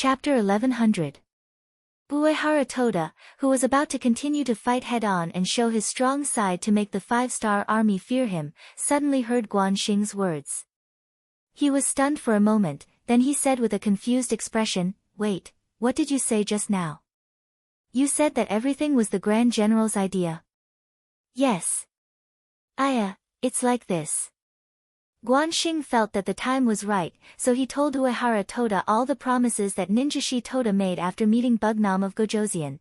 Chapter 1100. Uehara Toda, who was about to continue to fight head-on and show his strong side to make the five-star army fear him, suddenly heard Guanxing's words. He was stunned for a moment, then he said with a confused expression, "Wait, what did you say just now? You said that everything was the Grand General's idea." "Yes. It's like this." Guanxing felt that the time was right, so he told Uehara Toda all the promises that Ninjashi Toda made after meeting Bugnam of Gojoseon.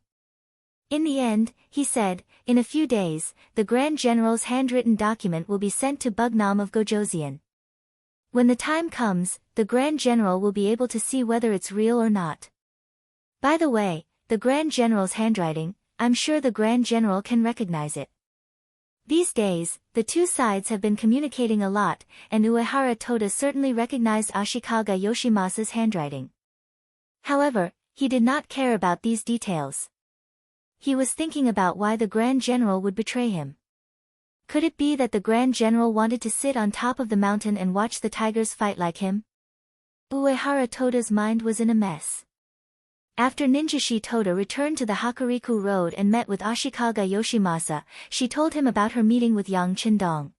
In the end, he said, in a few days, the Grand General's handwritten document will be sent to Bugnam of Gojoseon. When the time comes, the Grand General will be able to see whether it's real or not. By the way, the Grand General's handwriting, I'm sure the Grand General can recognize it. These days, the two sides have been communicating a lot, and Uehara Toda certainly recognized Ashikaga Yoshimasa's handwriting. However, he did not care about these details. He was thinking about why the Grand General would betray him. Could it be that the Grand General wanted to sit on top of the mountain and watch the tigers fight like him? Uehara Toda's mind was in a mess. After Ninjashi Toda returned to the Hakariku Road and met with Ashikaga Yoshimasa, she told him about her meeting with Yang Qindong.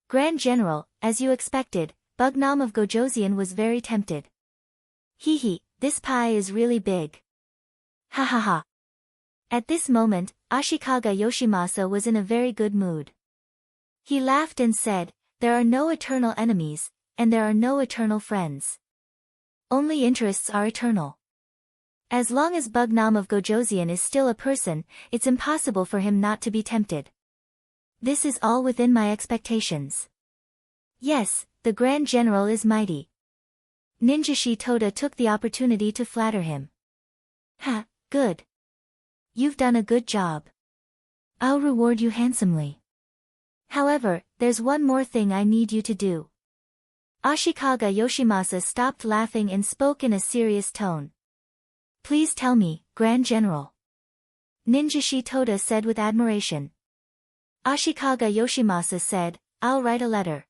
"Grand General, as you expected, Bugnam of Gojoseon was very tempted. This pie is really big. Ha ha ha." At this moment, Ashikaga Yoshimasa was in a very good mood. He laughed and said, "There are no eternal enemies, and there are no eternal friends. Only interests are eternal. As long as Bugnam of Gojoseon is still a person, it's impossible for him not to be tempted. This is all within my expectations. Yes, the Grand General is mighty." Ninjashi Toda took the opportunity to flatter him. "Ha, good. You've done a good job. I'll reward you handsomely. However, there's one more thing I need you to do." Ashikaga Yoshimasa stopped laughing and spoke in a serious tone. "Please tell me, Grand General." Ninjashi Toda said with admiration. Ashikaga Yoshimasa said, "I'll write a letter.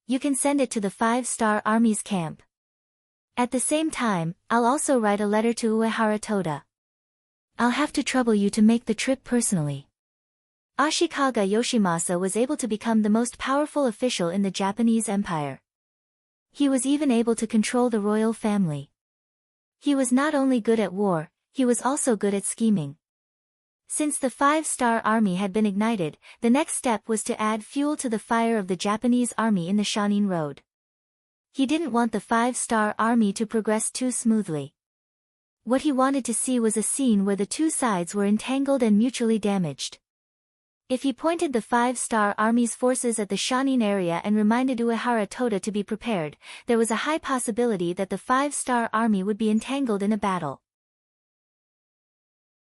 You can send it to the five-star army's camp. At the same time, I'll also write a letter to Uehara Toda. I'll have to trouble you to make the trip personally." Ashikaga Yoshimasa was able to become the most powerful official in the Japanese Empire. He was even able to control the royal family. He was not only good at war, he was also good at scheming. Since the five-star army had been ignited, the next step was to add fuel to the fire of the Japanese army in the Shanin Road. He didn't want the five-star army to progress too smoothly. What he wanted to see was a scene where the two sides were entangled and mutually damaged. If he pointed the five-star army's forces at the Shanin area and reminded Uehara Toda to be prepared, there was a high possibility that the five-star army would be entangled in a battle.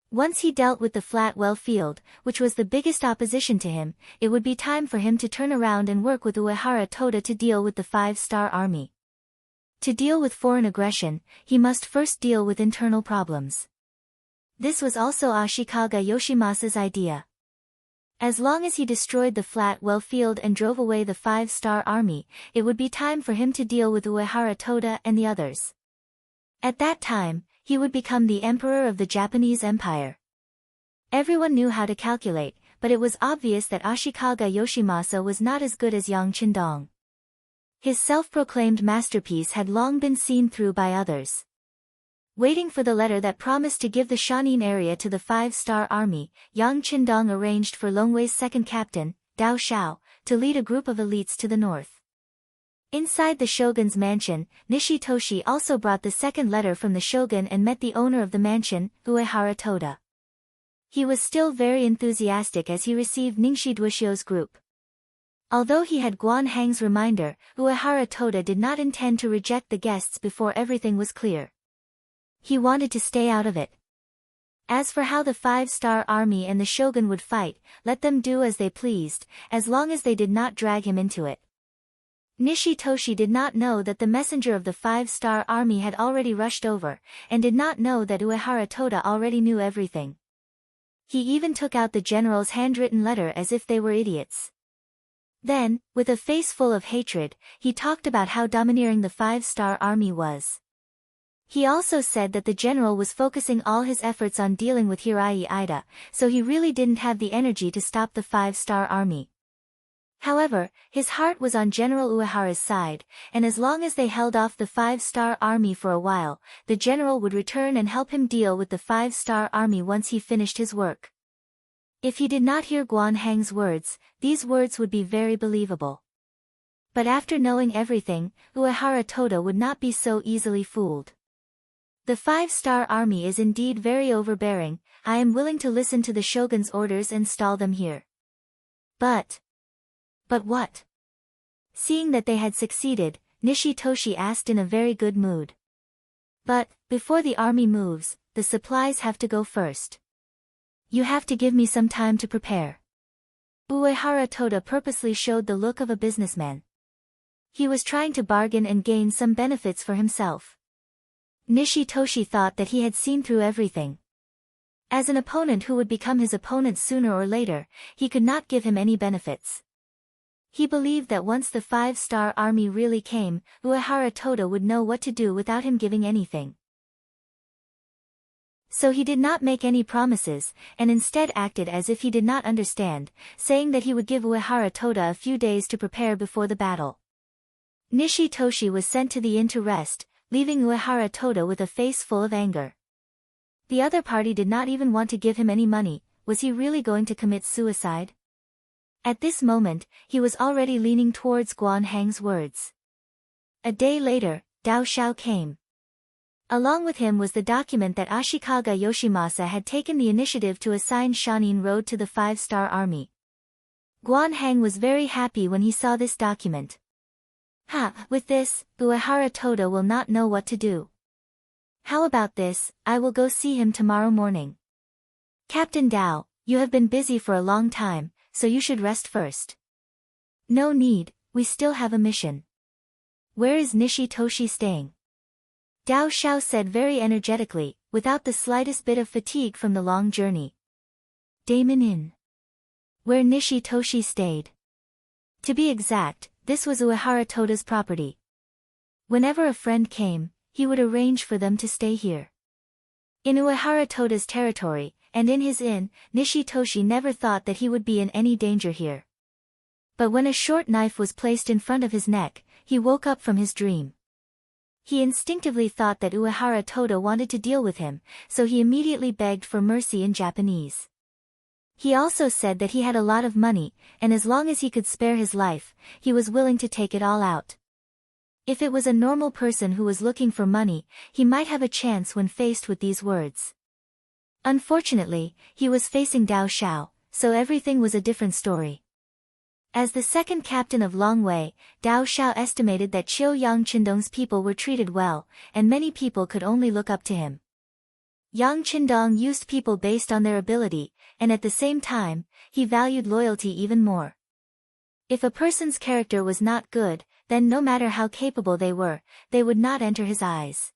Once he dealt with the Flatwell Field, which was the biggest opposition to him, it would be time for him to turn around and work with Uehara Toda to deal with the five-star army. To deal with foreign aggression, he must first deal with internal problems. This was also Ashikaga Yoshimasa's idea. As long as he destroyed the Flatwell Field and drove away the five-star army, it would be time for him to deal with Uehara Toda and the others. At that time, he would become the emperor of the Japanese Empire. Everyone knew how to calculate, but it was obvious that Ashikaga Yoshimasa was not as good as Yang Qindong. His self-proclaimed masterpiece had long been seen through by others. Waiting for the letter that promised to give the Shanin area to the five-star army, Yang Qindong arranged for Longwei's second captain, Dao Shao, to lead a group of elites to the north. Inside the shogun's mansion, Nishitoshi also brought the second letter from the shogun and met the owner of the mansion, Uehara Toda. He was still very enthusiastic as he received Ningshi Duishio's group. Although he had Guan Hang's reminder, Uehara Toda did not intend to reject the guests before everything was clear. He wanted to stay out of it. As for how the five-star army and the shogun would fight, let them do as they pleased, as long as they did not drag him into it. Nishitoshi did not know that the messenger of the five-star army had already rushed over, and did not know that Uehara Toda already knew everything. He even took out the general's handwritten letter as if they were idiots. Then, with a face full of hatred, he talked about how domineering the five-star army was. He also said that the general was focusing all his efforts on dealing with Hirai Ida, so he really didn't have the energy to stop the 5-star army. However, his heart was on General Uehara's side, and as long as they held off the 5-star army for a while, the general would return and help him deal with the 5-star army once he finished his work. If he did not hear Guan Hang's words, these words would be very believable. But after knowing everything, Uehara Toda would not be so easily fooled. The 5-star army is indeed very overbearing. I am willing to listen to the shogun's orders and stall them here. But what? Seeing that they had succeeded, Nishitoshi asked in a very good mood. But, before the army moves, the supplies have to go first. You have to give me some time to prepare. Uehara Toda purposely showed the look of a businessman. He was trying to bargain and gain some benefits for himself. Nishitoshi thought that he had seen through everything. As an opponent who would become his opponent sooner or later, he could not give him any benefits. He believed that once the 5-star army really came, Uehara Toda would know what to do without him giving anything. So he did not make any promises, and instead acted as if he did not understand, saying that he would give Uehara Toda a few days to prepare before the battle. Nishitoshi was sent to the inn to rest, leaving Uehara Toda with a face full of anger. The other party did not even want to give him any money. Was he really going to commit suicide? At this moment, he was already leaning towards Guan Hang's words. A day later, Dao Xiao came. Along with him was the document that Ashikaga Yoshimasa had taken the initiative to assign Shanin Road to the 5-star army. Guan Hang was very happy when he saw this document. With this, Uehara Toda will not know what to do. How about this? I will go see him tomorrow morning. Captain Dao, you have been busy for a long time, so you should rest first. No need, we still have a mission. Where is Nishitoshi staying? Dao Xiao said very energetically, without the slightest bit of fatigue from the long journey. Damon Inn. Where Nishitoshi stayed. To be exact, this was Uehara Toda's property. Whenever a friend came, he would arrange for them to stay here. In Uehara Toda's territory, and in his inn, Nishitoshi never thought that he would be in any danger here. But when a short knife was placed in front of his neck, he woke up from his dream. He instinctively thought that Uehara Toda wanted to deal with him, so he immediately begged for mercy in Japanese. He also said that he had a lot of money, and as long as he could spare his life, he was willing to take it all out. If it was a normal person who was looking for money, he might have a chance when faced with these words. Unfortunately, he was facing Dao Xiao, so everything was a different story. As the second captain of Long Wei, Dao Xiao estimated that Qiuyang Qindong's people were treated well, and many people could only look up to him. Yang Qindong used people based on their ability, and at the same time, he valued loyalty even more. If a person's character was not good, then no matter how capable they were, they would not enter his eyes.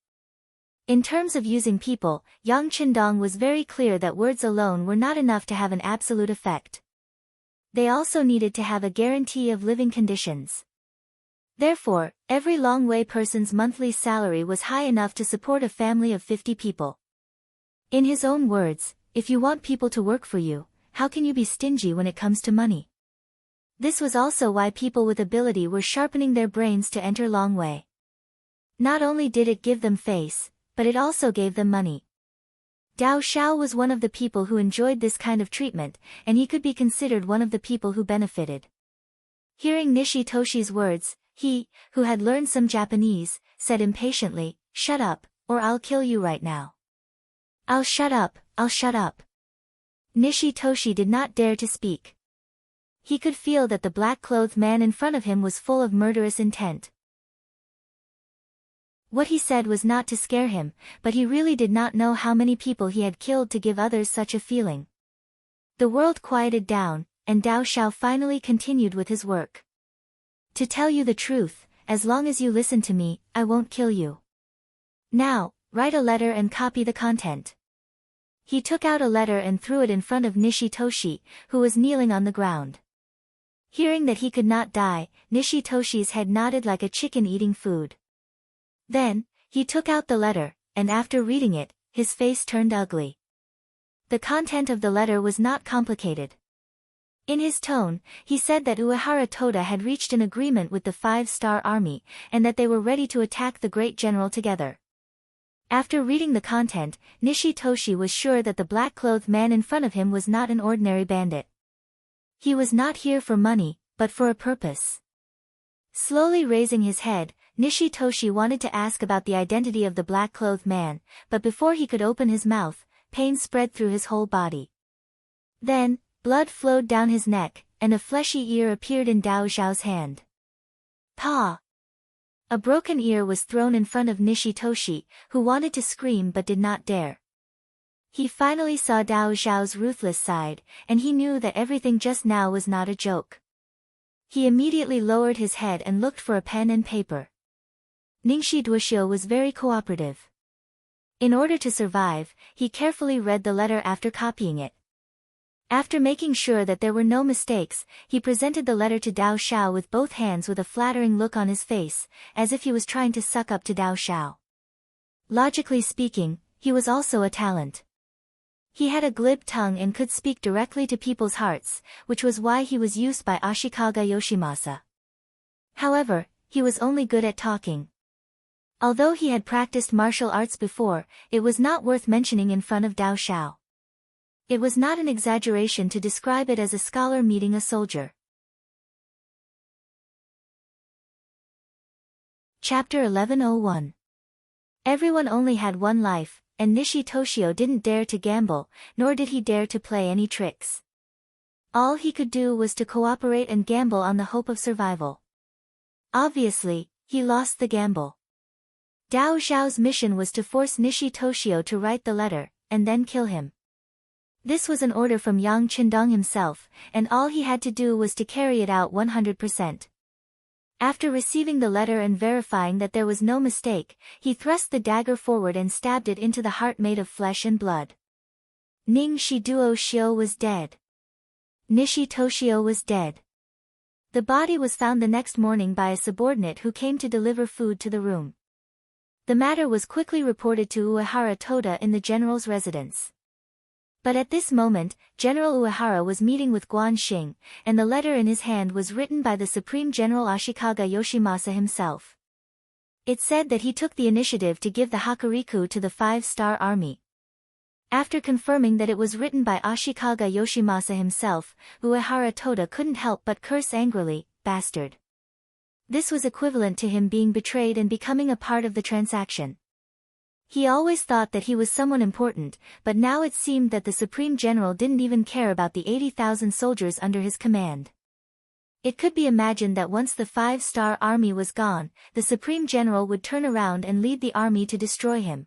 In terms of using people, Yang Qindong was very clear that words alone were not enough to have an absolute effect. They also needed to have a guarantee of living conditions. Therefore, every Long Wei person's monthly salary was high enough to support a family of 50 people. In his own words, if you want people to work for you, how can you be stingy when it comes to money? This was also why people with ability were sharpening their brains to enter Long Wei. Not only did it give them face, but it also gave them money. Dao Xiao was one of the people who enjoyed this kind of treatment, and he could be considered one of the people who benefited. Hearing Nishitoshi's words, he, who had learned some Japanese, said impatiently, "Shut up, or I'll kill you right now." I'll shut up, I'll shut up." Nishitoshi did not dare to speak. He could feel that the black-clothed man in front of him was full of murderous intent. What he said was not to scare him, but he really did not know how many people he had killed to give others such a feeling. The world quieted down, and Dao Xiao finally continued with his work. "To tell you the truth, as long as you listen to me, I won't kill you. Now, write a letter and copy the content." He took out a letter and threw it in front of Nishitoshi, who was kneeling on the ground. Hearing that he could not die, Nishitoshi's head nodded like a chicken eating food. Then, he took out the letter, and after reading it, his face turned ugly. The content of the letter was not complicated. In his tone, he said that Uehara Toda had reached an agreement with the 5-star army, and that they were ready to attack the great general together. After reading the content, Nishi Toshi was sure that the black-clothed man in front of him was not an ordinary bandit. He was not here for money, but for a purpose. Slowly raising his head, Nishi Toshi wanted to ask about the identity of the black-clothed man, but before he could open his mouth, pain spread through his whole body. Then, blood flowed down his neck, and a fleshy ear appeared in Dao Zhao's hand. Pa! A broken ear was thrown in front of Nishi Toshi, who wanted to scream but did not dare. He finally saw Dao Zhao's ruthless side, and he knew that everything just now was not a joke. He immediately lowered his head and looked for a pen and paper. Ningxi Duoxiu was very cooperative. In order to survive, he carefully read the letter after copying it. After making sure that there were no mistakes, he presented the letter to Dao Xiao with both hands with a flattering look on his face, as if he was trying to suck up to Dao Xiao. Logically speaking, he was also a talent. He had a glib tongue and could speak directly to people's hearts, which was why he was used by Ashikaga Yoshimasa. However, he was only good at talking. Although he had practiced martial arts before, it was not worth mentioning in front of Dao Xiao. It was not an exaggeration to describe it as a scholar meeting a soldier. Chapter 1101. Everyone only had one life, and Nishi Toshio didn't dare to gamble, nor did he dare to play any tricks. All he could do was to cooperate and gamble on the hope of survival. Obviously, he lost the gamble. Dao Zhao's mission was to force Nishi Toshio to write the letter, and then kill him. This was an order from Yang Qindong himself, and all he had to do was to carry it out 100%. After receiving the letter and verifying that there was no mistake, he thrust the dagger forward and stabbed it into the heart made of flesh and blood. Ningxi Duoxiu was dead. Nishi Toshio was dead. The body was found the next morning by a subordinate who came to deliver food to the room. The matter was quickly reported to Uehara Toda in the general's residence. But at this moment, General Uehara was meeting with Guan Xing, and the letter in his hand was written by the Supreme General Ashikaga Yoshimasa himself. It said that he took the initiative to give the Hakariku to the 5-star army. After confirming that it was written by Ashikaga Yoshimasa himself, Uehara Toda couldn't help but curse angrily, "Bastard." This was equivalent to him being betrayed and becoming a part of the transaction. He always thought that he was someone important, but now it seemed that the Supreme General didn't even care about the 80,000 soldiers under his command. It could be imagined that once the 5-star army was gone, the Supreme General would turn around and lead the army to destroy him.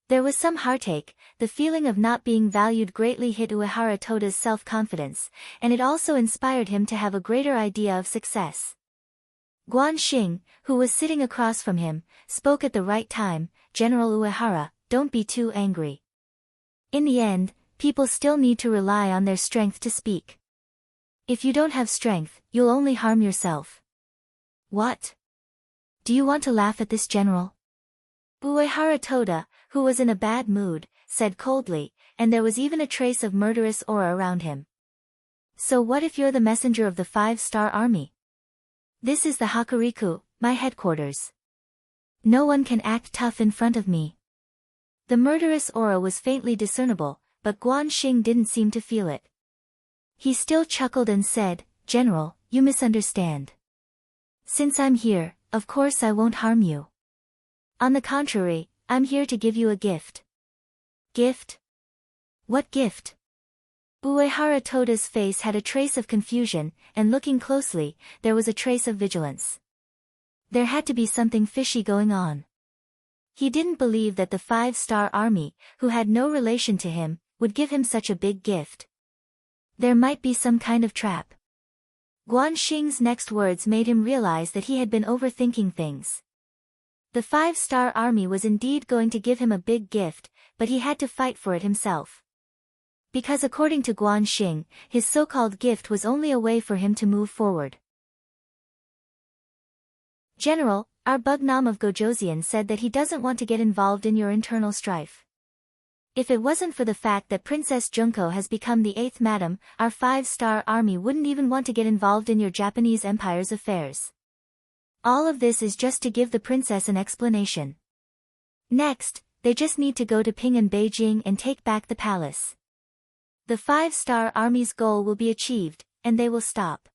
There was some heartache, the feeling of not being valued greatly hit Uehara Toda's self-confidence, and it also inspired him to have a greater idea of success. Guan Xing, who was sitting across from him, spoke at the right time. "General Uehara, don't be too angry. In the end, people still need to rely on their strength to speak. If you don't have strength, you'll only harm yourself." "What? Do you want to laugh at this, General?" Uehara Toda, who was in a bad mood, said coldly, and there was even a trace of murderous aura around him. "So what if you're the messenger of the 5-star army? This is the Hakariku, my headquarters. No one can act tough in front of me." The murderous aura was faintly discernible, but Guan Xing didn't seem to feel it. He still chuckled and said, "General, you misunderstand. Since I'm here, of course I won't harm you. On the contrary, I'm here to give you a gift." "Gift? What gift?" Uehara Toda's face had a trace of confusion, and looking closely, there was a trace of vigilance. There had to be something fishy going on. He didn't believe that the 5-star army, who had no relation to him, would give him such a big gift. There might be some kind of trap. Guan Xing's next words made him realize that he had been overthinking things. The 5-star army was indeed going to give him a big gift, but he had to fight for it himself. Because according to Guan Xing, his so-called gift was only a way for him to move forward. "General, Our Bugnam of Gojoseon said that he doesn't want to get involved in your internal strife. If it wasn't for the fact that Princess Junko has become the 8th madam, our 5-star army wouldn't even want to get involved in your Japanese empire's affairs. All of this is just to give the princess an explanation. Next, they just need to go to Qing and Beijing and take back the palace. The 5-star army's goal will be achieved, and they will stop.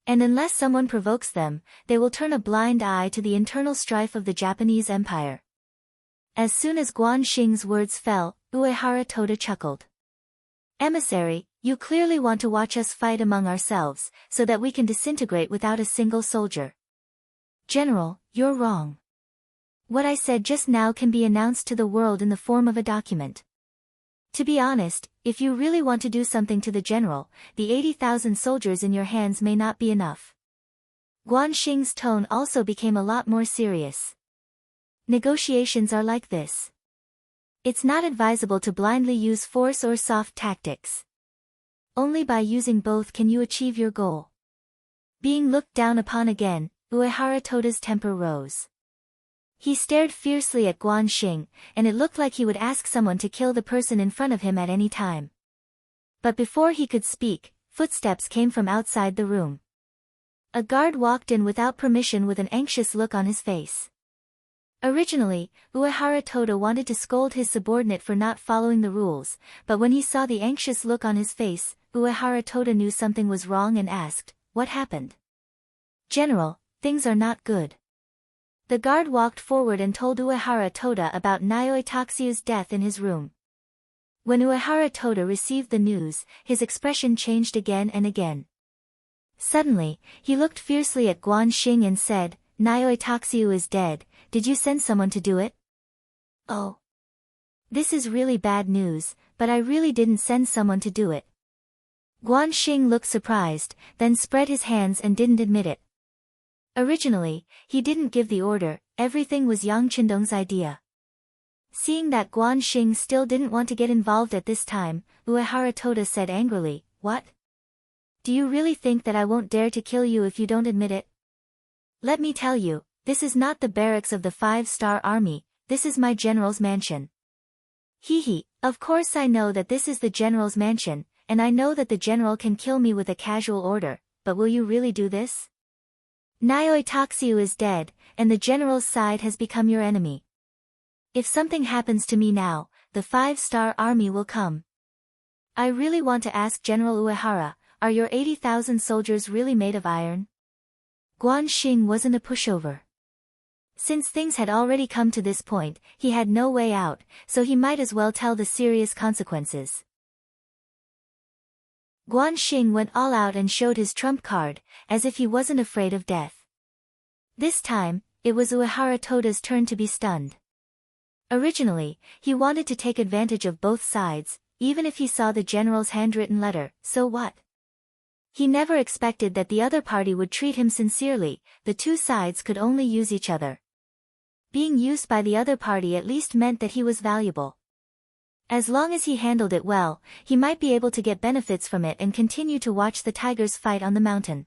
And unless someone provokes them, they will turn a blind eye to the internal strife of the Japanese empire. As soon as Guan Xing's words fell, Uehara Toda chuckled. Emissary, you clearly want to watch us fight among ourselves, so that we can disintegrate without a single soldier. General, you're wrong. What I said just now can be announced to the world in the form of a document. To be honest, if you really want to do something to the general, the 80,000 soldiers in your hands may not be enough. Guan Xing's tone also became a lot more serious. Negotiations are like this. It's not advisable to blindly use force or soft tactics. Only by using both can you achieve your goal. Being looked down upon again, Uehara Toda's temper rose. He stared fiercely at Guan Xing, and it looked like he would ask someone to kill the person in front of him at any time. But before he could speak, footsteps came from outside the room. A guard walked in without permission with an anxious look on his face. Originally, Uehara Toda wanted to scold his subordinate for not following the rules, but when he saw the anxious look on his face, Uehara Toda knew something was wrong and asked, "What happened?" "General, things are not good." The guard walked forward and told Uehara Toda about Nayoi Taxiu's death in his room. When Uehara Toda received the news, his expression changed again and again. Suddenly, he looked fiercely at Guan Xing and said, "Nayoi Taxiu is dead, did you send someone to do it?" "Oh. This is really bad news, but I really didn't send someone to do it." Guan Xing looked surprised, then spread his hands and didn't admit it. Originally, he didn't give the order, everything was Yang Qindong's idea. Seeing that Guan Xing still didn't want to get involved at this time, Uehara Toda said angrily, "What? Do you really think that I won't dare to kill you if you don't admit it? Let me tell you, this is not the barracks of the 5-star army, this is my general's mansion." "Hee, of course I know that this is the general's mansion, and I know that the general can kill me with a casual order, but will you really do this? Nayoi Taxiu is dead, and the general's side has become your enemy. If something happens to me now, the 5-star army will come. I really want to ask General Uehara, are your 80,000 soldiers really made of iron?" Guan Xing wasn't a pushover. Since things had already come to this point, he had no way out, so he might as well tell the serious consequences. Guan Xing went all out and showed his trump card, as if he wasn't afraid of death. This time, it was Uehara Toda's turn to be stunned. Originally, he wanted to take advantage of both sides, even if he saw the general's handwritten letter, so what? He never expected that the other party would treat him sincerely, the two sides could only use each other. Being used by the other party at least meant that he was valuable. As long as he handled it well, he might be able to get benefits from it and continue to watch the tigers fight on the mountain.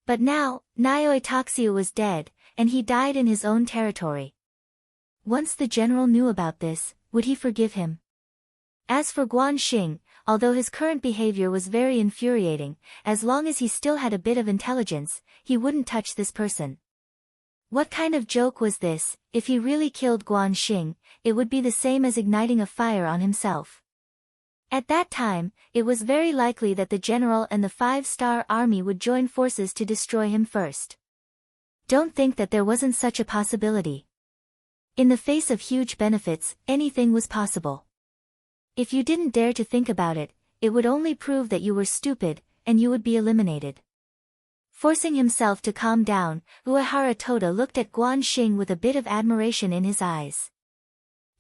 But now, Nayoi Taxiu was dead, and he died in his own territory. Once the general knew about this, would he forgive him? As for Guan Xing, although his current behavior was very infuriating, as long as he still had a bit of intelligence, he wouldn't touch this person. What kind of joke was this? If he really killed Guan Xing, it would be the same as igniting a fire on himself. At that time, it was very likely that the general and the 5-star army would join forces to destroy him first. Don't think that there wasn't such a possibility. In the face of huge benefits, anything was possible. If you didn't dare to think about it, it would only prove that you were stupid, and you would be eliminated. Forcing himself to calm down, Uehara Toda looked at Guan Xing with a bit of admiration in his eyes.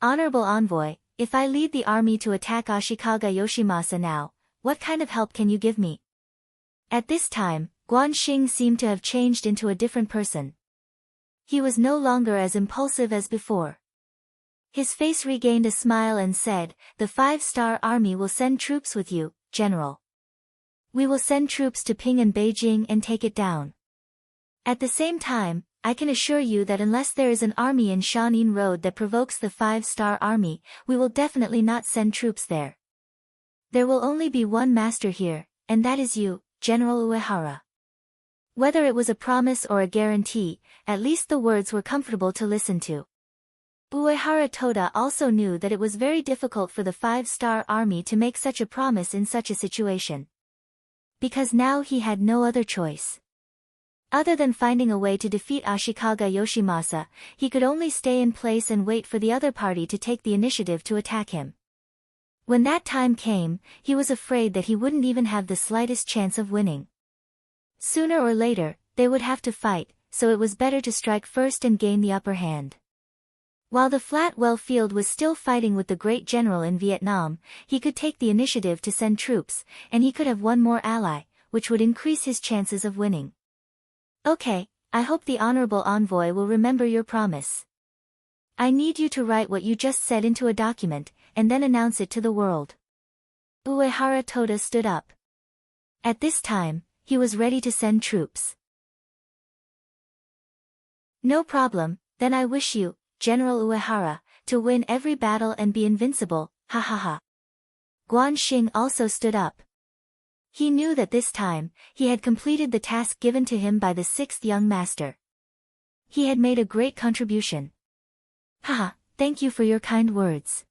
"Honorable envoy, if I lead the army to attack Ashikaga Yoshimasa now, what kind of help can you give me?" At this time, Guan Xing seemed to have changed into a different person. He was no longer as impulsive as before. His face regained a smile and said, "The 5-star army will send troops with you, General. We will send troops to Qing and Beijing and take it down." At the same time, I can assure you that unless there is an army in Shanin Road that provokes the 5-star army, we will definitely not send troops there. There will only be one master here, and that is you, General Uehara. Whether it was a promise or a guarantee, at least the words were comfortable to listen to. Uehara Toda also knew that it was very difficult for the 5-star army to make such a promise in such a situation. Because now he had no other choice. Other than finding a way to defeat Ashikaga Yoshimasa, he could only stay in place and wait for the other party to take the initiative to attack him. When that time came, he was afraid that he wouldn't even have the slightest chance of winning. Sooner or later, they would have to fight, so it was better to strike first and gain the upper hand. While the Flatwell Field was still fighting with the great general in Vietnam, he could take the initiative to send troops, and he could have one more ally, which would increase his chances of winning. Okay, I hope the honorable envoy will remember your promise. I need you to write what you just said into a document, and then announce it to the world. Uehara Toda stood up. At this time, he was ready to send troops. No problem, then I wish you, General Uehara, to win every battle and be invincible, ha ha ha. Guan Xing also stood up. He knew that this time, he had completed the task given to him by the 6th young master. He had made a great contribution. Haha, thank you for your kind words.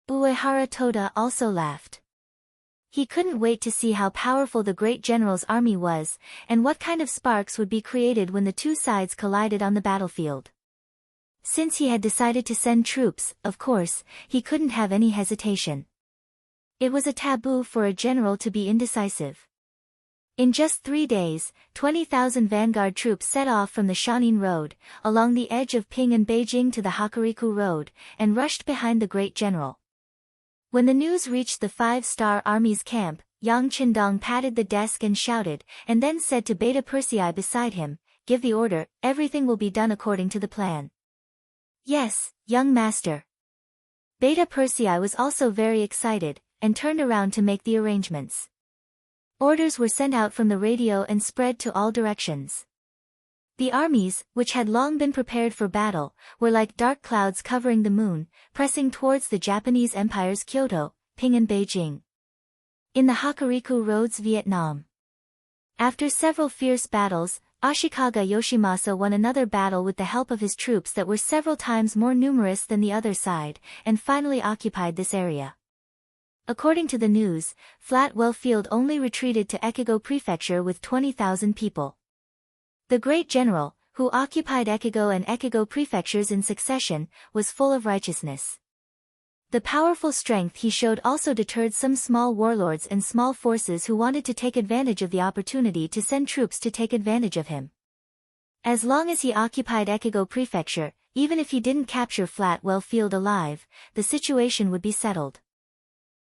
Uehara Toda also laughed. He couldn't wait to see how powerful the great general's army was, and what kind of sparks would be created when the two sides collided on the battlefield. Since he had decided to send troops, of course, he couldn't have any hesitation. It was a taboo for a general to be indecisive. In just 3 days, 20,000 vanguard troops set off from the Shanin Road, along the edge of Qing and Beijing to the Hokuriku Road, and rushed behind the great general. When the news reached the 5-star army's camp, Yang Qindong patted the desk and shouted, and then said to Beta Persei beside him, "Give the order, everything will be done according to the plan." "Yes, young master." Beta Persei was also very excited, and turned around to make the arrangements. Orders were sent out from the radio and spread to all directions. The armies, which had long been prepared for battle, were like dark clouds covering the moon, pressing towards the Japanese Empire's Kyoto, Qing and Beijing. In the Hokuriku Roads, Vietnam. After several fierce battles, Ashikaga Yoshimasa won another battle with the help of his troops that were several times more numerous than the other side, and finally occupied this area. According to the news, Flatwell Field only retreated to Echigo Prefecture with 20,000 people. The great general, who occupied Echigo and Echigo prefectures in succession, was full of righteousness. The powerful strength he showed also deterred some small warlords and small forces who wanted to take advantage of the opportunity to send troops to take advantage of him. As long as he occupied Echigo Prefecture, even if he didn't capture Flatwell Field alive, the situation would be settled.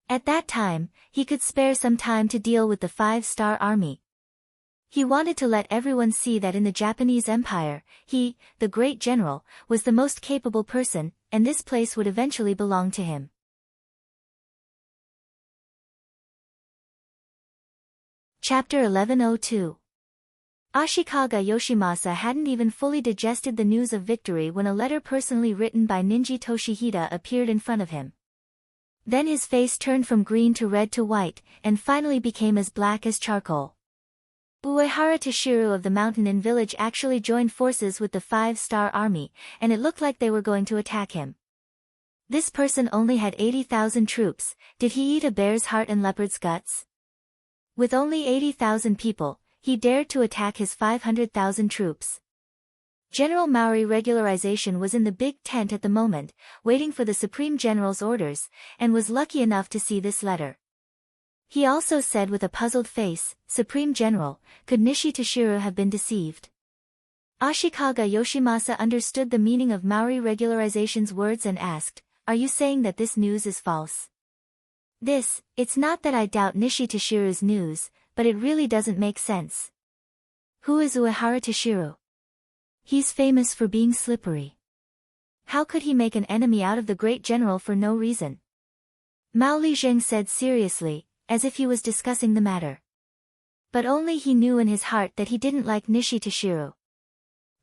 At that time, he could spare some time to deal with the 5-star army. He wanted to let everyone see that in the Japanese Empire, he, the great general, was the most capable person, and this place would eventually belong to him. Chapter 1102. Ashikaga Yoshimasa hadn't even fully digested the news of victory when a letter personally written by Ninji Toshihida appeared in front of him. Then his face turned from green to red to white, and finally became as black as charcoal. Uehara Toshiru of the mountain inn village actually joined forces with the 5-star army, and it looked like they were going to attack him. This person only had 80,000 troops. Did he eat a bear's heart and leopard's guts? With only 80,000 people, he dared to attack his 500,000 troops. General Maori regularization was in the big tent at the moment, waiting for the Supreme General's orders, and was lucky enough to see this letter. He also said with a puzzled face, "Supreme General, could Nishi Toshiru have been deceived?" Ashikaga Yoshimasa understood the meaning of Maori regularization's words and asked, "Are you saying that this news is false?" It's not that I doubt Nishi Toshiru's news, but it really doesn't make sense. Who is Uehara Toshiru? He's famous for being slippery. How could he make an enemy out of the great general for no reason? Mao Lizheng said seriously, as if he was discussing the matter. But only he knew in his heart that he didn't like Nishi Toshiru.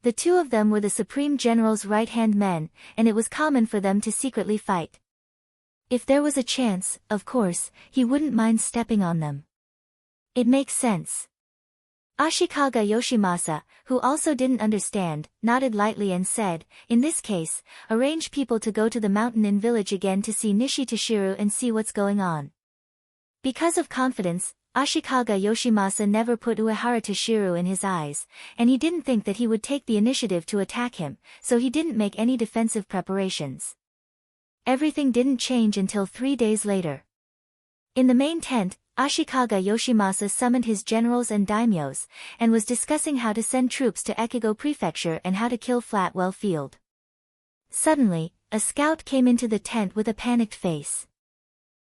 The two of them were the Supreme General's right-hand men, and it was common for them to secretly fight. If there was a chance, of course, he wouldn't mind stepping on them. It makes sense. Ashikaga Yoshimasa, who also didn't understand, nodded lightly and said, in this case, arrange people to go to the mountain in village again to see Nishi Toshiru and see what's going on. Because of confidence, Ashikaga Yoshimasa never put Uehara Toshiru in his eyes, and he didn't think that he would take the initiative to attack him, so he didn't make any defensive preparations. Everything didn't change until 3 days later. In the main tent, Ashikaga Yoshimasa summoned his generals and daimyos, and was discussing how to send troops to Echigo Prefecture and how to kill Flatwell Field. Suddenly, a scout came into the tent with a panicked face.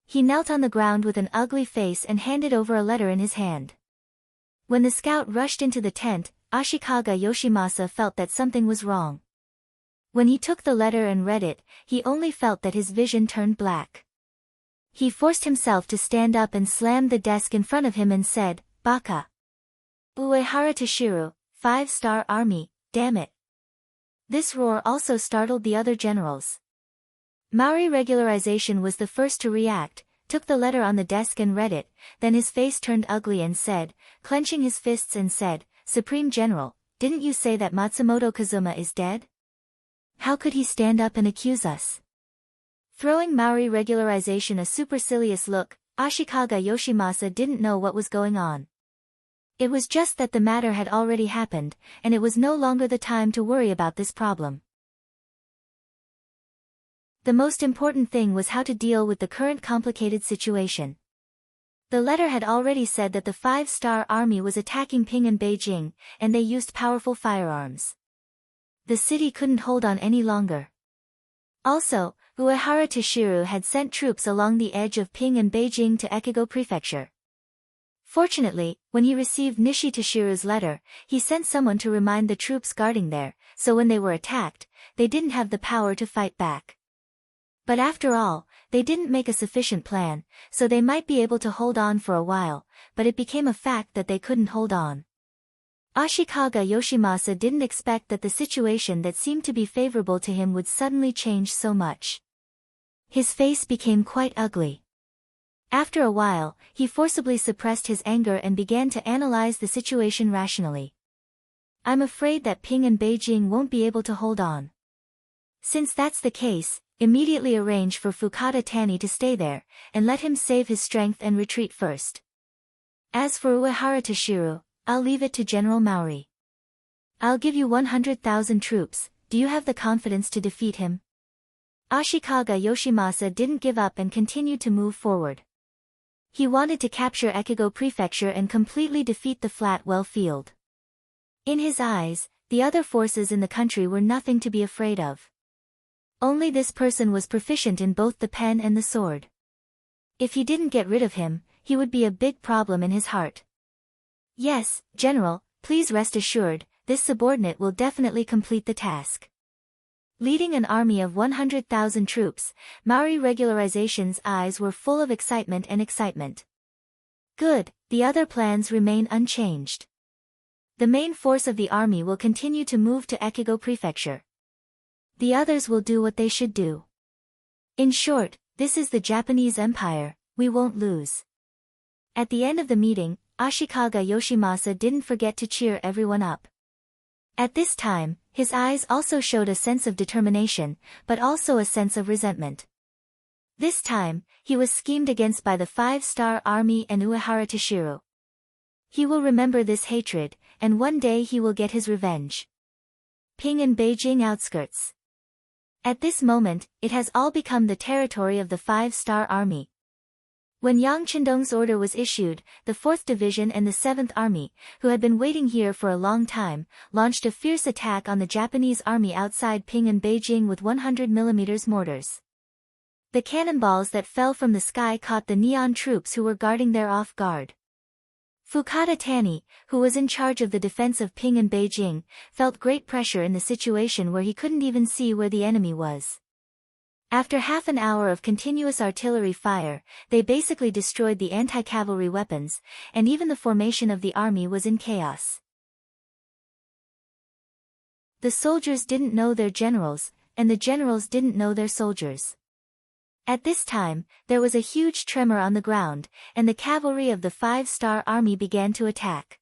He knelt on the ground with an ugly face and handed over a letter in his hand. When the scout rushed into the tent, Ashikaga Yoshimasa felt that something was wrong. When he took the letter and read it, he only felt that his vision turned black. He forced himself to stand up and slammed the desk in front of him and said, "Baka! Uehara Toshiru, 5-star army, damn it!" This roar also startled the other generals. Maori Regularization was the first to react, took the letter on the desk and read it, then his face turned ugly and said, clenching his fists and said, "Supreme General, didn't you say that Matsumoto Kazuma is dead? How could he stand up and accuse us?" Throwing Maori Regularization a supercilious look, Ashikaga Yoshimasa didn't know what was going on. It was just that the matter had already happened, and it was no longer the time to worry about this problem. The most important thing was how to deal with the current complicated situation. The letter had already said that the 5-star army was attacking Qing and Beijing, and they used powerful firearms. The city couldn't hold on any longer. Also, Uehara Toshiru had sent troops along the edge of Qing and Beijing to Echigo Prefecture. Fortunately, when he received Nishi Toshiru's letter, he sent someone to remind the troops guarding there, so when they were attacked, they didn't have the power to fight back. But after all, they didn't make a sufficient plan, so they might be able to hold on for a while, but it became a fact that they couldn't hold on. Ashikaga Yoshimasa didn't expect that the situation that seemed to be favorable to him would suddenly change so much. His face became quite ugly. After a while, he forcibly suppressed his anger and began to analyze the situation rationally. "I'm afraid that Qing and Beijing won't be able to hold on. Since that's the case, immediately arrange for Fukada Tani to stay there, and let him save his strength and retreat first. As for Uehara Toshiru, I'll leave it to General Maori. I'll give you 100,000 troops, do you have the confidence to defeat him?" Ashikaga Yoshimasa didn't give up and continued to move forward. He wanted to capture Echigo Prefecture and completely defeat the Flatwell Field. In his eyes, the other forces in the country were nothing to be afraid of. Only this person was proficient in both the pen and the sword. If he didn't get rid of him, he would be a big problem in his heart. "Yes, General, please rest assured, this subordinate will definitely complete the task." Leading an army of 100,000 troops, Maori Regularization's eyes were full of excitement and excitement. Good, the other plans remain unchanged. The main force of the army will continue to move to Echigo Prefecture. The others will do what they should do. In short, this is the Japanese Empire, we won't lose. At the end of the meeting, Ashikaga Yoshimasa didn't forget to cheer everyone up. At this time, his eyes also showed a sense of determination, but also a sense of resentment. This time, he was schemed against by the 5-star army and Uehara Toshiru. He will remember this hatred, and one day he will get his revenge. Qing and Beijing outskirts. At this moment, it has all become the territory of the 5-star army. When Yang Chendong's order was issued, the 4th Division and the 7th Army, who had been waiting here for a long time, launched a fierce attack on the Japanese army outside Qing and Beijing with 100mm mortars. The cannonballs that fell from the sky caught the Neon troops who were guarding there off guard. Fukada Tani, who was in charge of the defense of Qing and Beijing, felt great pressure in the situation where he couldn't even see where the enemy was. After half an hour of continuous artillery fire, they basically destroyed the anti-cavalry weapons, and even the formation of the army was in chaos. The soldiers didn't know their generals, and the generals didn't know their soldiers. At this time, there was a huge tremor on the ground, and the cavalry of the 5-star army began to attack.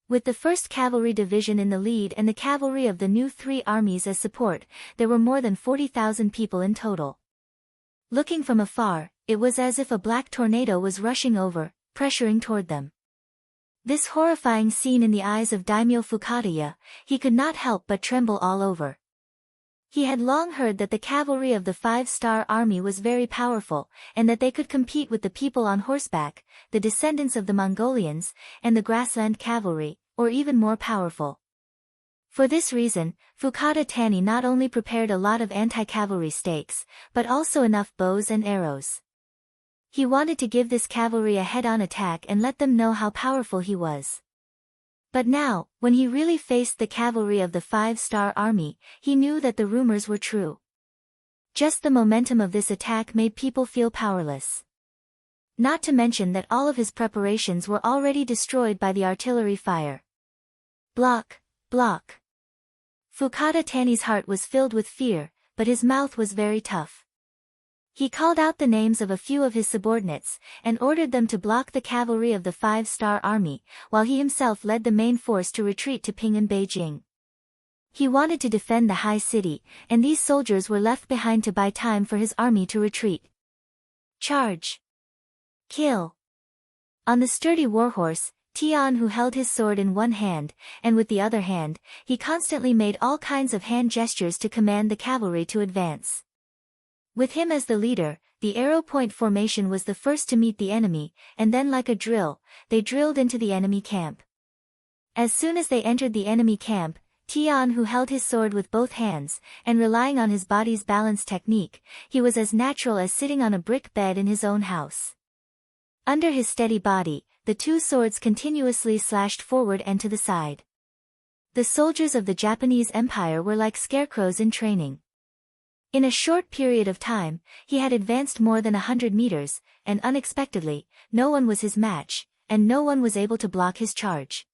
With the 1st Cavalry Division in the lead and the cavalry of the new 3 armies as support, there were more than 40,000 people in total. Looking from afar, it was as if a black tornado was rushing over, pressuring toward them. This horrifying scene in the eyes of Daimyo Fukadaya, he could not help but tremble all over. He had long heard that the cavalry of the 5-star army was very powerful, and that they could compete with the people on horseback, the descendants of the Mongolians, and the grassland cavalry, or even more powerful. For this reason, Fukada Tani not only prepared a lot of anti-cavalry stakes, but also enough bows and arrows. He wanted to give this cavalry a head-on attack and let them know how powerful he was. But now, when he really faced the cavalry of the 5-star army, he knew that the rumors were true. Just the momentum of this attack made people feel powerless. Not to mention that all of his preparations were already destroyed by the artillery fire. Block, block. Fukada Tani's heart was filled with fear, but his mouth was very tough. He called out the names of a few of his subordinates, and ordered them to block the cavalry of the 5-star army, while he himself led the main force to retreat to Qing and Beijing. He wanted to defend the high city, and these soldiers were left behind to buy time for his army to retreat. Charge! Kill! On the sturdy warhorse, Tian, who held his sword in one hand, and with the other hand, he constantly made all kinds of hand gestures to command the cavalry to advance. With him as the leader, the arrow point formation was the first to meet the enemy, and then like a drill, they drilled into the enemy camp. As soon as they entered the enemy camp, Tian, who held his sword with both hands, and relying on his body's balance technique, he was as natural as sitting on a brick bed in his own house. Under his steady body, the 2 swords continuously slashed forward and to the side. The soldiers of the Japanese Empire were like scarecrows in training. In a short period of time, he had advanced more than 100 meters, and unexpectedly, no one was his match, and no one was able to block his charge.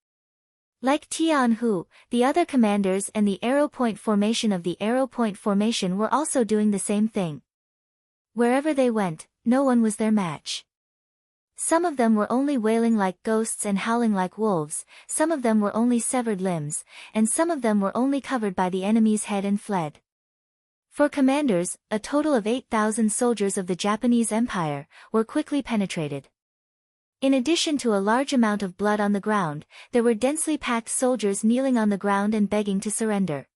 Like Tian Hu, the other commanders and the arrow point formation of the arrow point formation were also doing the same thing. Wherever they went, no one was their match. Some of them were only wailing like ghosts and howling like wolves, some of them were only severed limbs, and some of them were only covered by the enemy's head and fled. For commanders, a total of 8,000 soldiers of the Japanese Empire were quickly penetrated. In addition to a large amount of blood on the ground, there were densely packed soldiers kneeling on the ground and begging to surrender.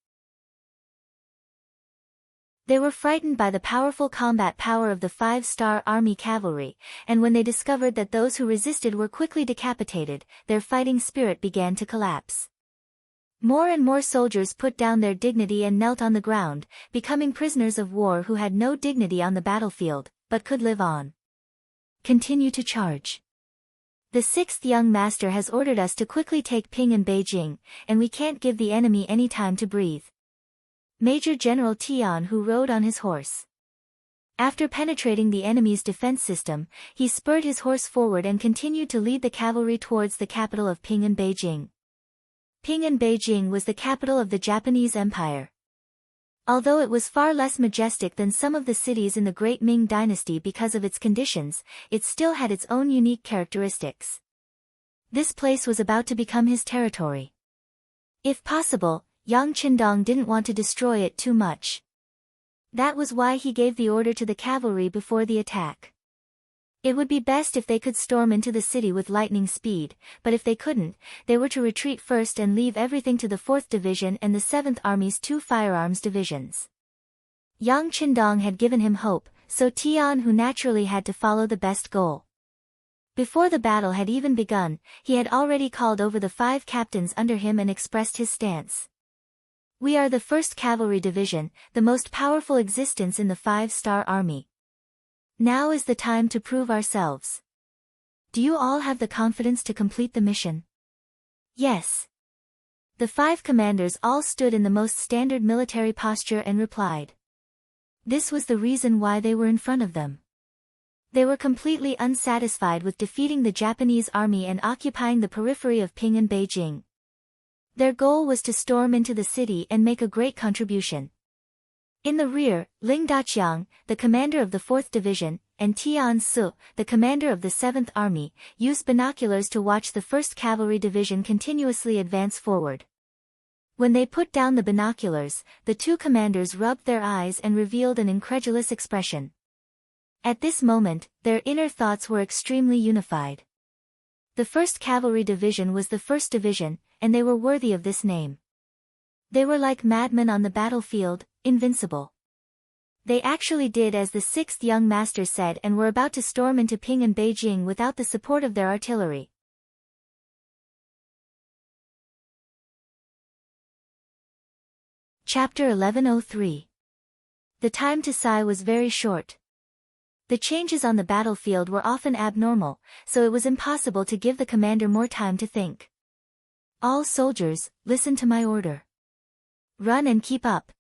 They were frightened by the powerful combat power of the 5-star army cavalry, and when they discovered that those who resisted were quickly decapitated, their fighting spirit began to collapse. More and more soldiers put down their dignity and knelt on the ground, becoming prisoners of war who had no dignity on the battlefield, but could live on. Continue to charge. The 6th young master has ordered us to quickly take Qing and Beijing, and we can't give the enemy any time to breathe. Major General Tian, who rode on his horse. After penetrating the enemy's defense system, he spurred his horse forward and continued to lead the cavalry towards the capital of Qing and Beijing. Qing and Beijing was the capital of the Japanese Empire. Although it was far less majestic than some of the cities in the Great Ming Dynasty because of its conditions, it still had its own unique characteristics. This place was about to become his territory. If possible, Yang Qindong didn't want to destroy it too much. That was why he gave the order to the cavalry before the attack. It would be best if they could storm into the city with lightning speed, but if they couldn't, they were to retreat first and leave everything to the 4th Division and the 7th Army's 2 firearms divisions. Yang Qindong had given him hope, so Tian, who naturally had to follow the best goal. Before the battle had even begun, he had already called over the 5 captains under him and expressed his stance. We are the 1st Cavalry Division, the most powerful existence in the 5-star army. Now is the time to prove ourselves. Do you all have the confidence to complete the mission? Yes. The 5 commanders all stood in the most standard military posture and replied. This was the reason why they were in front of them. They were completely unsatisfied with defeating the Japanese army and occupying the periphery of Qing and Beijing. Their goal was to storm into the city and make a great contribution. In the rear, Ling Daqiang, the commander of the 4th Division, and Tian Su, the commander of the 7th Army, used binoculars to watch the 1st Cavalry Division continuously advance forward. When they put down the binoculars, the two commanders rubbed their eyes and revealed an incredulous expression. At this moment, their inner thoughts were extremely unified. The 1st Cavalry Division was the 1st Division, and they were worthy of this name. They were like madmen on the battlefield, invincible. They actually did as the 6th young master said and were about to storm into Qing and Beijing without the support of their artillery. Chapter 1103. The time to sigh was very short. The changes on the battlefield were often abnormal, so it was impossible to give the commander more time to think. All soldiers, listen to my order. Run and keep up.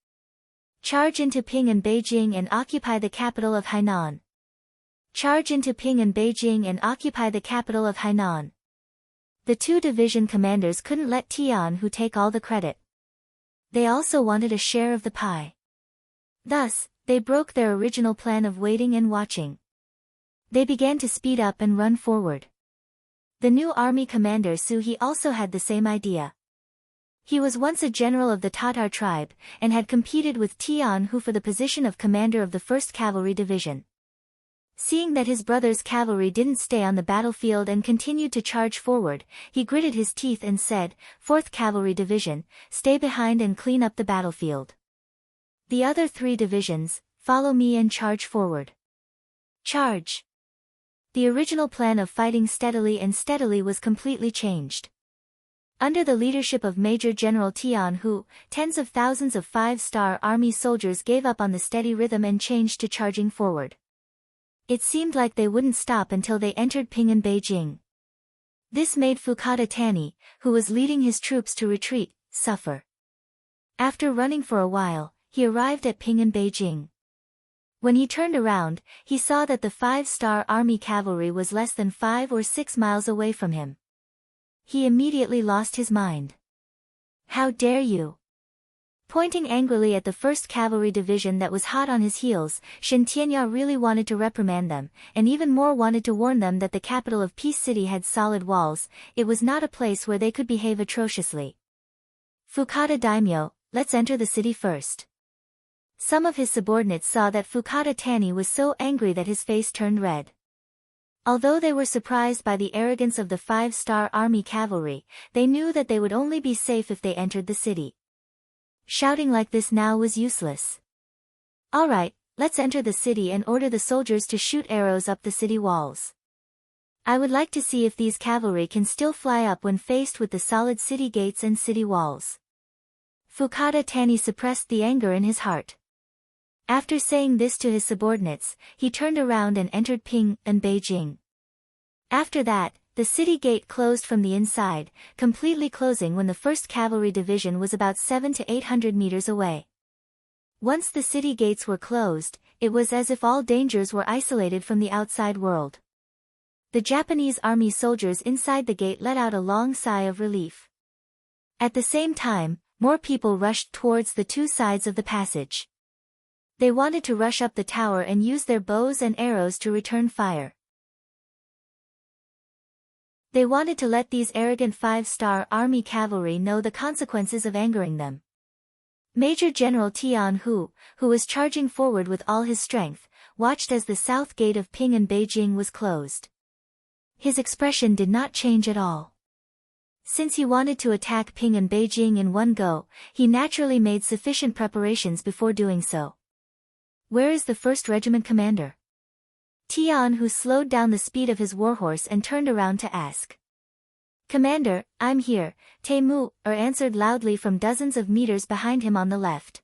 Charge into Qing and Beijing and occupy the capital of Hainan. Charge into Qing and Beijing and occupy the capital of Hainan. The two division commanders couldn't let Tian Hu take all the credit. They also wanted a share of the pie. Thus, they broke their original plan of waiting and watching. They began to speed up and run forward. The new army commander Su He also had the same idea. He was once a general of the Tatar tribe, and had competed with Tian Hu for the position of commander of the 1st Cavalry Division. Seeing that his brother's cavalry didn't stay on the battlefield and continued to charge forward, he gritted his teeth and said, 4th Cavalry Division, stay behind and clean up the battlefield. The other 3 divisions, follow me and charge forward. Charge! The original plan of fighting steadily was completely changed. Under the leadership of Major General Tian Hu, tens of thousands of 5-star army soldiers gave up on the steady rhythm and changed to charging forward. It seemed like they wouldn't stop until they entered Qing and Beijing. This made Fukada Tani, who was leading his troops to retreat, suffer. After running for a while, he arrived at Qing and Beijing. When he turned around, he saw that the 5-star army cavalry was less than 5 or 6 miles away from him. He immediately lost his mind. How dare you! Pointing angrily at the 1st Cavalry Division that was hot on his heels, Shen Tianya really wanted to reprimand them, and even more wanted to warn them that the capital of Peace City had solid walls. It was not a place where they could behave atrociously. Fukada Daimyo, let's enter the city first. Some of his subordinates saw that Fukada Tani was so angry that his face turned red. Although they were surprised by the arrogance of the 5-star army cavalry, they knew that they would only be safe if they entered the city. Shouting like this now was useless. Alright, let's enter the city and order the soldiers to shoot arrows up the city walls. I would like to see if these cavalry can still fly up when faced with the solid city gates and city walls. Fukada Tani suppressed the anger in his heart. After saying this to his subordinates, he turned around and entered Qing and Beijing. After that, the city gate closed from the inside, completely closing when the 1st Cavalry Division was about 700 to 800 meters away. Once the city gates were closed, it was as if all dangers were isolated from the outside world. The Japanese army soldiers inside the gate let out a long sigh of relief. At the same time, more people rushed towards the two sides of the passage. They wanted to rush up the tower and use their bows and arrows to return fire. They wanted to let these arrogant 5-star army cavalry know the consequences of angering them. Major General Tian Hu, who was charging forward with all his strength, watched as the south gate of Qing and Beijing was closed. His expression did not change at all. Since he wanted to attack Qing and Beijing in one go, he naturally made sufficient preparations before doing so. Where is the 1st Regiment commander? Tian Hu slowed down the speed of his warhorse and turned around to ask. Commander, I'm here, Temu, answered loudly from dozens of meters behind him on the left.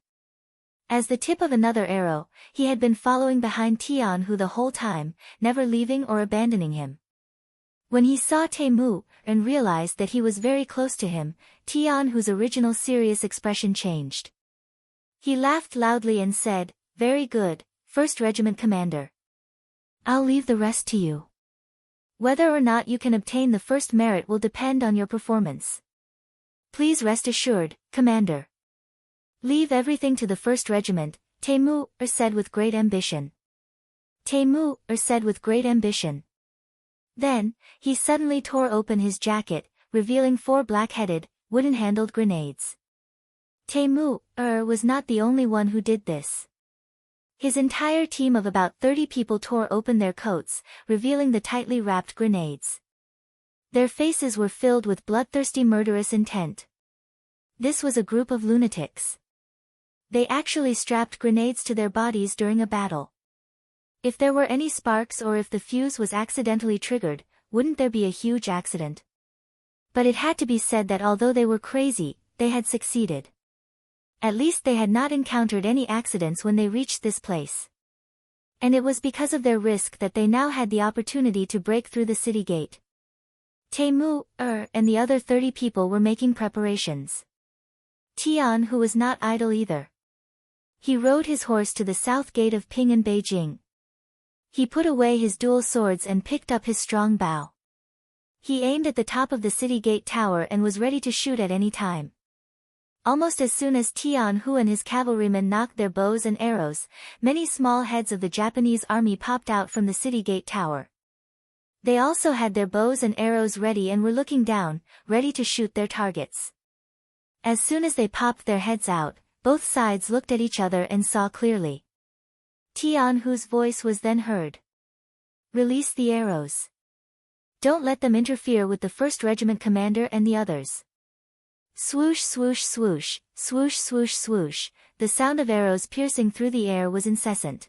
As the tip of another arrow, he had been following behind Tian Hu the whole time, never leaving or abandoning him. When he saw Temu, and realized that he was very close to him, Tian Hu's original serious expression changed. He laughed loudly and said, Very good, 1st Regiment Commander. I'll leave the rest to you. Whether or not you can obtain the first merit will depend on your performance. Please rest assured, Commander. Leave everything to the 1st Regiment, Taimur said with great ambition. Taimur said with great ambition. Then, he suddenly tore open his jacket, revealing 4 black-headed, wooden-handled grenades. Taimur was not the only one who did this. His entire team of about 30 people tore open their coats, revealing the tightly wrapped grenades. Their faces were filled with bloodthirsty murderous intent. This was a group of lunatics. They actually strapped grenades to their bodies during a battle. If there were any sparks or if the fuse was accidentally triggered, wouldn't there be a huge accident? But it had to be said that although they were crazy, they had succeeded. At least they had not encountered any accidents when they reached this place. And it was because of their risk that they now had the opportunity to break through the city gate. Taimur and the other 30 people were making preparations. Tian, who was not idle either. He rode his horse to the south gate of Qing in Beijing. He put away his dual swords and picked up his strong bow. He aimed at the top of the city gate tower and was ready to shoot at any time. Almost as soon as Tian Hu and his cavalrymen knocked their bows and arrows, many small heads of the Japanese army popped out from the city gate tower. They also had their bows and arrows ready and were looking down, ready to shoot their targets. As soon as they popped their heads out, both sides looked at each other and saw clearly. Tian Hu's voice was then heard. Release the arrows. Don't let them interfere with the 1st Regiment commander and the others. Swoosh swoosh swoosh, swoosh swoosh swoosh, the sound of arrows piercing through the air was incessant.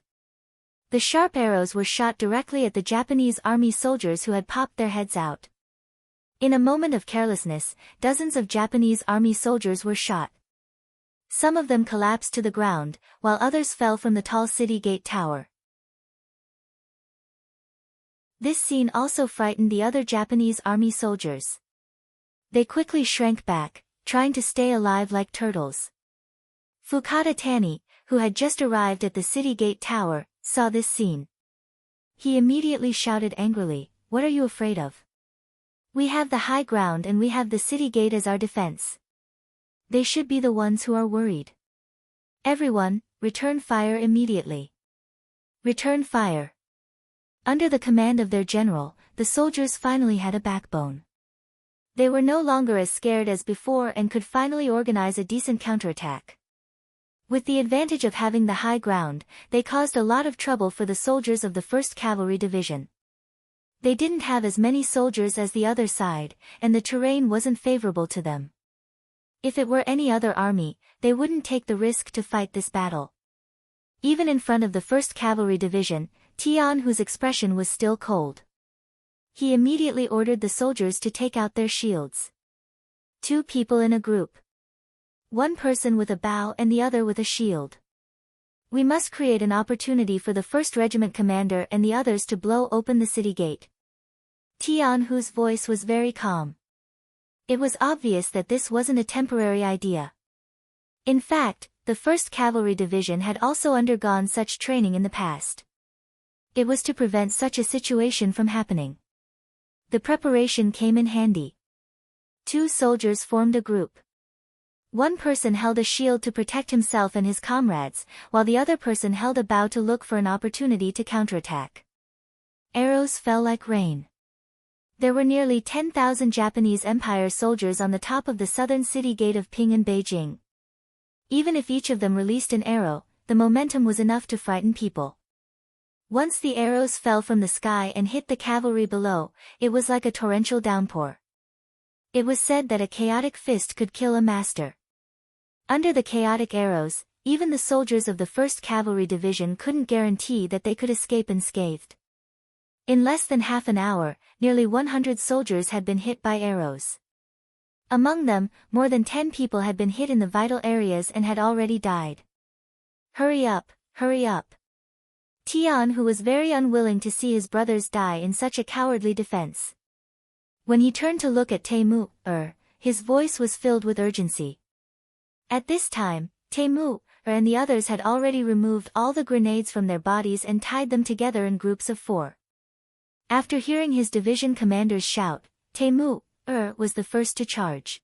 The sharp arrows were shot directly at the Japanese army soldiers who had popped their heads out. In a moment of carelessness, dozens of Japanese army soldiers were shot. Some of them collapsed to the ground, while others fell from the tall city gate tower. This scene also frightened the other Japanese army soldiers. They quickly shrank back, trying to stay alive like turtles. Fukada Tani, who had just arrived at the city gate tower, saw this scene. He immediately shouted angrily, "What are you afraid of? We have the high ground and we have the city gate as our defense. They should be the ones who are worried. Everyone, return fire immediately. Return fire." Under the command of their general, the soldiers finally had a backbone. They were no longer as scared as before and could finally organize a decent counterattack. With the advantage of having the high ground, they caused a lot of trouble for the soldiers of the 1st Cavalry Division. They didn't have as many soldiers as the other side, and the terrain wasn't favorable to them. If it were any other army, they wouldn't take the risk to fight this battle. Even in front of the 1st Cavalry Division, Tian Hu's expression was still cold. He immediately ordered the soldiers to take out their shields. 2 people in a group. 1 person with a bow and the other with a shield. We must create an opportunity for the 1st Regiment commander and the others to blow open the city gate. Tian Hu's voice was very calm. It was obvious that this wasn't a temporary idea. In fact, the 1st Cavalry Division had also undergone such training in the past. It was to prevent such a situation from happening. The preparation came in handy. 2 soldiers formed a group. 1 person held a shield to protect himself and his comrades, while the other person held a bow to look for an opportunity to counterattack. Arrows fell like rain. There were nearly 10,000 Japanese Empire soldiers on the top of the southern city gate of Qing in Beijing. Even if each of them released an arrow, the momentum was enough to frighten people. Once the arrows fell from the sky and hit the cavalry below, it was like a torrential downpour. It was said that a chaotic fist could kill a master. Under the chaotic arrows, even the soldiers of the 1st Cavalry Division couldn't guarantee that they could escape unscathed. In less than half an hour, nearly 100 soldiers had been hit by arrows. Among them, more than 10 people had been hit in the vital areas and had already died. Hurry up, hurry up. Tian Hu was very unwilling to see his brothers die in such a cowardly defense. When he turned to look at Taimur, his voice was filled with urgency. At this time, Taimur and the others had already removed all the grenades from their bodies and tied them together in groups of 4. After hearing his division commander's shout, Taimur was the first to charge.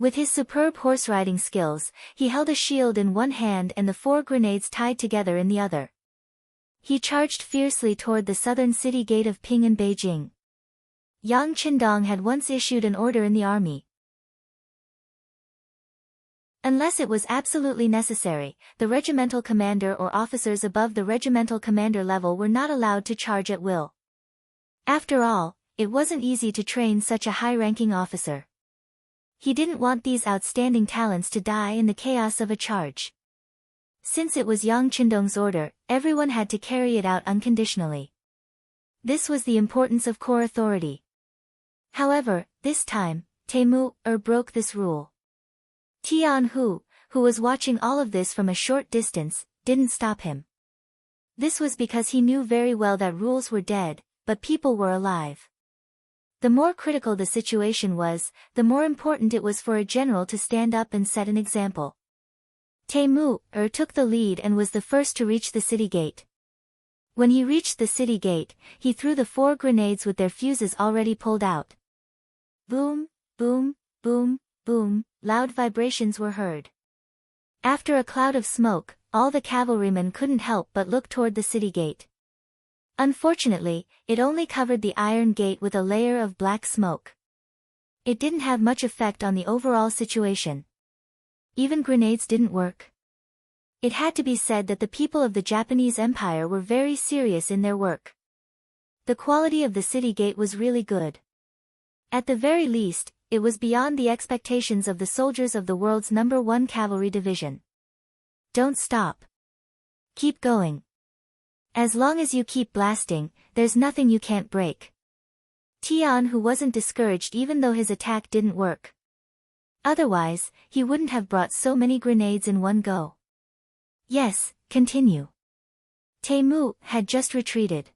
With his superb horse-riding skills, he held a shield in one hand and the 4 grenades tied together in the other. He charged fiercely toward the southern city gate of Qing in Beijing. Yang Qindong had once issued an order in the army. Unless it was absolutely necessary, the regimental commander or officers above the regimental commander level were not allowed to charge at will. After all, it wasn't easy to train such a high-ranking officer. He didn't want these outstanding talents to die in the chaos of a charge. Since it was Yang Qindong's order, everyone had to carry it out unconditionally. This was the importance of corps authority. However, this time, Temu broke this rule. Tian Hu, who was watching all of this from a short distance, didn't stop him. This was because he knew very well that rules were dead, but people were alive. The more critical the situation was, the more important it was for a general to stand up and set an example. Temu took the lead and was the first to reach the city gate. When he reached the city gate, he threw the 4 grenades with their fuses already pulled out. Boom, boom, boom, boom, loud vibrations were heard. After a cloud of smoke, all the cavalrymen couldn't help but look toward the city gate. Unfortunately, it only covered the iron gate with a layer of black smoke. It didn't have much effect on the overall situation. Even grenades didn't work. It had to be said that the people of the Japanese Empire were very serious in their work. The quality of the city gate was really good. At the very least, it was beyond the expectations of the soldiers of the world's #1 cavalry division. Don't stop. Keep going. As long as you keep blasting, there's nothing you can't break. Tian Hu wasn't discouraged even though his attack didn't work. Otherwise, he wouldn't have brought so many grenades in one go. Yes, continue. Temu had just retreated.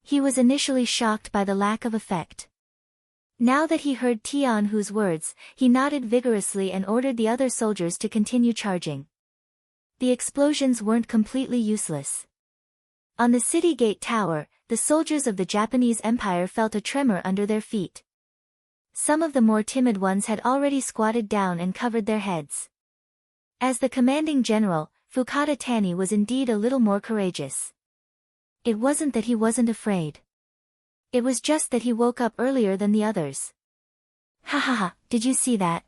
He was initially shocked by the lack of effect. Now that he heard Tian Hu's words, he nodded vigorously and ordered the other soldiers to continue charging. The explosions weren't completely useless. On the city gate tower, the soldiers of the Japanese Empire felt a tremor under their feet. Some of the more timid ones had already squatted down and covered their heads. As the commanding general, Fukada Tani was indeed a little more courageous. It wasn't that he wasn't afraid. It was just that he woke up earlier than the others. Ha ha ha, did you see that?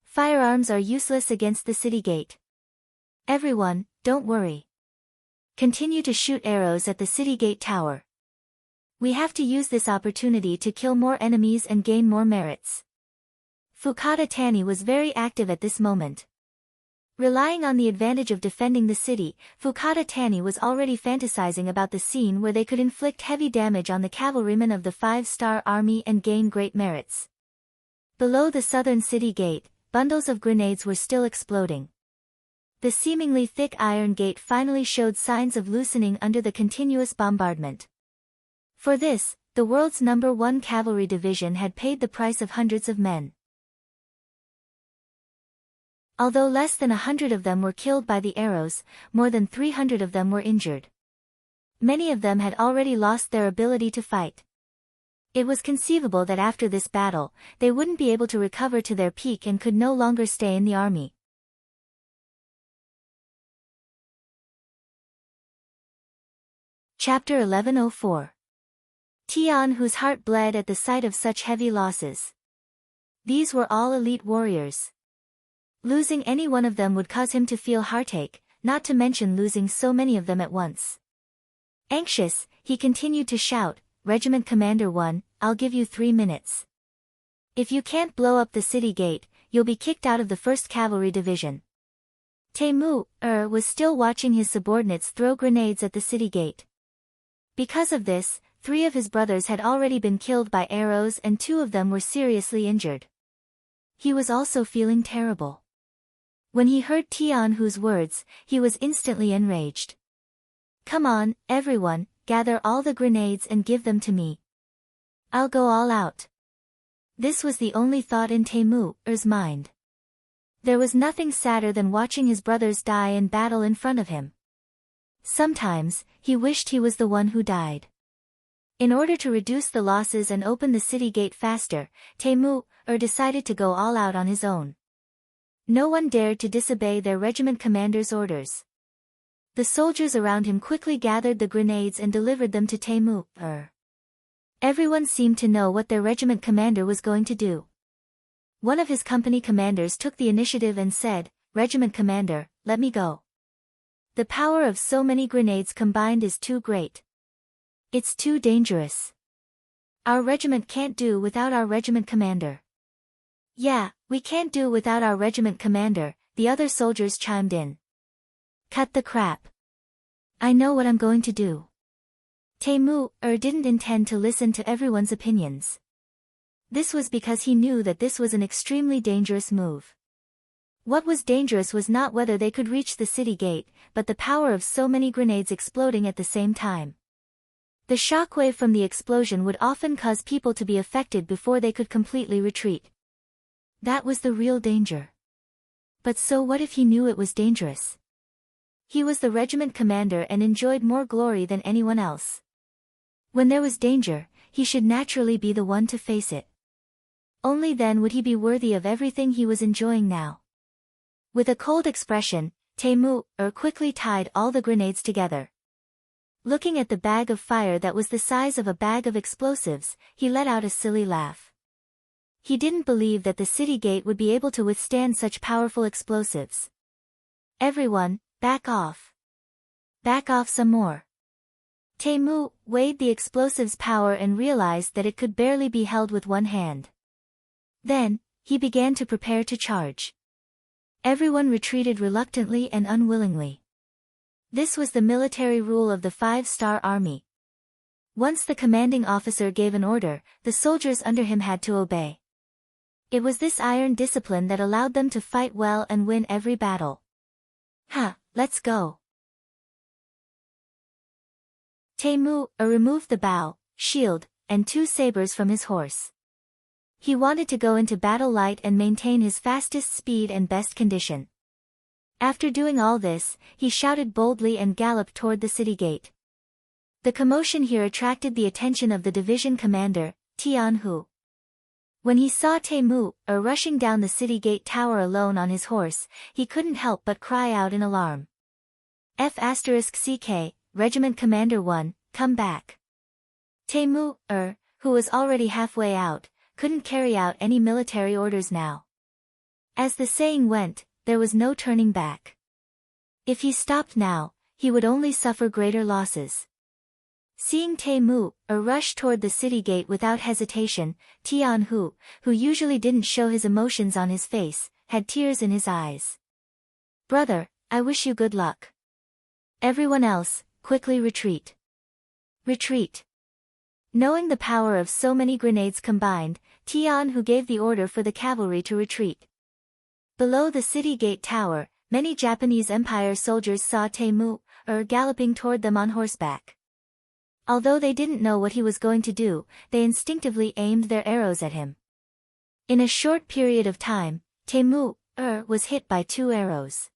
Firearms are useless against the city gate. Everyone, don't worry. Continue to shoot arrows at the city gate tower. We have to use this opportunity to kill more enemies and gain more merits. Fukada Tani was very active at this moment. Relying on the advantage of defending the city, Fukada Tani was already fantasizing about the scene where they could inflict heavy damage on the cavalrymen of the 5-star army and gain great merits. Below the southern city gate, bundles of grenades were still exploding. The seemingly thick iron gate finally showed signs of loosening under the continuous bombardment. For this, the world's #1 cavalry division had paid the price of hundreds of men. Although less than 100 of them were killed by the arrows, more than 300 of them were injured. Many of them had already lost their ability to fight. It was conceivable that after this battle, they wouldn't be able to recover to their peak and could no longer stay in the army. Chapter 1104. Tian Hu's heart bled at the sight of such heavy losses. These were all elite warriors. Losing any one of them would cause him to feel heartache, not to mention losing so many of them at once. Anxious, he continued to shout, "Regiment Commander 1, I'll give you 3 minutes. If you can't blow up the city gate, you'll be kicked out of the 1st Cavalry Division." Temu was still watching his subordinates throw grenades at the city gate. Because of this, 3 of his brothers had already been killed by arrows and 2 of them were seriously injured. He was also feeling terrible. When he heard Tian Hu's words, he was instantly enraged. "Come on, everyone, gather all the grenades and give them to me. I'll go all out." This was the only thought in Temu's mind. There was nothing sadder than watching his brothers die in battle in front of him. Sometimes, he wished he was the one who died. In order to reduce the losses and open the city gate faster, Taimur decided to go all out on his own. No one dared to disobey their regiment commander's orders. The soldiers around him quickly gathered the grenades and delivered them to Taimur. Everyone seemed to know what their regiment commander was going to do. One of his company commanders took the initiative and said, "Regiment commander, let me go. The power of so many grenades combined is too great. It's too dangerous. Our regiment can't do without our regiment commander." "Yeah, we can't do without our regiment commander," the other soldiers chimed in. "Cut the crap. I know what I'm going to do." Taimur didn't intend to listen to everyone's opinions. This was because he knew that this was an extremely dangerous move. What was dangerous was not whether they could reach the city gate, but the power of so many grenades exploding at the same time. The shockwave from the explosion would often cause people to be affected before they could completely retreat. That was the real danger. But so what if he knew it was dangerous? He was the regiment commander and enjoyed more glory than anyone else. When there was danger, he should naturally be the one to face it. Only then would he be worthy of everything he was enjoying now. With a cold expression, Taimur quickly tied all the grenades together. Looking at the bag of fire that was the size of a bag of explosives, he let out a silly laugh. He didn't believe that the city gate would be able to withstand such powerful explosives. "Everyone, back off. Back off some more." Taimur weighed the explosive's power and realized that it could barely be held with one hand. Then, he began to prepare to charge. Everyone retreated reluctantly and unwillingly. This was the military rule of the 5-star army. Once the commanding officer gave an order, the soldiers under him had to obey. It was this iron discipline that allowed them to fight well and win every battle. Let's go." Taimur removed the bow, shield, and 2 sabers from his horse. He wanted to go into battle light and maintain his fastest speed and best condition. After doing all this, he shouted boldly and galloped toward the city gate. The commotion here attracted the attention of the division commander, Tianhu. When he saw Taimur rushing down the city gate tower alone on his horse, he couldn't help but cry out in alarm. F***CK, Regiment Commander 1, come back. Taimur, who was already halfway out, couldn't carry out any military orders now. As the saying went, there was no turning back. If he stopped now, he would only suffer greater losses. Seeing Taimur rush toward the city gate without hesitation, Tianhu, who usually didn't show his emotions on his face, had tears in his eyes. "Brother, I wish you good luck. Everyone else, quickly retreat. Retreat." Knowing the power of so many grenades combined, Tianhu gave the order for the cavalry to retreat. Below the city gate tower, many Japanese Empire soldiers saw Taimur galloping toward them on horseback. Although they didn't know what he was going to do, they instinctively aimed their arrows at him. In a short period of time, Taimur was hit by 2 arrows.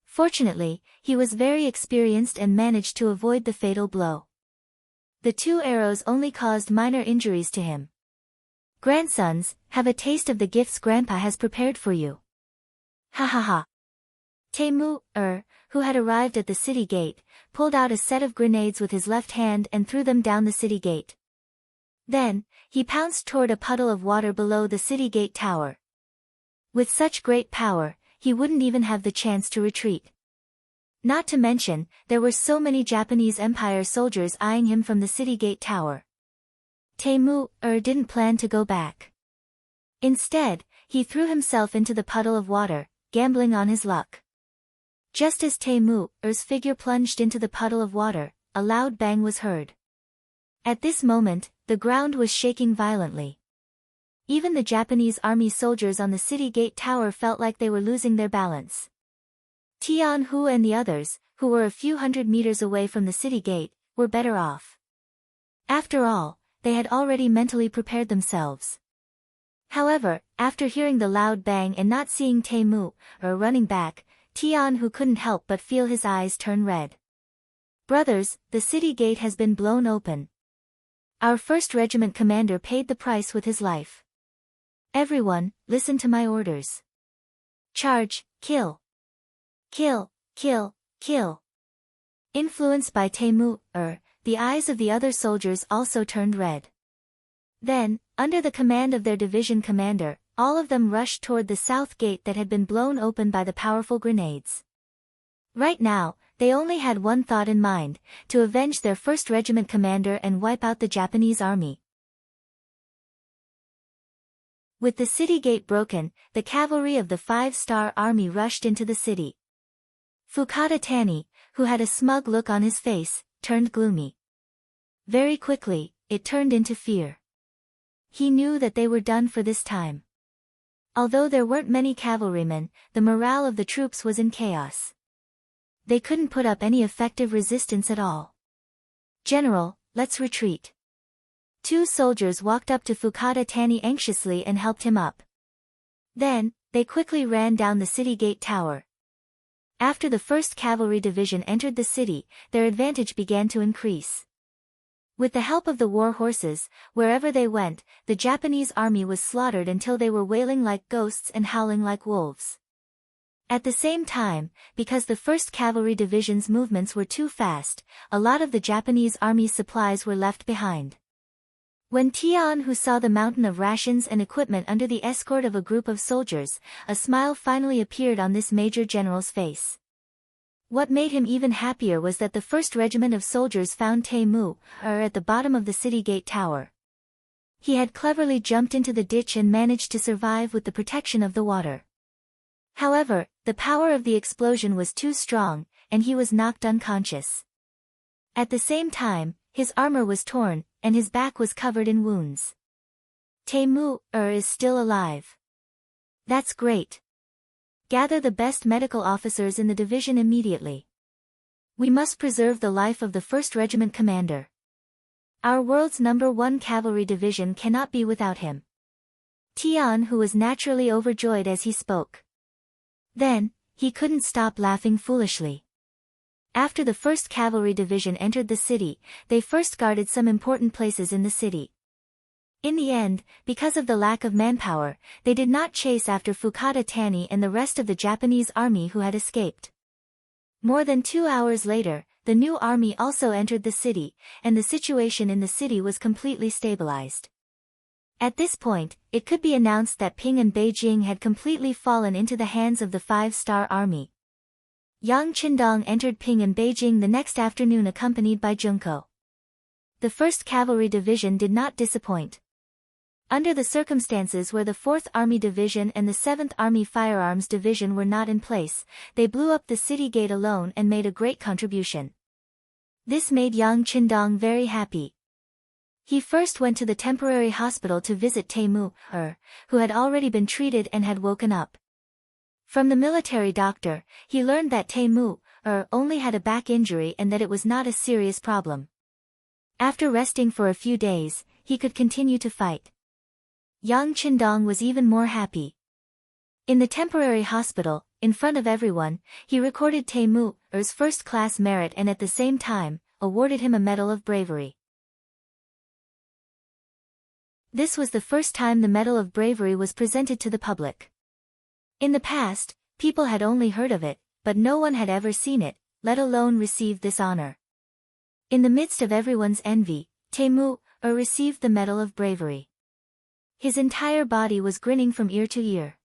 Fortunately, he was very experienced and managed to avoid the fatal blow. The 2 arrows only caused minor injuries to him. "Grandsons, have a taste of the gifts Grandpa has prepared for you." Ha ha ha. Taimur, who had arrived at the city gate, pulled out a set of grenades with his left hand and threw them down the city gate. Then, he pounced toward a puddle of water below the city gate tower. With such great power, he wouldn't even have the chance to retreat. Not to mention, there were so many Japanese Empire soldiers eyeing him from the city gate tower. Taimur didn't plan to go back. Instead, he threw himself into the puddle of water, gambling on his luck. Just as Taimur's figure plunged into the puddle of water, a loud bang was heard. At this moment, the ground was shaking violently. Even the Japanese army soldiers on the city gate tower felt like they were losing their balance. Tianhu and the others, who were a few hundred meters away from the city gate, were better off. After all, they had already mentally prepared themselves. However, after hearing the loud bang and not seeing Taimur running back, Tianhu couldn't help but feel his eyes turn red. "Brothers, the city gate has been blown open. Our 1st Regiment commander paid the price with his life. Everyone, listen to my orders. Charge, kill. Kill, kill, kill. Influenced by Taimur, the eyes of the other soldiers also turned red. Then, under the command of their division commander, all of them rushed toward the south gate that had been blown open by the powerful grenades. Right now, they only had one thought in mind, to avenge their 1st Regiment commander and wipe out the Japanese army. With the city gate broken, the cavalry of the 5-star army rushed into the city. Fukada Tani, who had a smug look on his face, turned gloomy. Very quickly, it turned into fear. He knew that they were done for this time. Although there weren't many cavalrymen, the morale of the troops was in chaos. They couldn't put up any effective resistance at all. General, let's retreat. 2 soldiers walked up to Fukada Tani anxiously and helped him up. Then, they quickly ran down the city gate tower. After the 1st Cavalry Division entered the city, their advantage began to increase. With the help of the war horses, wherever they went, the Japanese army was slaughtered until they were wailing like ghosts and howling like wolves. At the same time, because the 1st Cavalry Division's movements were too fast, a lot of the Japanese army's supplies were left behind. When Tian Hu saw the mountain of rations and equipment under the escort of a group of soldiers, a smile finally appeared on this Major General's face. What made him even happier was that the 1st Regiment of soldiers found Taimur at the bottom of the city gate tower. He had cleverly jumped into the ditch and managed to survive with the protection of the water. However, the power of the explosion was too strong, and he was knocked unconscious. At the same time, his armor was torn, and his back was covered in wounds. Taimur is still alive. That's great. Gather the best medical officers in the division immediately. We must preserve the life of the 1st Regiment commander. Our world's #1 Cavalry Division cannot be without him. Tian Hu was naturally overjoyed as he spoke. Then, he couldn't stop laughing foolishly. After the 1st Cavalry Division entered the city, they first guarded some important places in the city. In the end, because of the lack of manpower, they did not chase after Fukada Tani and the rest of the Japanese army who had escaped. More than 2 hours later, the new army also entered the city, and the situation in the city was completely stabilized. At this point, it could be announced that Qing and Beijing had completely fallen into the hands of the 5-star army. Yang Qindong entered Qing and Beijing the next afternoon accompanied by Junko. The 1st Cavalry Division did not disappoint. Under the circumstances where the 4th Army Division and the 7th Army Firearms Division were not in place, they blew up the city gate alone and made a great contribution. This made Yang Qindong very happy. He first went to the temporary hospital to visit Taimur, who had already been treated and had woken up. From the military doctor, he learned that Taimur only had a back injury and that it was not a serious problem. After resting for a few days, he could continue to fight. Yang Qindong was even more happy. In the temporary hospital, in front of everyone, he recorded Taimur's first-class merit and at the same time, awarded him a Medal of Bravery. This was the first time the Medal of Bravery was presented to the public. In the past, people had only heard of it, but no one had ever seen it, let alone received this honor. In the midst of everyone's envy, Taimur received the Medal of Bravery. His entire body was grinning from ear to ear.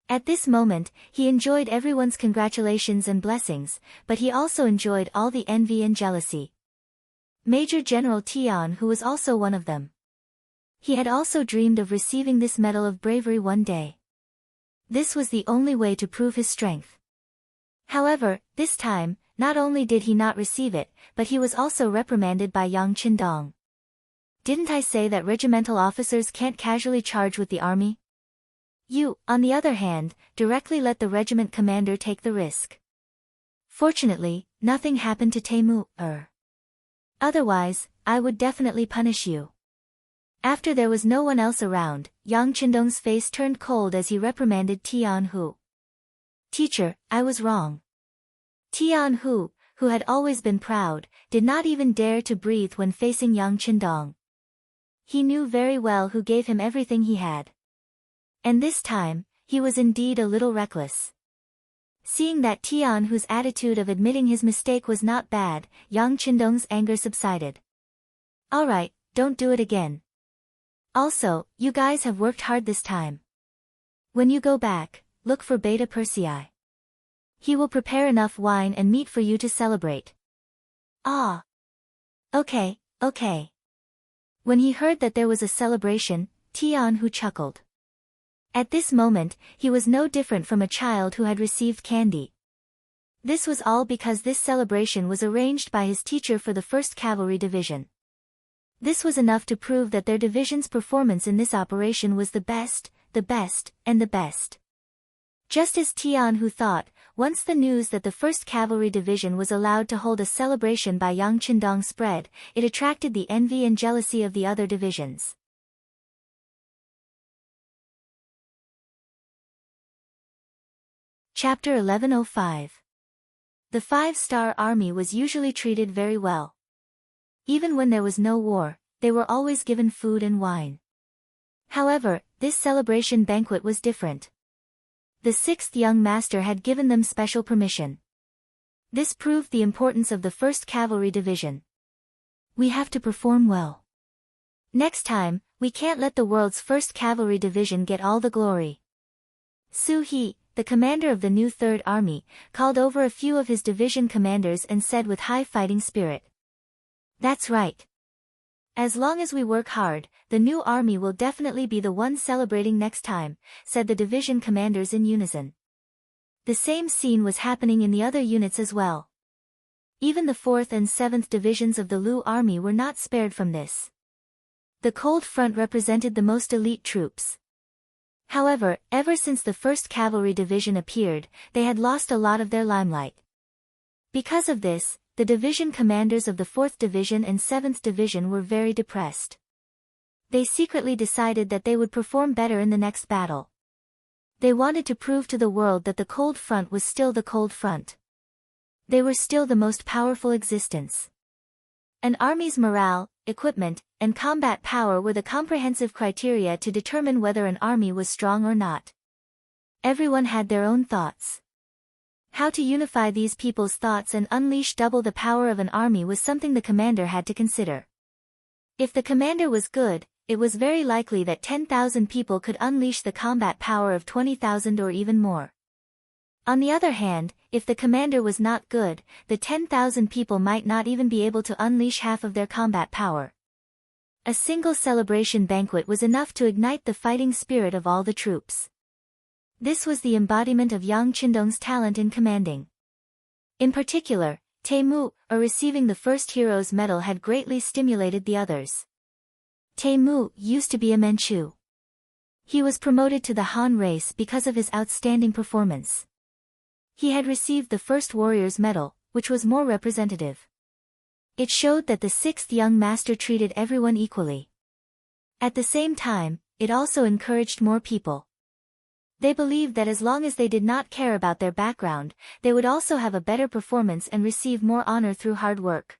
At this moment, he enjoyed everyone's congratulations and blessings, but he also enjoyed all the envy and jealousy. Major General Tian, who was also one of them. He had also dreamed of receiving this Medal of Bravery one day. This was the only way to prove his strength. However, this time, not only did he not receive it, but he was also reprimanded by Yang Qindong. Didn't I say that regimental officers can't casually charge with the army? You, on the other hand, directly let the regiment commander take the risk. Fortunately, nothing happened to Taimur. Otherwise, I would definitely punish you. After there was no one else around, Yang Qindong's face turned cold as he reprimanded Tian Hu. Teacher, I was wrong. Tian Hu, who had always been proud, did not even dare to breathe when facing Yang Qindong. He knew very well who gave him everything he had. And this time, he was indeed a little reckless. Seeing that Tian, whose attitude of admitting his mistake was not bad, Yang Qindong's anger subsided. Alright, don't do it again. Also, you guys have worked hard this time. When you go back, look for Beta Persei. He will prepare enough wine and meat for you to celebrate. Ah. Okay, okay. When he heard that there was a celebration, Tian Hu chuckled. At this moment, he was no different from a child who had received candy. This was all because this celebration was arranged by his teacher for the 1st Cavalry Division. This was enough to prove that their division's performance in this operation was the best, and the best. Just as Tian Hu thought, once the news that the 1st Cavalry Division was allowed to hold a celebration by Yang Qindong spread, it attracted the envy and jealousy of the other divisions. Chapter 1105. The 5-star army was usually treated very well. Even when there was no war, they were always given food and wine. However, this celebration banquet was different. The 6th young master had given them special permission. This proved the importance of the 1st Cavalry Division. We have to perform well. Next time, we can't let the world's 1st Cavalry Division get all the glory. Su He, the commander of the new 3rd Army, called over a few of his division commanders and said with high fighting spirit. That's right. As long as we work hard, the new army will definitely be the one celebrating next time, said the division commanders in unison. The same scene was happening in the other units as well. Even the 4th and 7th divisions of the Lu army were not spared from this. The cold front represented the most elite troops. However, ever since the 1st Cavalry Division appeared, they had lost a lot of their limelight. Because of this, the division commanders of the 4th Division and 7th Division were very depressed. They secretly decided that they would perform better in the next battle. They wanted to prove to the world that the cold front was still the cold front. They were still the most powerful existence. An army's morale, equipment, and combat power were the comprehensive criteria to determine whether an army was strong or not. Everyone had their own thoughts. How to unify these people's thoughts and unleash double the power of an army was something the commander had to consider. If the commander was good, it was very likely that 10,000 people could unleash the combat power of 20,000 or even more. On the other hand, if the commander was not good, the 10,000 people might not even be able to unleash half of their combat power. A single celebration banquet was enough to ignite the fighting spirit of all the troops. This was the embodiment of Yang Qindong's talent in commanding. In particular, Temu, receiving the first hero's medal had greatly stimulated the others. Temu used to be a Manchu. He was promoted to the Han race because of his outstanding performance. He had received the first warrior's medal, which was more representative. It showed that the 6th young master treated everyone equally. At the same time, it also encouraged more people. They believed that as long as they did not care about their background, they would also have a better performance and receive more honor through hard work.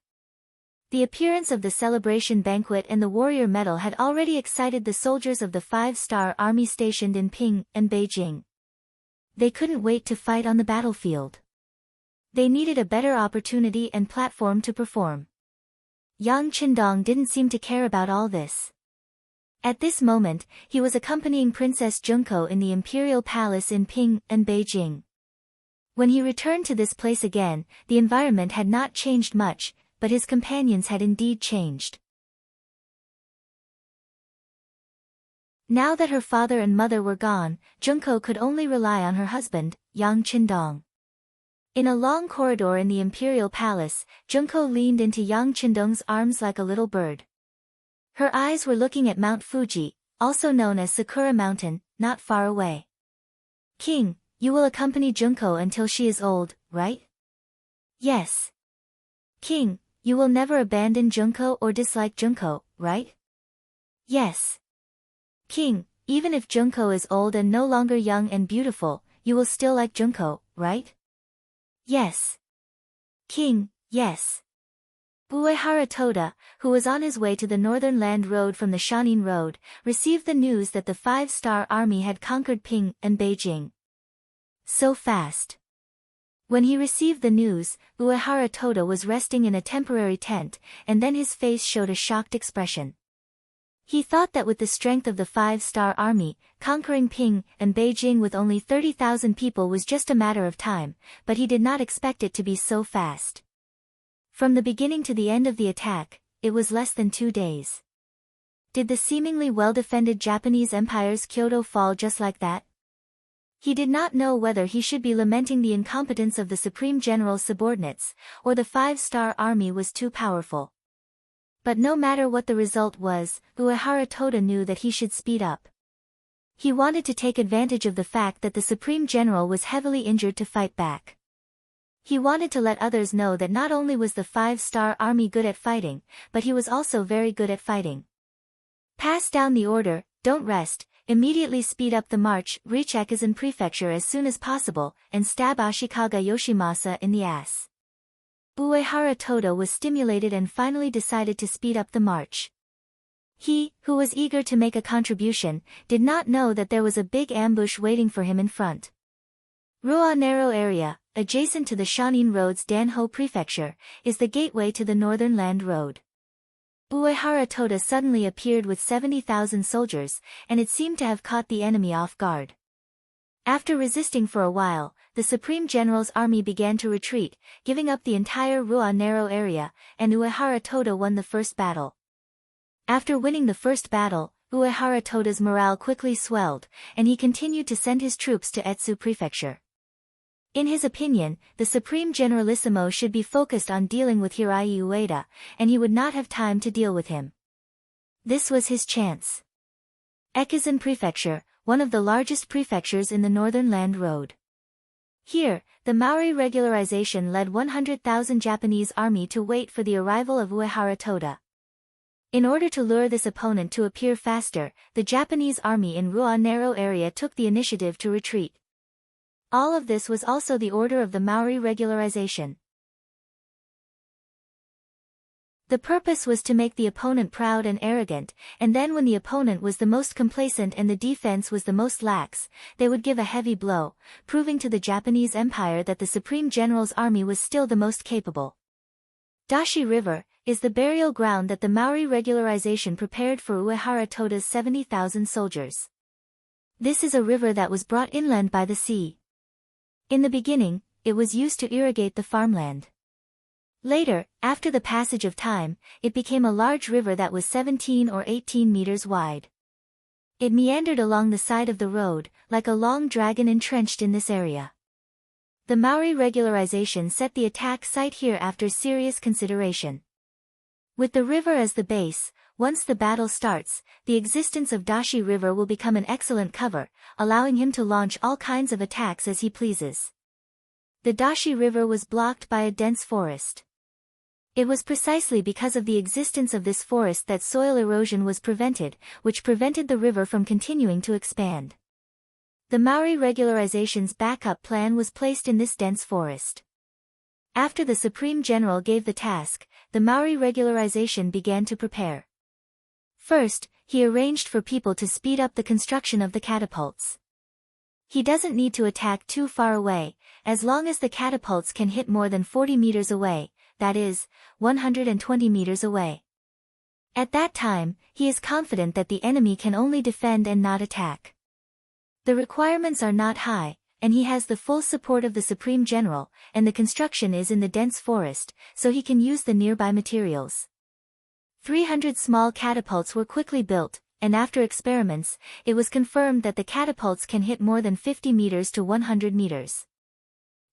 The appearance of the celebration banquet and the warrior medal had already excited the soldiers of the 5-star army stationed in Qing and Beijing. They couldn't wait to fight on the battlefield. They needed a better opportunity and platform to perform. Yang Qindong didn't seem to care about all this. At this moment, he was accompanying Princess Junko in the imperial palace in Qing and Beijing. When he returned to this place again, the environment had not changed much, but his companions had indeed changed. Now that her father and mother were gone, Junko could only rely on her husband, Yang Qindong. In a long corridor in the imperial palace, Junko leaned into Yang Qindong's arms like a little bird. Her eyes were looking at Mount Fuji, also known as Sakura Mountain, not far away. King, you will accompany Junko until she is old, right? Yes. King, you will never abandon Junko or dislike Junko, right? Yes. King, even if Junko is old and no longer young and beautiful, you will still like Junko, right? Yes. King, yes. Uehara Toda, who was on his way to the northern land road from the Shanin Road, received the news that the five-star army had conquered Qing and Beijing. So fast. When he received the news, Uehara Toda was resting in a temporary tent, and then his face showed a shocked expression. He thought that with the strength of the five-star army, conquering Qing and Beijing with only 30,000 people was just a matter of time, but he did not expect it to be so fast. From the beginning to the end of the attack, it was less than 2 days. Did the seemingly well-defended Japanese Empire's Kyoto fall just like that? He did not know whether he should be lamenting the incompetence of the Supreme General's subordinates, or the five-star army was too powerful. But no matter what the result was, Uehara Toda knew that he should speed up. He wanted to take advantage of the fact that the Supreme General was heavily injured to fight back. He wanted to let others know that not only was the five-star army good at fighting, but he was also very good at fighting. Pass down the order, don't rest, immediately speed up the march, reach Ekizen Prefecture as soon as possible, and stab Ashikaga Yoshimasa in the ass. Uehara Toda was stimulated and finally decided to speed up the march. He, who was eager to make a contribution, did not know that there was a big ambush waiting for him in front. Rua Narrow area, adjacent to the Shanin Road's Danho Prefecture, is the gateway to the Northern Land Road. Uehara Toda suddenly appeared with 70,000 soldiers, and it seemed to have caught the enemy off guard. After resisting for a while, the Supreme General's army began to retreat, giving up the entire Rua Narrow area, and Uehara Toda won the first battle. After winning the first battle, Uehara Toda's morale quickly swelled, and he continued to send his troops to Etsu Prefecture. In his opinion, the Supreme Generalissimo should be focused on dealing with Hirai Ueda, and he would not have time to deal with him. This was his chance. Ekizen Prefecture, one of the largest prefectures in the Northern Land Road. Here, the Maori regularization led 100,000 Japanese army to wait for the arrival of Uehara Toda. In order to lure this opponent to appear faster, the Japanese army in Rua Narrow area took the initiative to retreat. All of this was also the order of the Maori regularization. The purpose was to make the opponent proud and arrogant, and then when the opponent was the most complacent and the defense was the most lax, they would give a heavy blow, proving to the Japanese Empire that the Supreme General's army was still the most capable. Dashi River is the burial ground that the Maori regularization prepared for Uehara Toda's 70,000 soldiers. This is a river that was brought inland by the sea. In the beginning, it was used to irrigate the farmland. Later, after the passage of time, it became a large river that was 17 or 18 meters wide. It meandered along the side of the road, like a long dragon entrenched in this area. The Maori regularization set the attack site here after serious consideration. With the river as the base, once the battle starts, the existence of Dashi River will become an excellent cover, allowing him to launch all kinds of attacks as he pleases. The Dashi River was blocked by a dense forest. It was precisely because of the existence of this forest that soil erosion was prevented, which prevented the river from continuing to expand. The Maori regularization's backup plan was placed in this dense forest. After the Supreme General gave the task, the Maori regularization began to prepare. First, he arranged for people to speed up the construction of the catapults. He doesn't need to attack too far away, as long as the catapults can hit more than 40 meters away, that is, 120 meters away. At that time, he is confident that the enemy can only defend and not attack. The requirements are not high, and he has the full support of the Supreme General, and the construction is in the dense forest, so he can use the nearby materials. 300 small catapults were quickly built, and after experiments, it was confirmed that the catapults can hit more than 50 meters to 100 meters.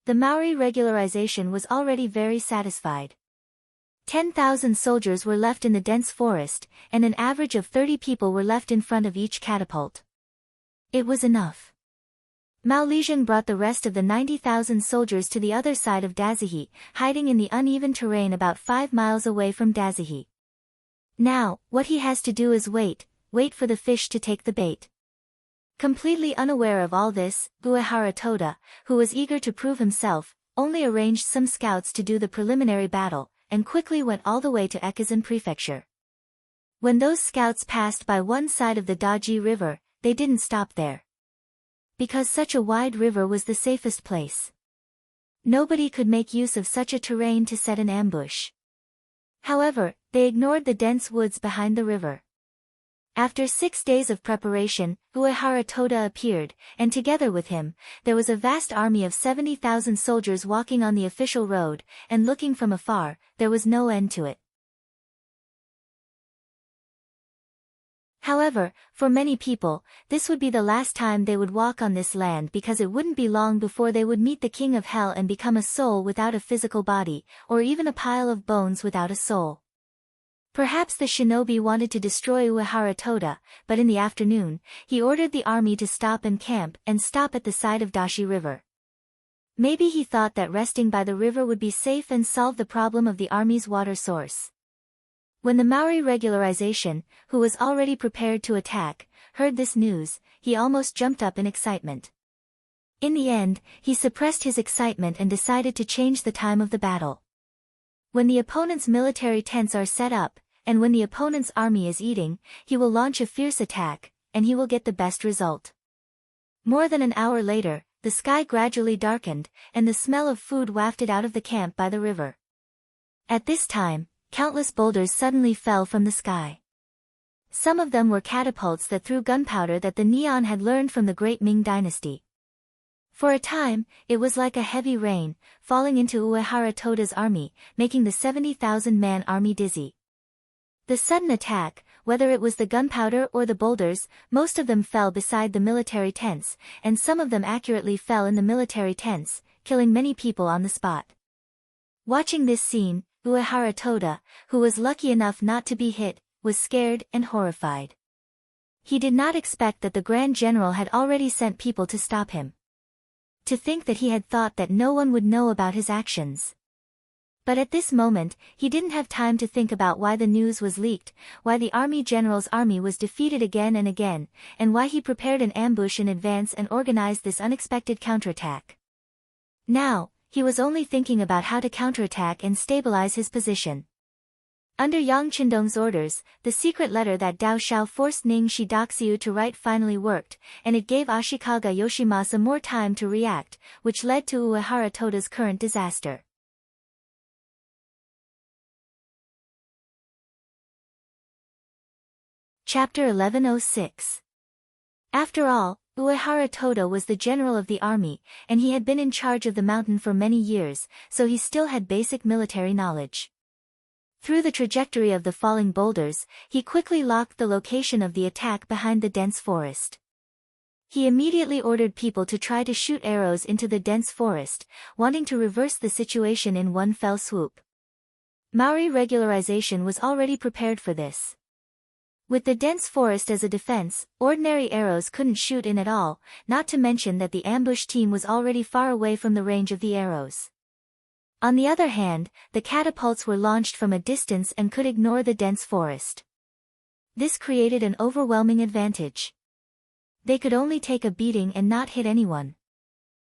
The Maori regularization was already very satisfied. 10,000 soldiers were left in the dense forest, and an average of 30 people were left in front of each catapult. It was enough. Mao Lijiang brought the rest of the 90,000 soldiers to the other side of Dazihi, hiding in the uneven terrain about 5 miles away from Dazihi. Now, what he has to do is wait for the fish to take the bait. Completely unaware of all this, Uehara Toda, who was eager to prove himself, only arranged some scouts to do the preliminary battle, and quickly went all the way to Ekizan Prefecture. When those scouts passed by one side of the Daji River, they didn't stop there. Because such a wide river was the safest place. Nobody could make use of such a terrain to set an ambush. However, they ignored the dense woods behind the river. After 6 days of preparation, Uehara Toda appeared, and together with him, there was a vast army of 70,000 soldiers walking on the official road, and looking from afar, there was no end to it. However, for many people, this would be the last time they would walk on this land because it wouldn't be long before they would meet the King of Hell and become a soul without a physical body, or even a pile of bones without a soul. Perhaps the shinobi wanted to destroy Uehara Toda, but in the afternoon, he ordered the army to stop and camp and stop at the side of Dashi River. Maybe he thought that resting by the river would be safe and solve the problem of the army's water source. When the Maori regularization, who was already prepared to attack, heard this news, he almost jumped up in excitement. In the end, he suppressed his excitement and decided to change the time of the battle. When the opponent's military tents are set up, and when the opponent's army is eating, he will launch a fierce attack, and he will get the best result. More than an hour later, the sky gradually darkened, and the smell of food wafted out of the camp by the river. At this time, countless boulders suddenly fell from the sky. Some of them were catapults that threw gunpowder that the Neon had learned from the great Ming dynasty. For a time, it was like a heavy rain, falling into Uehara Toda's army, making the 70,000-man army dizzy. The sudden attack, whether it was the gunpowder or the boulders, most of them fell beside the military tents, and some of them accurately fell in the military tents, killing many people on the spot. Watching this scene, Uehara Toda, who was lucky enough not to be hit, was scared and horrified. He did not expect that the Grand General had already sent people to stop him. To think that he had thought that no one would know about his actions. But at this moment, he didn't have time to think about why the news was leaked, why the army general's army was defeated again and again, and why he prepared an ambush in advance and organized this unexpected counterattack. Now, he was only thinking about how to counterattack and stabilize his position. Under Yang Qindong's orders, the secret letter that Dao Xiao forced Ning Shidaxiu to write finally worked, and it gave Ashikaga Yoshimasa more time to react, which led to Uehara Toda's current disaster. Chapter 1106. After all, Uehara Toda was the general of the army, and he had been in charge of the mountain for many years, so he still had basic military knowledge. Through the trajectory of the falling boulders, he quickly locked the location of the attack behind the dense forest. He immediately ordered people to try to shoot arrows into the dense forest, wanting to reverse the situation in one fell swoop. Maori regularization was already prepared for this. With the dense forest as a defense, ordinary arrows couldn't shoot in at all, not to mention that the ambush team was already far away from the range of the arrows. On the other hand, the catapults were launched from a distance and could ignore the dense forest. This created an overwhelming advantage. They could only take a beating and not hit anyone.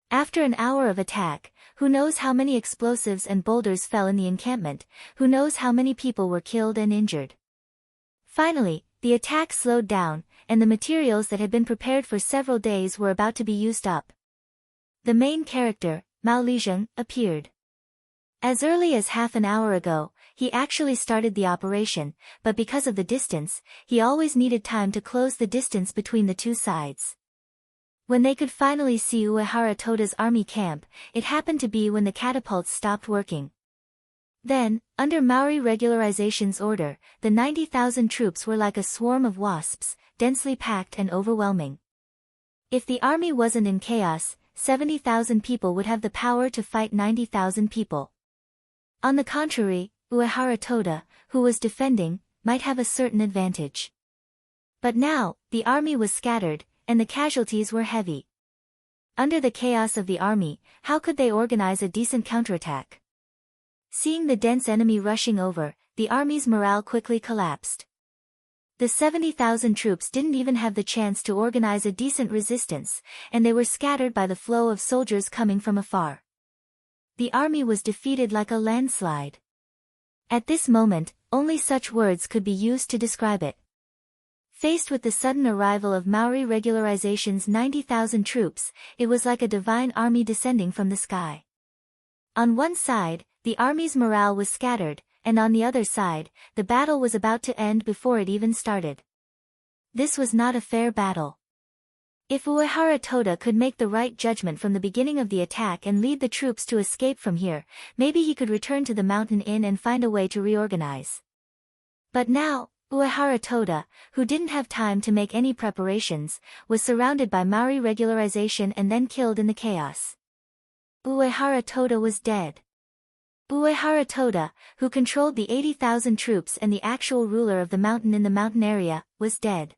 After an hour of attack, who knows how many explosives and boulders fell in the encampment, who knows how many people were killed and injured. Finally, the attack slowed down, and the materials that had been prepared for several days were about to be used up. The main character, Mao Lijeng, appeared. As early as half an hour ago, he actually started the operation, but because of the distance, he always needed time to close the distance between the two sides. When they could finally see Uehara Toda's army camp, it happened to be when the catapults stopped working. Then, under Maori regularization's order, the 90,000 troops were like a swarm of wasps, densely packed and overwhelming. If the army wasn't in chaos, 70,000 people would have the power to fight 90,000 people. On the contrary, Uehara Toda, who was defending, might have a certain advantage. But now, the army was scattered, and the casualties were heavy. Under the chaos of the army, how could they organize a decent counterattack? Seeing the dense enemy rushing over, the army's morale quickly collapsed. The 70,000 troops didn't even have the chance to organize a decent resistance, and they were scattered by the flow of soldiers coming from afar. The army was defeated like a landslide. At this moment, only such words could be used to describe it. Faced with the sudden arrival of Maori regularization's 90,000 troops, it was like a divine army descending from the sky. On one side, the army's morale was scattered, and on the other side, the battle was about to end before it even started. This was not a fair battle. If Uehara Toda could make the right judgment from the beginning of the attack and lead the troops to escape from here, maybe he could return to the mountain inn and find a way to reorganize. But now, Uehara Toda, who didn't have time to make any preparations, was surrounded by Maori regularization and then killed in the chaos. Uehara Toda was dead. Uehara Toda, who controlled the 80,000 troops and the actual ruler of the mountain in the mountain area, was dead.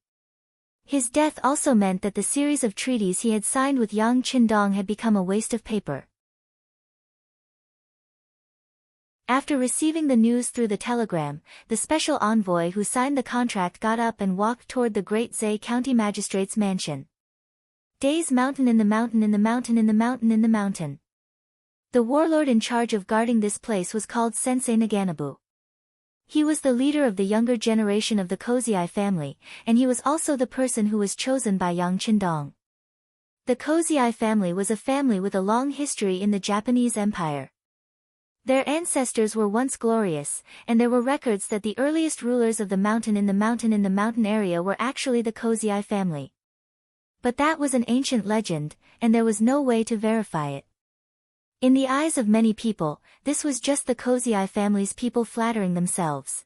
His death also meant that the series of treaties he had signed with Yang Qindong had become a waste of paper. After receiving the news through the telegram, the special envoy who signed the contract got up and walked toward the Great Zay County Magistrate's mansion. Days Mountain in the mountain in the mountain in the mountain in the mountain. The warlord in charge of guarding this place was called Sensei Naganabu. He was the leader of the younger generation of the Kozai family, and he was also the person who was chosen by Yang Qindong. The Kozai family was a family with a long history in the Japanese Empire. Their ancestors were once glorious, and there were records that the earliest rulers of the mountain in the mountain area were actually the Kozai family. But that was an ancient legend, and there was no way to verify it. In the eyes of many people, this was just the Kozai family's people flattering themselves.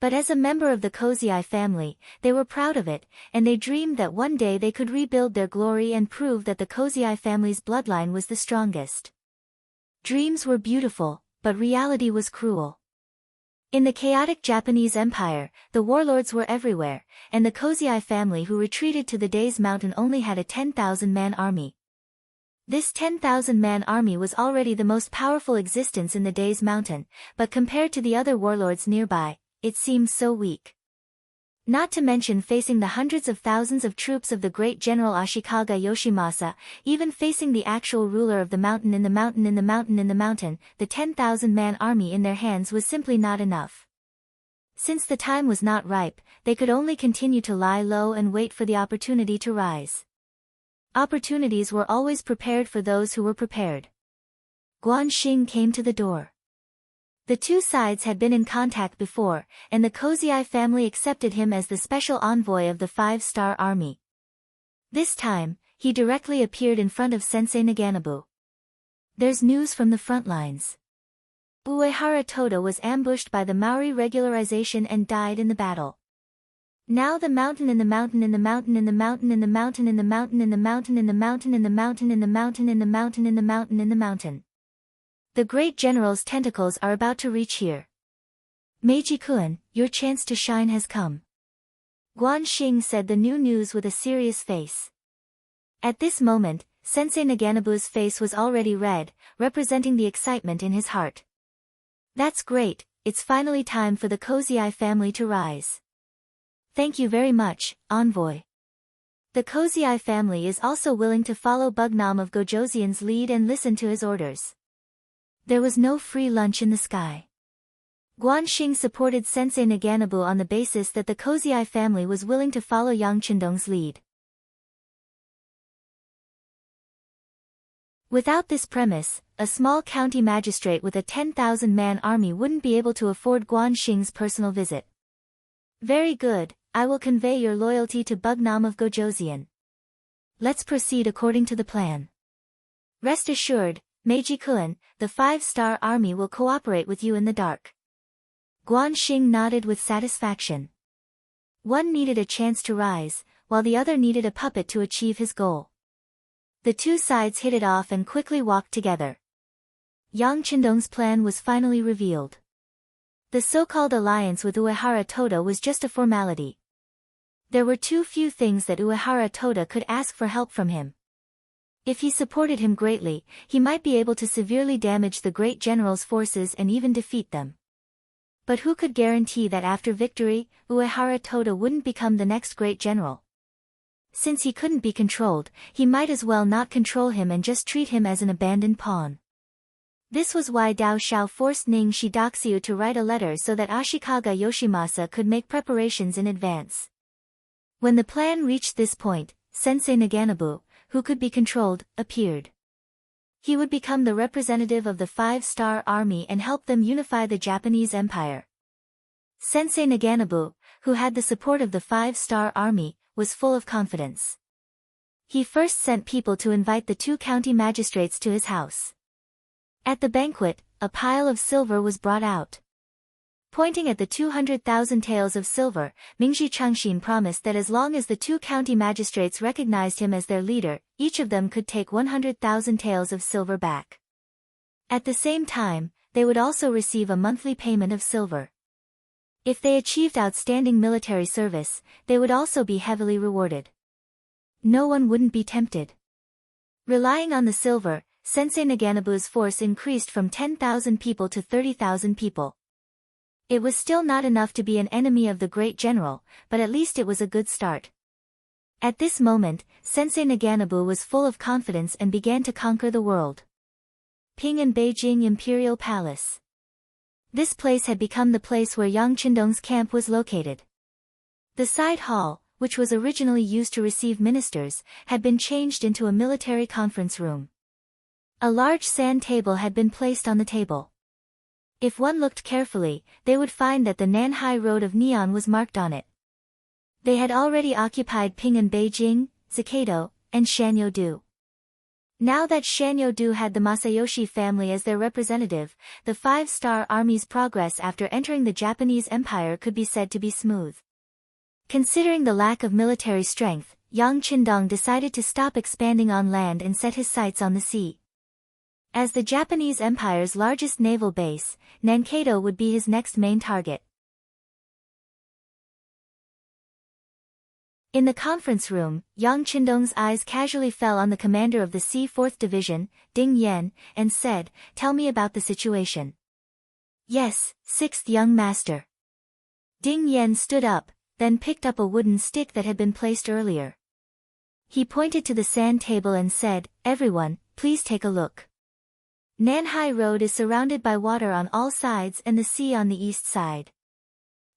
But as a member of the Kozai family, they were proud of it, and they dreamed that one day they could rebuild their glory and prove that the Kozai family's bloodline was the strongest. Dreams were beautiful, but reality was cruel. In the chaotic Japanese Empire, the warlords were everywhere, and the Kozai family who retreated to the Days Mountain only had a 10,000-man army. This 10,000-man army was already the most powerful existence in the Days Mountain, but compared to the other warlords nearby, it seemed so weak. Not to mention facing the hundreds of thousands of troops of the great General Ashikaga Yoshimasa, even facing the actual ruler of the mountain in the mountain in the mountain in the mountain, the 10,000-man army in their hands was simply not enough. Since the time was not ripe, they could only continue to lie low and wait for the opportunity to rise. Opportunities were always prepared for those who were prepared. Guan Xing came to the door. The two sides had been in contact before, and the Kozai family accepted him as the special envoy of the 5-star army. This time, he directly appeared in front of Sensei Naganabu. There's news from the front lines. Uehara Toda was ambushed by the Maori regularization and died in the battle. Now the mountain in the mountain in the mountain in the mountain in the mountain in the mountain in the mountain in the mountain in the mountain in the mountain in the mountain in the mountain in the mountain. The great general's tentacles are about to reach here. Meiji-kun, your chance to shine has come. Guan Xing said the new news with a serious face. At this moment, Sensei Naganabu's face was already red, representing the excitement in his heart. That's great, it's finally time for the Kozai family to rise. Thank you very much, envoy. The Kozai family is also willing to follow Bugnam of Gojoseon's lead and listen to his orders. There was no free lunch in the sky. Guan Xing supported Sensei Naganabu on the basis that the Kozai family was willing to follow Yang Qindong's lead. Without this premise, a small county magistrate with a 10,000-man army wouldn't be able to afford Guan Xing's personal visit. Very good, I will convey your loyalty to Bugnam of Gojoseon. Let's proceed according to the plan. Rest assured, Meiji-kun, the 5-star army will cooperate with you in the dark. Guan Xing nodded with satisfaction. One needed a chance to rise, while the other needed a puppet to achieve his goal. The two sides hit it off and quickly walked together. Yang Qindong's plan was finally revealed. The so-called alliance with Uehara Toda was just a formality. There were too few things that Uehara Toda could ask for help from him. If he supported him greatly, he might be able to severely damage the great general's forces and even defeat them. But who could guarantee that after victory, Uehara Toda wouldn't become the next great general? Since he couldn't be controlled, he might as well not control him and just treat him as an abandoned pawn. This was why Dao Xiao forced Ning Shidaxiu to write a letter so that Ashikaga Yoshimasa could make preparations in advance. When the plan reached this point, Sensei Naganabu, who could be controlled, appeared. He would become the representative of the five-star army and help them unify the Japanese Empire. Sensei Naganabu, who had the support of the five-star army, was full of confidence. He first sent people to invite the two county magistrates to his house. At the banquet, a pile of silver was brought out. Pointing at the 200,000 taels of silver, Mingxi Chengxin promised that as long as the two county magistrates recognized him as their leader, each of them could take 100,000 taels of silver back. At the same time, they would also receive a monthly payment of silver. If they achieved outstanding military service, they would also be heavily rewarded. No one wouldn't be tempted. Relying on the silver, Sensei Naganabu's force increased from 10,000 people to 30,000 people. It was still not enough to be an enemy of the great general, but at least it was a good start. At this moment, Sensei Naganabu was full of confidence and began to conquer the world. Qing and Beijing Imperial Palace. This place had become the place where Yang Qindong's camp was located. The side hall, which was originally used to receive ministers, had been changed into a military conference room. A large sand table had been placed on the table. If one looked carefully, they would find that the Nanhai Road of Neon was marked on it. They had already occupied Qing and Beijing, Zakado, and Shanyo-do. Now that Shanyo-do had the Masayoshi family as their representative, the five-star army's progress after entering the Japanese Empire could be said to be smooth. Considering the lack of military strength, Yang Qindong decided to stop expanding on land and set his sights on the sea. As the Japanese Empire's largest naval base, Nankado would be his next main target. In the conference room, Yang Qindong's eyes casually fell on the commander of the C-4th Division, Ding Yan, and said, "Tell me about the situation." "Yes, 6th young master." Ding Yan stood up, then picked up a wooden stick that had been placed earlier. He pointed to the sand table and said, "Everyone, please take a look. Nanhai Road is surrounded by water on all sides and the sea on the east side.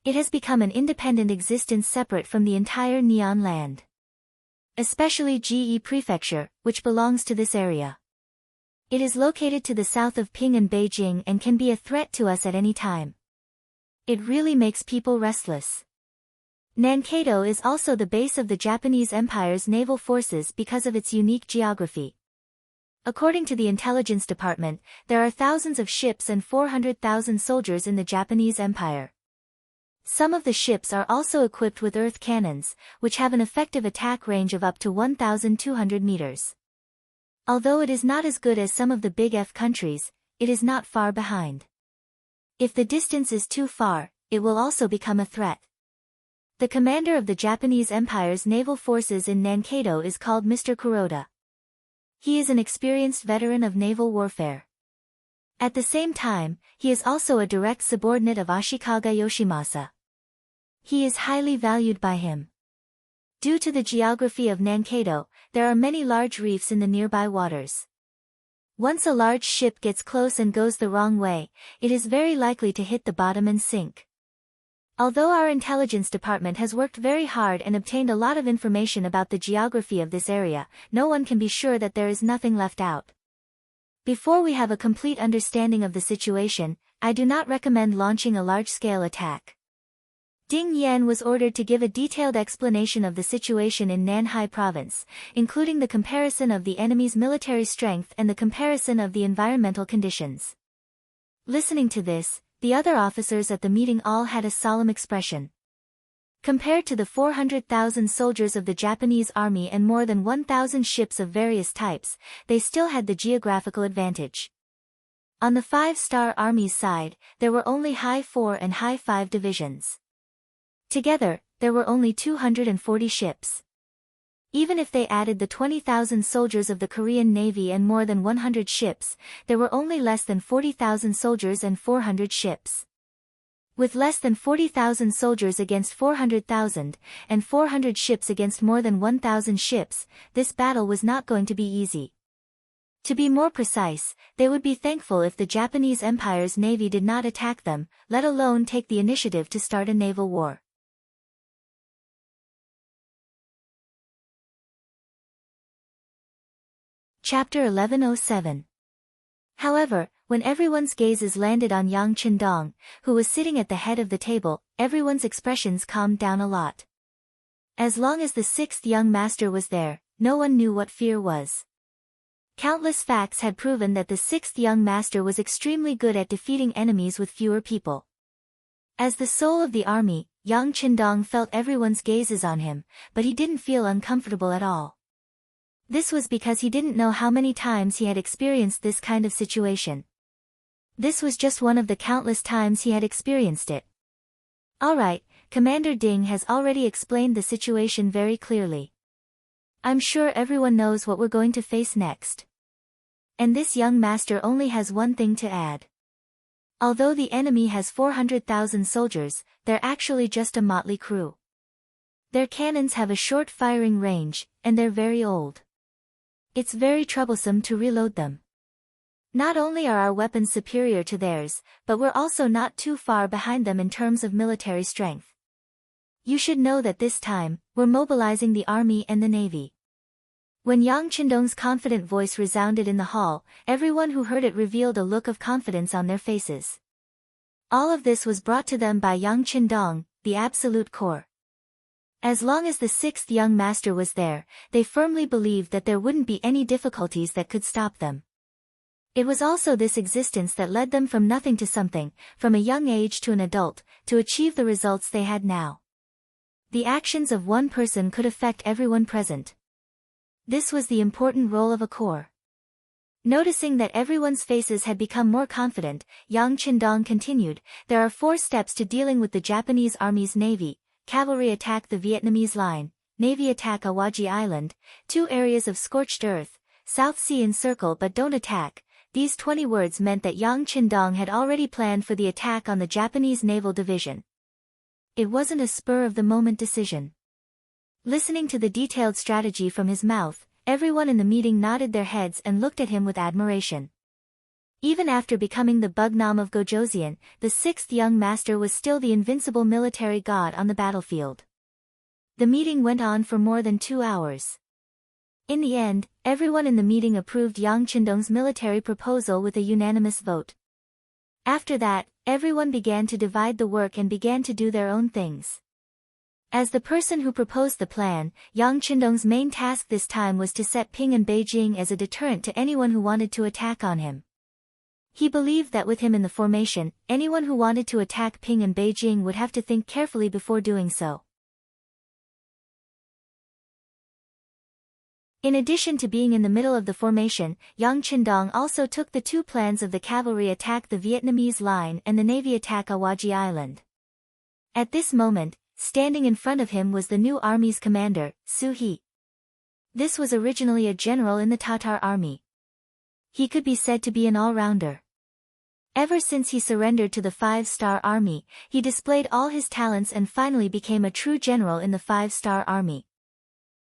It has become an independent existence separate from the entire Neon land. Especially Ge Prefecture, which belongs to this area. It is located to the south of Qing and Beijing and can be a threat to us at any time. It really makes people restless. Nankado is also the base of the Japanese Empire's naval forces because of its unique geography. According to the intelligence department, there are thousands of ships and 400,000 soldiers in the Japanese Empire. Some of the ships are also equipped with earth cannons, which have an effective attack range of up to 1,200 meters. Although it is not as good as some of the Big F countries, it is not far behind. If the distance is too far, it will also become a threat. The commander of the Japanese Empire's naval forces in Nankado is called Mr. Kuroda. He is an experienced veteran of naval warfare. At the same time, he is also a direct subordinate of Ashikaga Yoshimasa. He is highly valued by him. Due to the geography of Nankado, there are many large reefs in the nearby waters. Once a large ship gets close and goes the wrong way, it is very likely to hit the bottom and sink. Although our intelligence department has worked very hard and obtained a lot of information about the geography of this area, no one can be sure that there is nothing left out. Before we have a complete understanding of the situation, I do not recommend launching a large-scale attack. Ding Yan was ordered to give a detailed explanation of the situation in Nanhai Province, including the comparison of the enemy's military strength and the comparison of the environmental conditions. Listening to this, the other officers at the meeting all had a solemn expression. Compared to the 400,000 soldiers of the Japanese army and more than 1,000 ships of various types, they still had the geographical advantage. On the five-star army's side, there were only High 4 and High 5 divisions. Together, there were only 240 ships. Even if they added the 20,000 soldiers of the Korean Navy and more than 100 ships, there were only less than 40,000 soldiers and 400 ships. With less than 40,000 soldiers against 400,000, and 400 ships against more than 1,000 ships, this battle was not going to be easy. To be more precise, they would be thankful if the Japanese Empire's navy did not attack them, let alone take the initiative to start a naval war. Chapter 1107. However, when everyone's gazes landed on Yang Qindong, who was sitting at the head of the table, everyone's expressions calmed down a lot. As long as the sixth young master was there, no one knew what fear was. Countless facts had proven that the sixth young master was extremely good at defeating enemies with fewer people. As the soul of the army, Yang Qindong felt everyone's gazes on him, but he didn't feel uncomfortable at all. This was because he didn't know how many times he had experienced this kind of situation. This was just one of the countless times he had experienced it. Alright, Commander Ding has already explained the situation very clearly. I'm sure everyone knows what we're going to face next. And this young master only has one thing to add. Although the enemy has 400,000 soldiers, they're actually just a motley crew. Their cannons have a short firing range, and they're very old. It's very troublesome to reload them. Not only are our weapons superior to theirs, but we're also not too far behind them in terms of military strength. You should know that this time, we're mobilizing the army and the navy. When Yang Qindong's confident voice resounded in the hall, everyone who heard it revealed a look of confidence on their faces. All of this was brought to them by Yang Qindong, the absolute core. As long as the sixth young master was there, they firmly believed that there wouldn't be any difficulties that could stop them. It was also this existence that led them from nothing to something, from a young age to an adult, to achieve the results they had now. The actions of one person could affect everyone present. This was the important role of a core. Noticing that everyone's faces had become more confident, Yang Qindong continued, there are 4 steps to dealing with the Japanese army's navy: cavalry attack the Vietnamese line, navy attack Awaji Island, 2 areas of scorched earth, South Sea encircle but don't attack. These 20 words meant that Yang Qindong had already planned for the attack on the Japanese naval division. It wasn't a spur-of-the-moment decision. Listening to the detailed strategy from his mouth, everyone in the meeting nodded their heads and looked at him with admiration. Even after becoming the Bugnam of Gojoseon, the sixth young master was still the invincible military god on the battlefield. The meeting went on for more than 2 hours. In the end, everyone in the meeting approved Yang Qindong's military proposal with a unanimous vote. After that, everyone began to divide the work and began to do their own things. As the person who proposed the plan, Yang Qindong's main task this time was to set Qing and Beijing as a deterrent to anyone who wanted to attack on him. He believed that with him in the formation, anyone who wanted to attack Qing and Beijing would have to think carefully before doing so. In addition to being in the middle of the formation, Yang Qindong also took the 2 plans of the cavalry attack the Vietnamese line and the navy attack Awaji Island. At this moment, standing in front of him was the new army's commander, Su He. This was originally a general in the Tatar army. He could be said to be an all-rounder. Ever since he surrendered to the 5-star army, he displayed all his talents and finally became a true general in the 5-star army.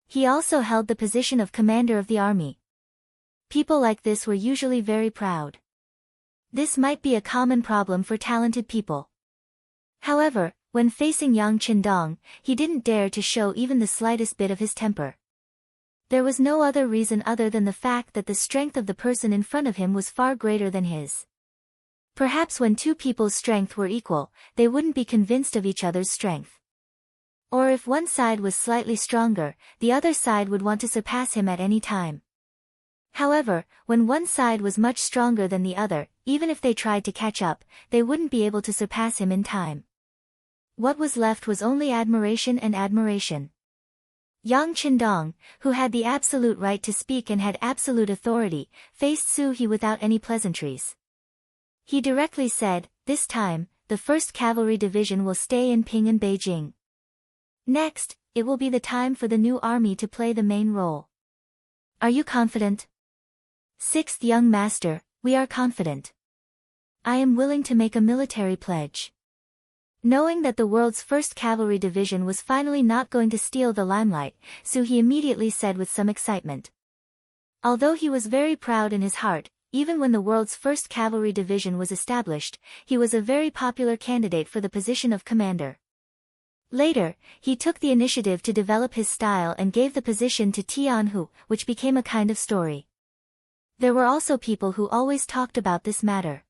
He also held the position of commander of the army. People like this were usually very proud. This might be a common problem for talented people. However, when facing Yang Qindong, he didn't dare to show even the slightest bit of his temper. There was no other reason other than the fact that the strength of the person in front of him was far greater than his. Perhaps when 2 people's strength were equal, they wouldn't be convinced of each other's strength. Or if one side was slightly stronger, the other side would want to surpass him at any time. However, when one side was much stronger than the other, even if they tried to catch up, they wouldn't be able to surpass him in time. What was left was only admiration and admiration. Yang Qindong, who had the absolute right to speak and had absolute authority, faced Su He without any pleasantries. He directly said, "This time, the 1st Cavalry Division will stay in Qing and Beijing. Next, it will be the time for the new army to play the main role. Are you confident?" "Sixth young master, we are confident. I am willing to make a military pledge." Knowing that the world's 1st Cavalry Division was finally not going to steal the limelight, Su He immediately said with some excitement, Although he was very proud in his heart, even when the world's first cavalry division was established, he was a very popular candidate for the position of commander. Later, he took the initiative to develop his style and gave the position to Tianhu, which became a kind of story. There were also people who always talked about this matter.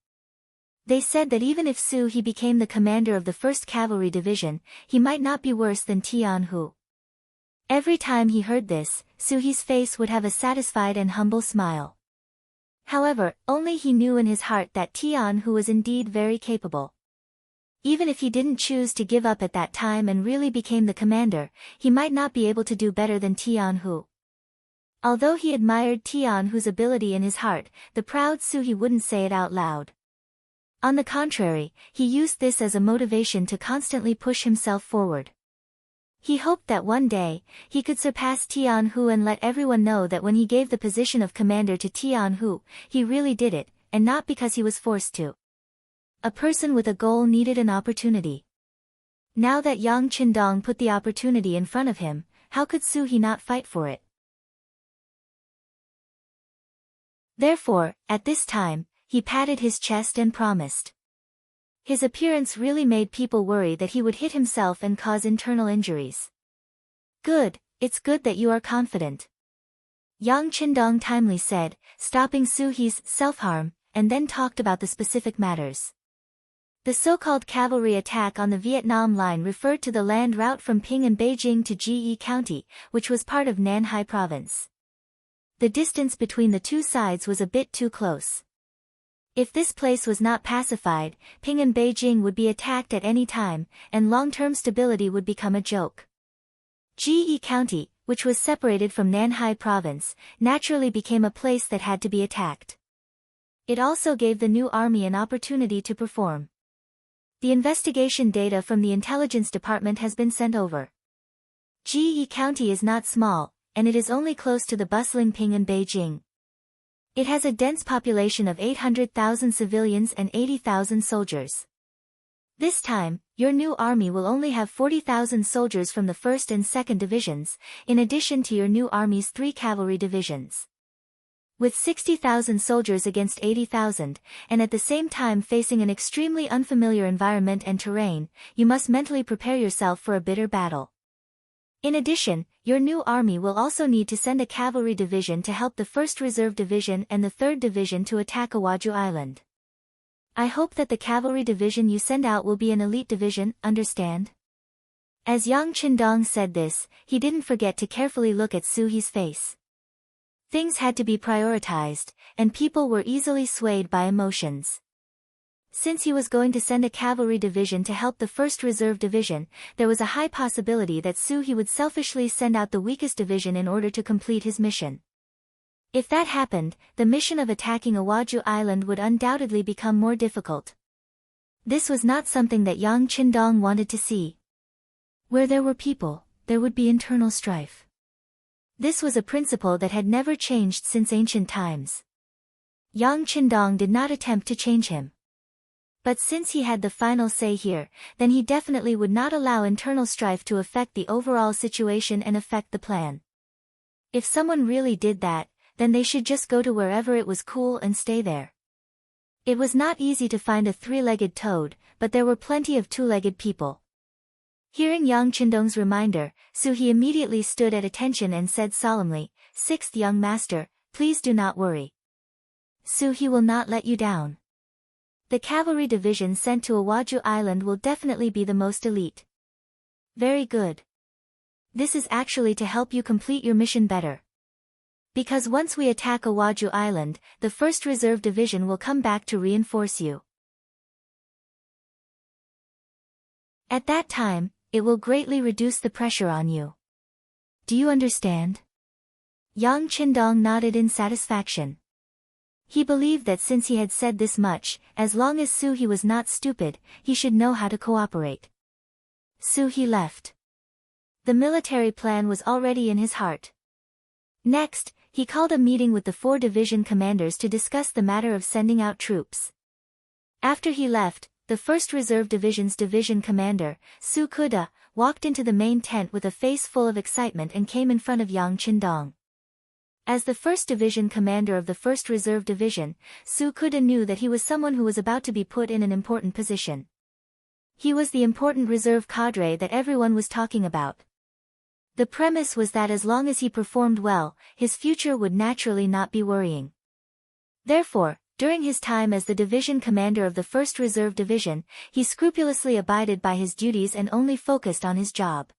They said that even if Su He became the commander of the 1st Cavalry Division, he might not be worse than Tianhu. Every time he heard this, Su He's face would have a satisfied and humble smile. However, only he knew in his heart that Tianhu was indeed very capable. Even if he didn't choose to give up at that time and really became the commander, he might not be able to do better than Tianhu. Although he admired Tianhu's ability in his heart, the proud Su He wouldn't say it out loud. On the contrary, he used this as a motivation to constantly push himself forward. He hoped that one day, he could surpass Tianhu and let everyone know that when he gave the position of commander to Tianhu, he really did it, and not because he was forced to. A person with a goal needed an opportunity. Now that Yang Qindong put the opportunity in front of him, how could Su He not fight for it? Therefore, at this time, he patted his chest and promised. His appearance really made people worry that he would hit himself and cause internal injuries. Good, it's good that you are confident. Yang Qindong timely said, stopping Su He's self-harm, and then talked about the specific matters. The so-called cavalry attack on the Vietnam line referred to the land route from Qing and Beijing to Ge County, which was part of Nanhai Province. The distance between the two sides was a bit too close. If this place was not pacified, Qing and Beijing would be attacked at any time, and long-term stability would become a joke. Ge County, which was separated from Nanhai Province, naturally became a place that had to be attacked. It also gave the new army an opportunity to perform. The investigation data from the intelligence department has been sent over. Ge County is not small, and it is only close to the bustling Qing and Beijing. It has a dense population of 800,000 civilians and 80,000 soldiers. This time, your new army will only have 40,000 soldiers from the 1st and 2nd divisions, in addition to your new army's 3 cavalry divisions. With 60,000 soldiers against 80,000, and at the same time facing an extremely unfamiliar environment and terrain, you must mentally prepare yourself for a bitter battle. In addition, your new army will also need to send a cavalry division to help the 1st Reserve Division and the 3rd Division to attack Awaju Island. I hope that the cavalry division you send out will be an elite division, understand? As Yang Qindong said this, he didn't forget to carefully look at Su He's face. Things had to be prioritized, and people were easily swayed by emotions. Since he was going to send a cavalry division to help the 1st Reserve Division, there was a high possibility that Su He would selfishly send out the weakest division in order to complete his mission. If that happened, the mission of attacking Awaju Island would undoubtedly become more difficult. This was not something that Yang Qindong wanted to see. Where there were people, there would be internal strife. This was a principle that had never changed since ancient times. Yang Qindong did not attempt to change him. But since he had the final say here, then he definitely would not allow internal strife to affect the overall situation and affect the plan. If someone really did that, then they should just go to wherever it was cool and stay there. It was not easy to find a 3-legged toad, but there were plenty of 2-legged people. Hearing Yang Qindong's reminder, Su He immediately stood at attention and said solemnly, "6th young master, please do not worry. Su He will not let you down. The cavalry division sent to Awaju Island will definitely be the most elite." Very good. This is actually to help you complete your mission better. Because once we attack Awaju Island, the 1st Reserve Division will come back to reinforce you. At that time, it will greatly reduce the pressure on you. Do you understand? Yang Qindong nodded in satisfaction. He believed that since he had said this much, as long as Su He was not stupid, he should know how to cooperate. Su He left. The military plan was already in his heart. Next, he called a meeting with the 4 division commanders to discuss the matter of sending out troops. After he left, the 1st Reserve Division's division commander, Su Kuda, walked into the main tent with a face full of excitement and came in front of Yang Qindong. As the 1st Division commander of the 1st Reserve Division, Su Kuda knew that he was someone who was about to be put in an important position. He was the important reserve cadre that everyone was talking about. The premise was that as long as he performed well, his future would naturally not be worrying. Therefore, during his time as the division commander of the 1st Reserve Division, he scrupulously abided by his duties and only focused on his job.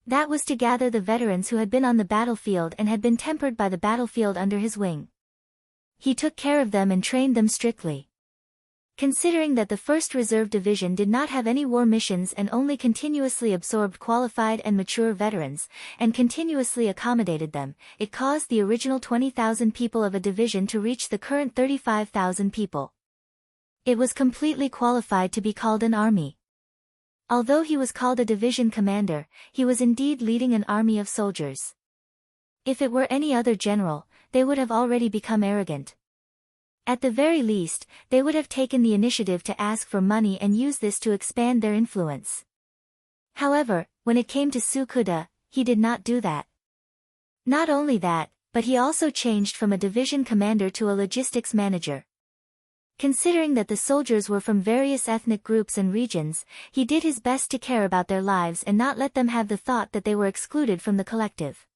That was to gather the veterans who had been on the battlefield and had been tempered by the battlefield under his wing. He took care of them and trained them strictly. Considering that the 1st Reserve Division did not have any war missions and only continuously absorbed qualified and mature veterans, and continuously accommodated them, it caused the original 20,000 people of a division to reach the current 35,000 people. It was completely qualified to be called an army. Although he was called a division commander, he was indeed leading an army of soldiers. If it were any other general, they would have already become arrogant. At the very least, they would have taken the initiative to ask for money and use this to expand their influence. However, when it came to Su Kuda, he did not do that. Not only that, but he also changed from a division commander to a logistics manager. Considering that the soldiers were from various ethnic groups and regions, he did his best to care about their lives and not let them have the thought that they were excluded from the collective.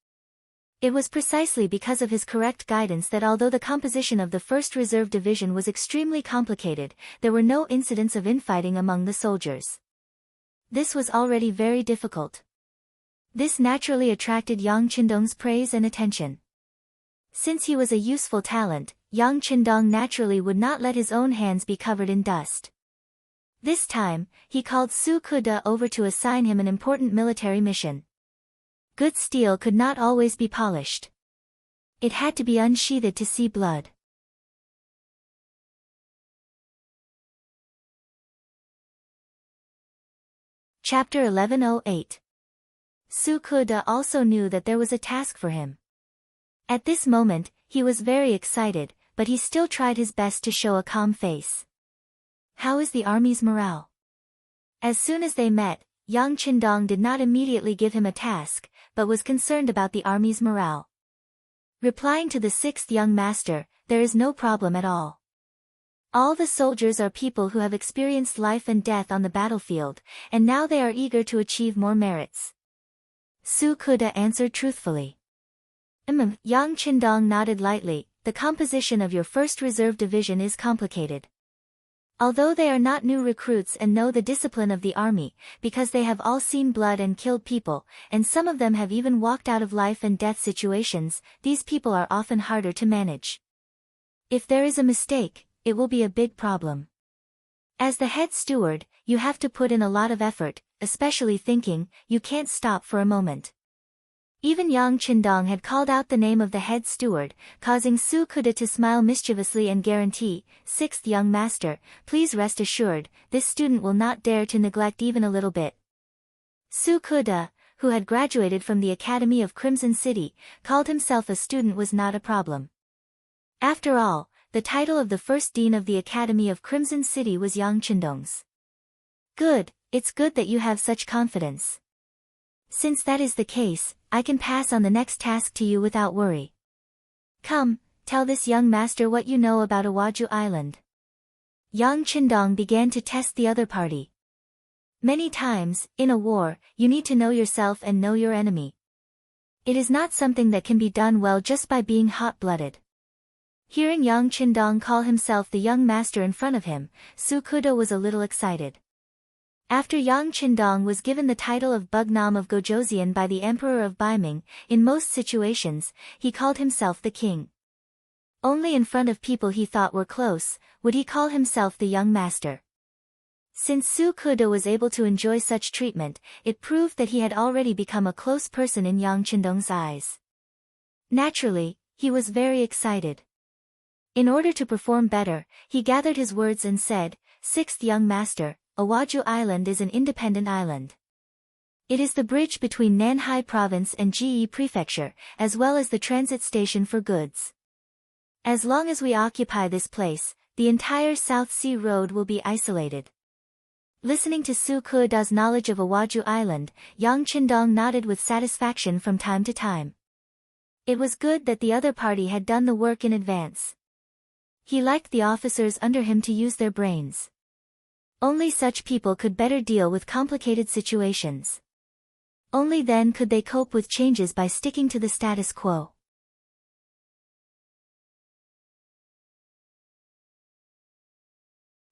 It was precisely because of his correct guidance that although the composition of the 1st Reserve Division was extremely complicated, there were no incidents of infighting among the soldiers. This was already very difficult. This naturally attracted Yang Qindong's praise and attention. Since he was a useful talent, Yang Qindong naturally would not let his own hands be covered in dust. This time, he called Su Kuda over to assign him an important military mission. Good steel could not always be polished. It had to be unsheathed to see blood. Chapter 1108. Su Kuda also knew that there was a task for him. At this moment, he was very excited, but he still tried his best to show a calm face. How is the army's morale? As soon as they met, Yang Qindong did not immediately give him a task, but was concerned about the army's morale. Replying to the 6th young master, there is no problem at all. All the soldiers are people who have experienced life and death on the battlefield, and now they are eager to achieve more merits. Su Kuda answered truthfully. Yang Qindong nodded lightly. The composition of your 1st Reserve Division is complicated. Although they are not new recruits and know the discipline of the army, because they have all seen blood and killed people, and some of them have even walked out of life and death situations, these people are often harder to manage. If there is a mistake, it will be a big problem. As the head steward, you have to put in a lot of effort, especially thinking, you can't stop for a moment. Even Yang Qindong had called out the name of the head steward, causing Su Kuda to smile mischievously and guarantee, 6th young master, please rest assured, this student will not dare to neglect even a little bit. Su Kuda, who had graduated from the Academy of Crimson City, called himself a student was not a problem. After all, the title of the first dean of the Academy of Crimson City was Yang Qindong's. Good, it's good that you have such confidence. Since that is the case, I can pass on the next task to you without worry. Come, tell this young master what you know about Awaju Island. Yang Qindong began to test the other party. Many times, in a war, you need to know yourself and know your enemy. It is not something that can be done well just by being hot-blooded. Hearing Yang Qindong call himself the young master in front of him, Su Kuda was a little excited. After Yang Qindong was given the title of Bugnam of Gojoseon by the Emperor of Baiming, in most situations, he called himself the king. Only in front of people he thought were close, would he call himself the young master. Since Su Kuda was able to enjoy such treatment, it proved that he had already become a close person in Yang Qindong's eyes. Naturally, he was very excited. In order to perform better, he gathered his words and said, 6th young master, Awaju Island is an independent island. It is the bridge between Nanhai Province and Ji Prefecture, as well as the transit station for goods. As long as we occupy this place, the entire South Sea Road will be isolated. Listening to Su Kuda's knowledge of Awaju Island, Yang Qindong nodded with satisfaction from time to time. It was good that the other party had done the work in advance. He liked the officers under him to use their brains. Only such people could better deal with complicated situations. Only then could they cope with changes by sticking to the status quo.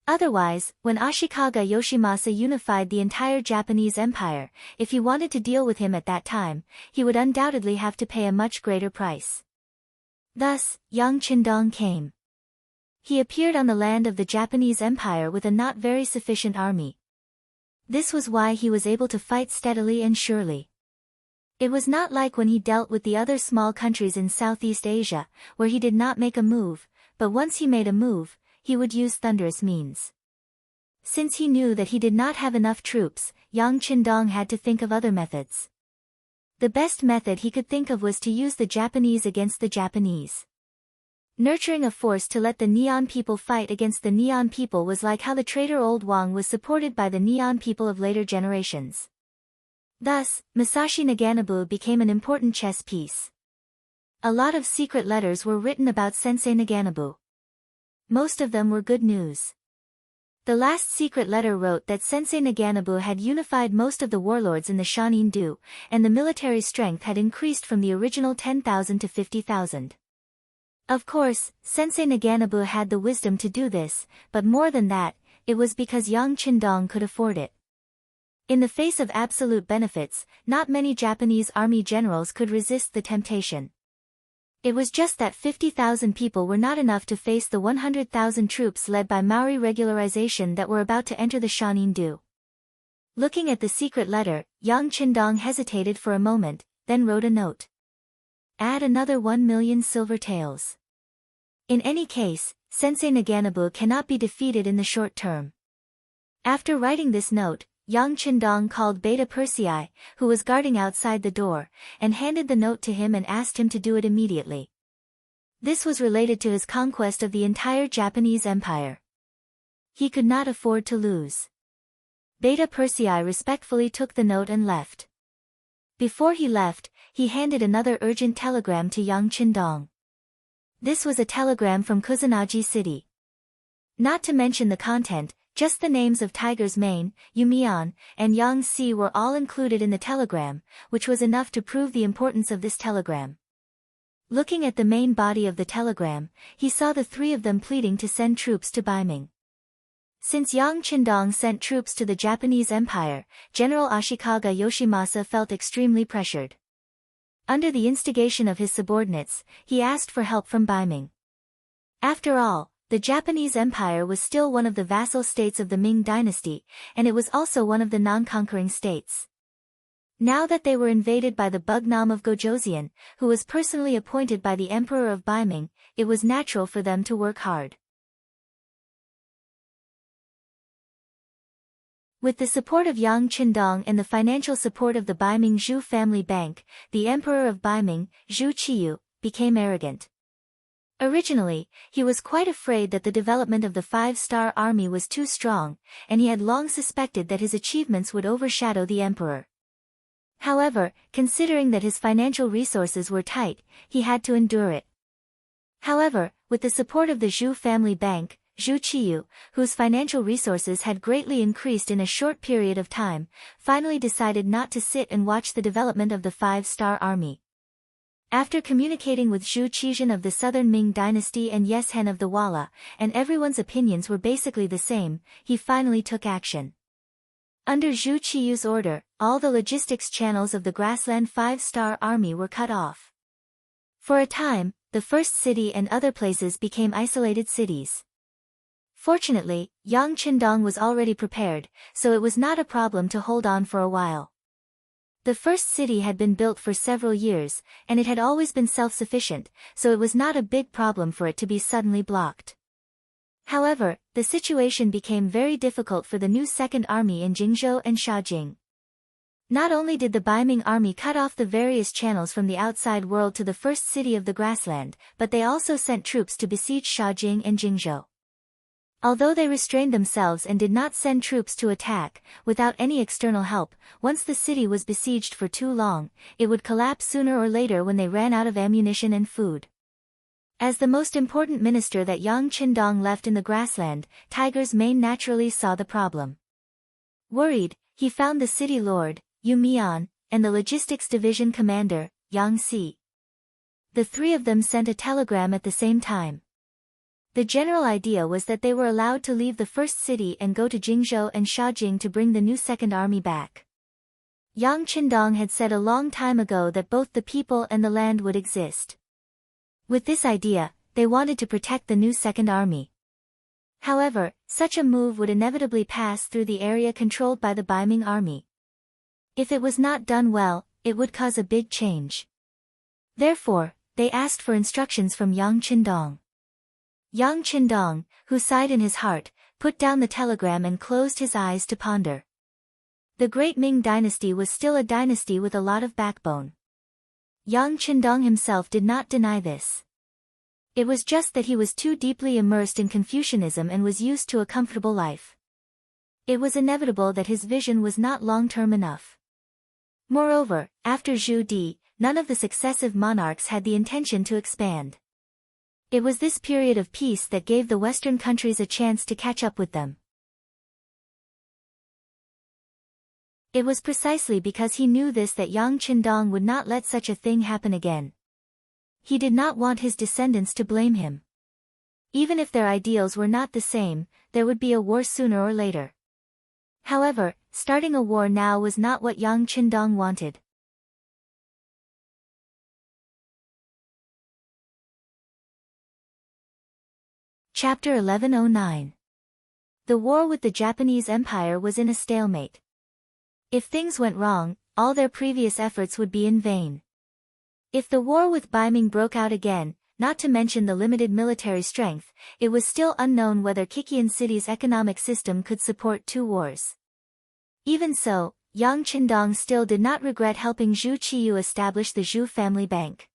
Otherwise, when Ashikaga Yoshimasa unified the entire Japanese empire, if he wanted to deal with him at that time, he would undoubtedly have to pay a much greater price. Thus, Yang Qindong came. He appeared on the land of the Japanese empire with a not very sufficient army. This was why he was able to fight steadily and surely. It was not like when he dealt with the other small countries in Southeast Asia, where he did not make a move, but once he made a move, he would use thunderous means. Since he knew that he did not have enough troops, Yang Qindong had to think of other methods. The best method he could think of was to use the Japanese against the Japanese. Nurturing a force to let the Neon people fight against the Neon people was like how the traitor Old Wang was supported by the Neon people of later generations. Thus, Musashi Naganabu became an important chess piece. A lot of secret letters were written about Sensei Naganabu. Most of them were good news. The last secret letter wrote that Sensei Naganabu had unified most of the warlords in the Shanin-do, and the military strength had increased from the original 10,000 to 50,000. Of course, Sensei Naganabu had the wisdom to do this, but more than that, it was because Yang Qindong could afford it. In the face of absolute benefits, not many Japanese army generals could resist the temptation. It was just that 50,000 people were not enough to face the 100,000 troops led by Maori regularization that were about to enter the Shanin-do. Looking at the secret letter, Yang Qindong hesitated for a moment, then wrote a note. Add another 1 million silver taels. In any case, Sensei Naganabu cannot be defeated in the short term. After writing this note, Yang Qindong called Beta Persei, who was guarding outside the door, and handed the note to him and asked him to do it immediately. This was related to his conquest of the entire Japanese empire. He could not afford to lose. Beta Persei respectfully took the note and left. Before he left, he handed another urgent telegram to Yang Qindong. This was a telegram from Kusanagi City. Not to mention the content, just the names of Tiger's Mane, Yumian, and Yang Si were all included in the telegram, which was enough to prove the importance of this telegram. Looking at the main body of the telegram, he saw the three of them pleading to send troops to Baiming. Since Yang Qindong sent troops to the Japanese Empire, General Ashikaga Yoshimasa felt extremely pressured. Under the instigation of his subordinates, he asked for help from Baiming. After all, the Japanese Empire was still one of the vassal states of the Ming dynasty, and it was also one of the non-conquering states. Now that they were invaded by the Bugnam of Gojoseon, who was personally appointed by the Emperor of Baiming, it was natural for them to work hard. With the support of Yang Qindong and the financial support of the Baiming Zhu family bank, the Emperor of Baiming, Zhu Qiyu, became arrogant. Originally, he was quite afraid that the development of the five-star army was too strong, and he had long suspected that his achievements would overshadow the emperor. However, considering that his financial resources were tight, he had to endure it. However, with the support of the Zhu family bank, Zhu Qiyu, whose financial resources had greatly increased in a short period of time, finally decided not to sit and watch the development of the five-star army. After communicating with Zhu Qizhen of the southern Ming dynasty and Yeshen of the Wala, and everyone's opinions were basically the same, he finally took action. Under Zhu Qiyu's order, all the logistics channels of the grassland five-star army were cut off. For a time, the first city and other places became isolated cities. Fortunately, Yang Qindong was already prepared, so it was not a problem to hold on for a while. The first city had been built for several years, and it had always been self-sufficient, so it was not a big problem for it to be suddenly blocked. However, the situation became very difficult for the new Second Army in Jingzhou and Shaojing. Not only did the Baiming army cut off the various channels from the outside world to the first city of the grassland, but they also sent troops to besiege Shaojing and Jingzhou. Although they restrained themselves and did not send troops to attack, without any external help, once the city was besieged for too long, it would collapse sooner or later when they ran out of ammunition and food. As the most important minister that Yang Qindong left in the grassland, Tiger's Mane naturally saw the problem. Worried, he found the city lord, Yu Mian, and the logistics division commander, Yang Si. The three of them sent a telegram at the same time. The general idea was that they were allowed to leave the first city and go to Jingzhou and Shaojing to bring the new second army back. Yang Qindong had said a long time ago that both the people and the land would exist. With this idea, they wanted to protect the new second army. However, such a move would inevitably pass through the area controlled by the Baiming army. If it was not done well, it would cause a big change. Therefore, they asked for instructions from Yang Qindong. Yang Qindong, who sighed in his heart, put down the telegram and closed his eyes to ponder. The great Ming dynasty was still a dynasty with a lot of backbone. Yang Qindong himself did not deny this. It was just that he was too deeply immersed in Confucianism and was used to a comfortable life. It was inevitable that his vision was not long-term enough. Moreover, after Zhu Di, none of the successive monarchs had the intention to expand. It was this period of peace that gave the Western countries a chance to catch up with them. It was precisely because he knew this that Yang Qindong would not let such a thing happen again. He did not want his descendants to blame him. Even if their ideals were not the same, there would be a war sooner or later. However, starting a war now was not what Yang Qindong wanted. Chapter 1109. The war with the Japanese Empire was in a stalemate. If things went wrong, all their previous efforts would be in vain. If the war with Baiming broke out again, not to mention the limited military strength, it was still unknown whether Kikian City's economic system could support two wars. Even so, Yang Qindong still did not regret helping Zhu Qiyu establish the Zhu family bank.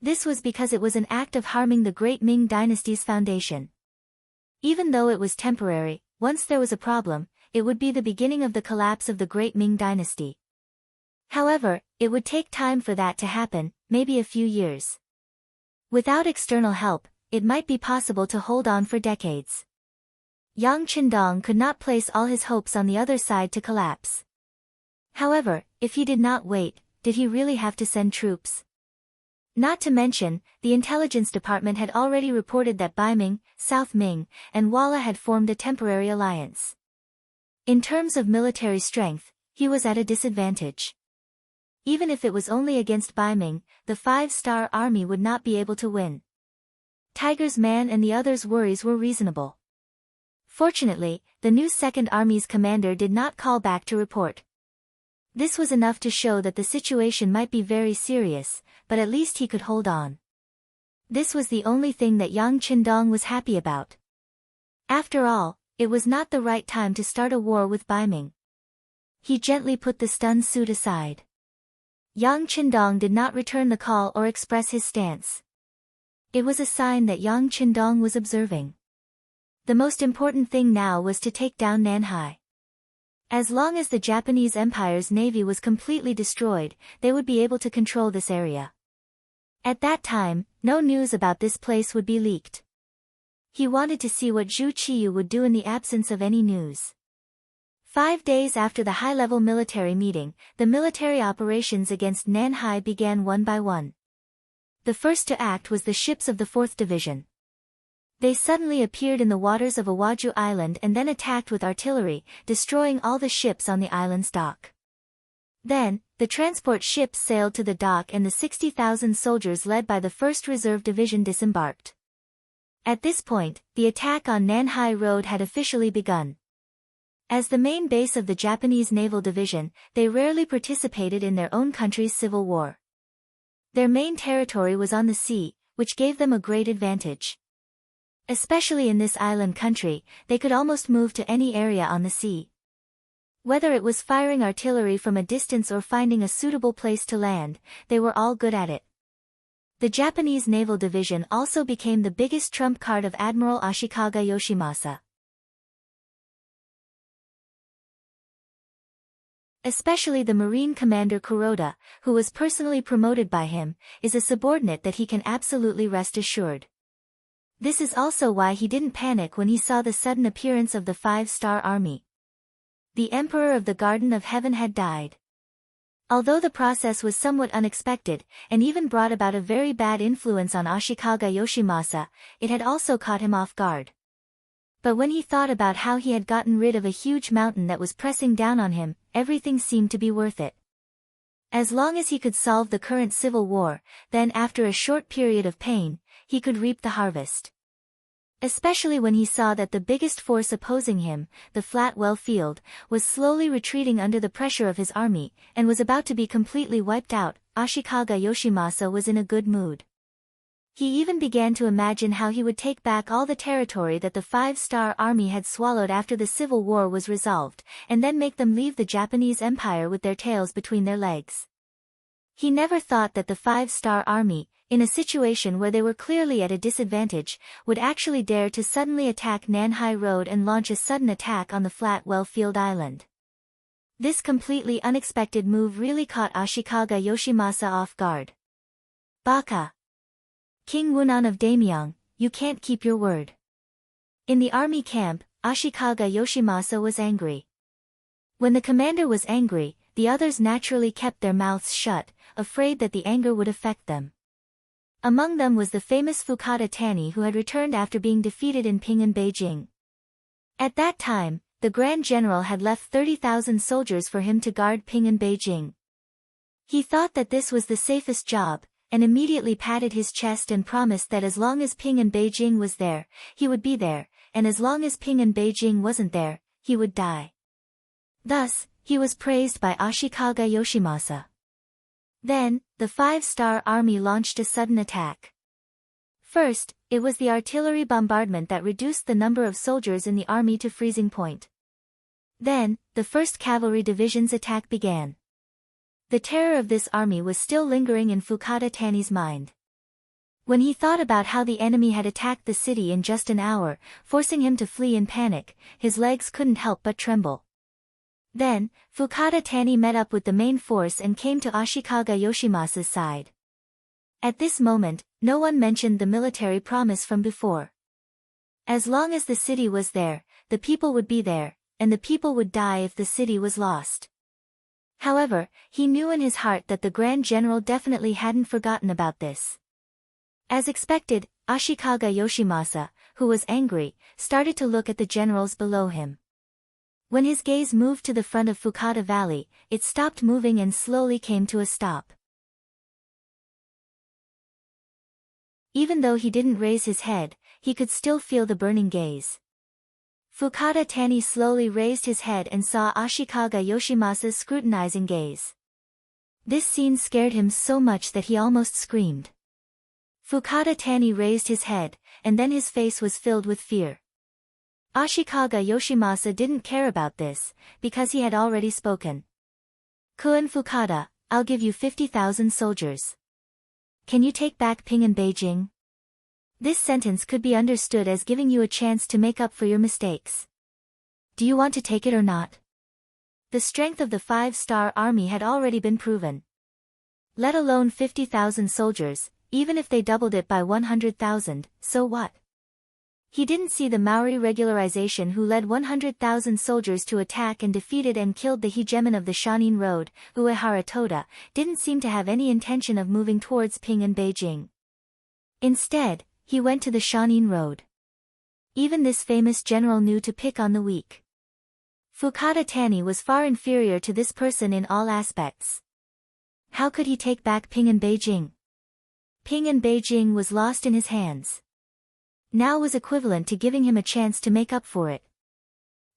This was because it was an act of harming the great Ming dynasty's foundation. Even though it was temporary, once there was a problem, it would be the beginning of the collapse of the great Ming dynasty. However, it would take time for that to happen, maybe a few years. Without external help, it might be possible to hold on for decades. Yang Qindong could not place all his hopes on the other side to collapse. However, if he did not wait, did he really have to send troops? Not to mention, the intelligence department had already reported that Baiming, South Ming, and Walla had formed a temporary alliance. In terms of military strength, he was at a disadvantage. Even if it was only against Baiming, the five-star army would not be able to win. Tiger's Man and the others' worries were reasonable. Fortunately, the new Second Army's commander did not call back to report. This was enough to show that the situation might be very serious, but at least he could hold on. This was the only thing that Yang Qindong was happy about. After all, it was not the right time to start a war with Baiming. He gently put the stun suit aside. Yang Qindong did not return the call or express his stance. It was a sign that Yang Qindong was observing. The most important thing now was to take down Nanhai. As long as the Japanese Empire's navy was completely destroyed, they would be able to control this area. At that time, no news about this place would be leaked. He wanted to see what Zhu Qiyu would do in the absence of any news. 5 days after the high-level military meeting, the military operations against Nanhai began one by one. The first to act was the ships of the 4th Division. They suddenly appeared in the waters of Awaju Island and then attacked with artillery, destroying all the ships on the island's dock. Then, the transport ships sailed to the dock and the 60,000 soldiers led by the 1st Reserve Division disembarked. At this point, the attack on Nanhai Road had officially begun. As the main base of the Japanese Naval Division, they rarely participated in their own country's civil war. Their main territory was on the sea, which gave them a great advantage. Especially in this island country, they could almost move to any area on the sea. Whether it was firing artillery from a distance or finding a suitable place to land, they were all good at it. The Japanese Naval Division also became the biggest trump card of Admiral Ashikaga Yoshimasa. Especially the Marine Commander Kuroda, who was personally promoted by him, is a subordinate that he can absolutely rest assured. This is also why he didn't panic when he saw the sudden appearance of the 5-star army. The Emperor of the Garden of Heaven had died. Although the process was somewhat unexpected, and even brought about a very bad influence on Ashikaga Yoshimasa, it had also caught him off guard. But when he thought about how he had gotten rid of a huge mountain that was pressing down on him, everything seemed to be worth it. As long as he could solve the current civil war, then after a short period of pain, he could reap the harvest. Especially when he saw that the biggest force opposing him, the Flatwell Field, was slowly retreating under the pressure of his army, and was about to be completely wiped out, Ashikaga Yoshimasa was in a good mood. He even began to imagine how he would take back all the territory that the 5-star army had swallowed after the civil war was resolved, and then make them leave the Japanese Empire with their tails between their legs. He never thought that the 5-star army, in a situation where they were clearly at a disadvantage, would actually dare to suddenly attack Nanhai Road and launch a sudden attack on the Flatwell Field Island. This completely unexpected move really caught Ashikaga Yoshimasa off guard. Baka! King Wunan of Daimyong, you can't keep your word. In the army camp, Ashikaga Yoshimasa was angry. When the commander was angry, the others naturally kept their mouths shut, afraid that the anger would affect them. Among them was the famous Fukada Tani, who had returned after being defeated in Qing and Beijing. At that time, the Grand General had left 30,000 soldiers for him to guard Qing and Beijing. He thought that this was the safest job, and immediately patted his chest and promised that as long as Qing and Beijing was there, he would be there, and as long as Qing and Beijing wasn't there, he would die. Thus, he was praised by Ashikaga Yoshimasa. Then, the 5-star army launched a sudden attack. First, it was the artillery bombardment that reduced the number of soldiers in the army to freezing point. Then, the 1st Cavalry Division's attack began. The terror of this army was still lingering in Fukada Tani's mind. When he thought about how the enemy had attacked the city in just an hour, forcing him to flee in panic, his legs couldn't help but tremble. Then, Fukada Tani met up with the main force and came to Ashikaga Yoshimasa's side. At this moment, no one mentioned the military promise from before. As long as the city was there, the people would be there, and the people would die if the city was lost. However, he knew in his heart that the Grand General definitely hadn't forgotten about this. As expected, Ashikaga Yoshimasa, who was angry, started to look at the generals below him. When his gaze moved to the front of Fukada Valley, it stopped moving and slowly came to a stop. Even though he didn't raise his head, he could still feel the burning gaze. Fukada Tani slowly raised his head and saw Ashikaga Yoshimasa's scrutinizing gaze. This scene scared him so much that he almost screamed. Fukada Tani raised his head, and then his face was filled with fear. Ashikaga Yoshimasa didn't care about this, because he had already spoken. Kun Fukada, I'll give you 50,000 soldiers. Can you take back Qing and Beijing? This sentence could be understood as giving you a chance to make up for your mistakes. Do you want to take it or not? The strength of the 5-star army had already been proven. Let alone 50,000 soldiers, even if they doubled it by 100,000, so what? He didn't see the Maori regularization who led 100,000 soldiers to attack and defeated and killed the hegemon of the Shanin Road, Uehara Toda, didn't seem to have any intention of moving towards Qing and Beijing. Instead, he went to the Shanin Road. Even this famous general knew to pick on the weak. Fukada Tani was far inferior to this person in all aspects. How could he take back Qing and Beijing? Qing and Beijing was lost in his hands. Now was equivalent to giving him a chance to make up for it.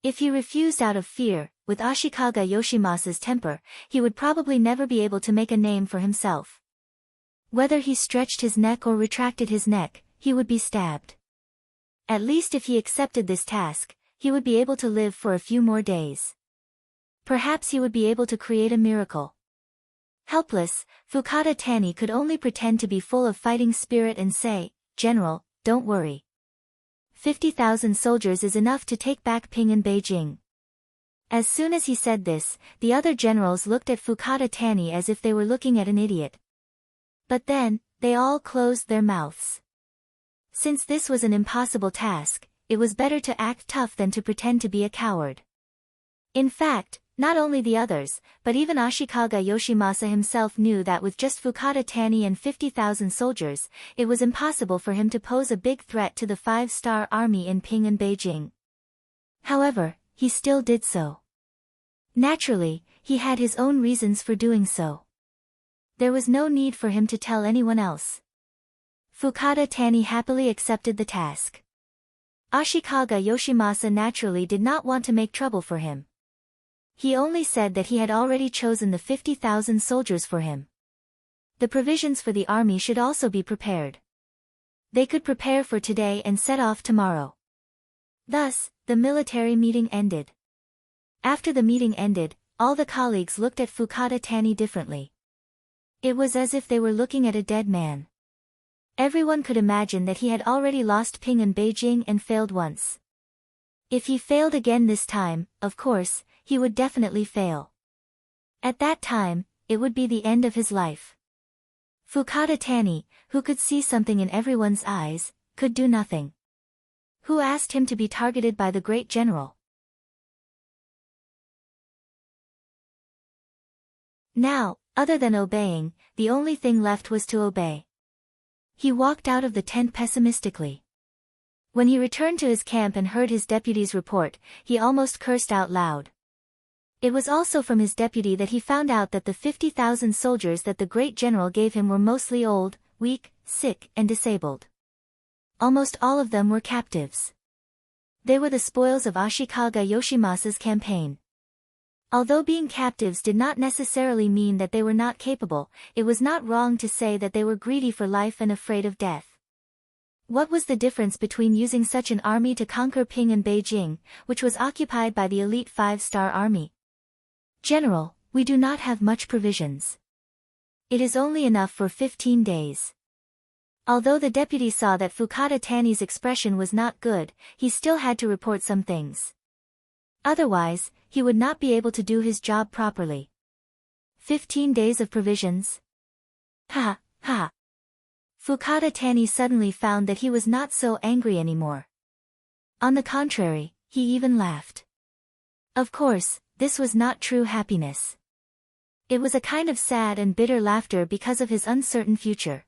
If he refused out of fear, with Ashikaga Yoshimasa's temper, he would probably never be able to make a name for himself. Whether he stretched his neck or retracted his neck, he would be stabbed. At least if he accepted this task, he would be able to live for a few more days. Perhaps he would be able to create a miracle. Helpless, Fukada Tani could only pretend to be full of fighting spirit and say, "General, don't worry. 50,000 soldiers is enough to take back Qing and Beijing." As soon as he said this, the other generals looked at Fukada Tani as if they were looking at an idiot. But then, they all closed their mouths. Since this was an impossible task, it was better to act tough than to pretend to be a coward. In fact, not only the others, but even Ashikaga Yoshimasa himself knew that with just Fukada Tani and 50,000 soldiers, it was impossible for him to pose a big threat to the five-star army in Qing and Beijing. However, he still did so. Naturally, he had his own reasons for doing so. There was no need for him to tell anyone else. Fukada Tani happily accepted the task. Ashikaga Yoshimasa naturally did not want to make trouble for him. He only said that he had already chosen the 50,000 soldiers for him. The provisions for the army should also be prepared. They could prepare for today and set off tomorrow. Thus, the military meeting ended. After the meeting ended, all the colleagues looked at Fukada Tani differently. It was as if they were looking at a dead man. Everyone could imagine that he had already lost Qing and Beijing and failed once. If he failed again this time, of course, he would definitely fail. At that time, it would be the end of his life. Fukada Tani, who could see something in everyone's eyes, could do nothing. Who asked him to be targeted by the great general? Now, other than obeying, the only thing left was to obey. He walked out of the tent pessimistically. When he returned to his camp and heard his deputy's report, he almost cursed out loud. It was also from his deputy that he found out that the 50,000 soldiers that the great general gave him were mostly old, weak, sick, and disabled. Almost all of them were captives. They were the spoils of Ashikaga Yoshimasa's campaign. Although being captives did not necessarily mean that they were not capable, it was not wrong to say that they were greedy for life and afraid of death. What was the difference between using such an army to conquer Qing and Beijing, which was occupied by the elite five-star army? "General, we do not have much provisions. It is only enough for 15 days. Although the deputy saw that Fukada Tani's expression was not good, he still had to report some things. Otherwise, he would not be able to do his job properly. 15 days of provisions? Ha, ha. Fukada Tani suddenly found that he was not so angry anymore. On the contrary, he even laughed. Of course, this was not true happiness. It was a kind of sad and bitter laughter because of his uncertain future.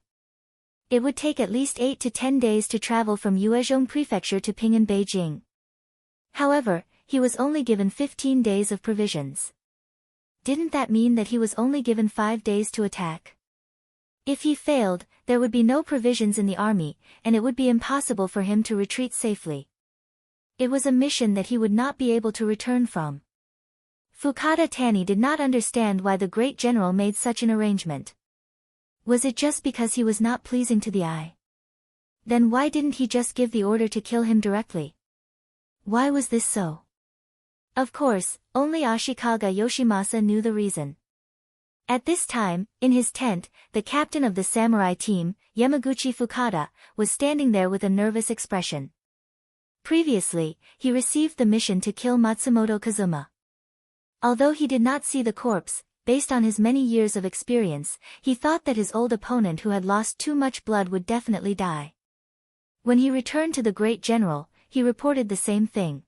It would take at least 8 to 10 days to travel from Yuezhong Prefecture to Qing and Beijing. However, he was only given 15 days of provisions. Didn't that mean that he was only given 5 days to attack? If he failed, there would be no provisions in the army, and it would be impossible for him to retreat safely. It was a mission that he would not be able to return from. Fukada Tani did not understand why the great general made such an arrangement. Was it just because he was not pleasing to the eye? Then why didn't he just give the order to kill him directly? Why was this so? Of course, only Ashikaga Yoshimasa knew the reason. At this time, in his tent, the captain of the samurai team, Yamaguchi Fukada, was standing there with a nervous expression. Previously, he received the mission to kill Matsumoto Kazuma. Although he did not see the corpse, based on his many years of experience, he thought that his old opponent who had lost too much blood would definitely die. When he returned to the great general, he reported the same thing.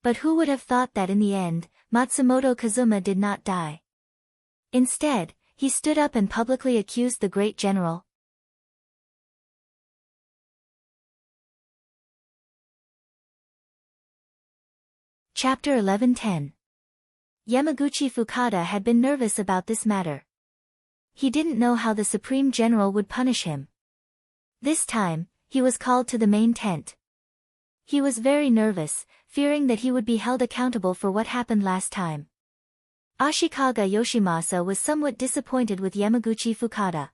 But who would have thought that in the end, Matsumoto Kazuma did not die? Instead, he stood up and publicly accused the great general. Chapter 11:10. Yamaguchi Fukada had been nervous about this matter. He didn't know how the Supreme General would punish him. This time, he was called to the main tent. He was very nervous, fearing that he would be held accountable for what happened last time. Ashikaga Yoshimasa was somewhat disappointed with Yamaguchi Fukada.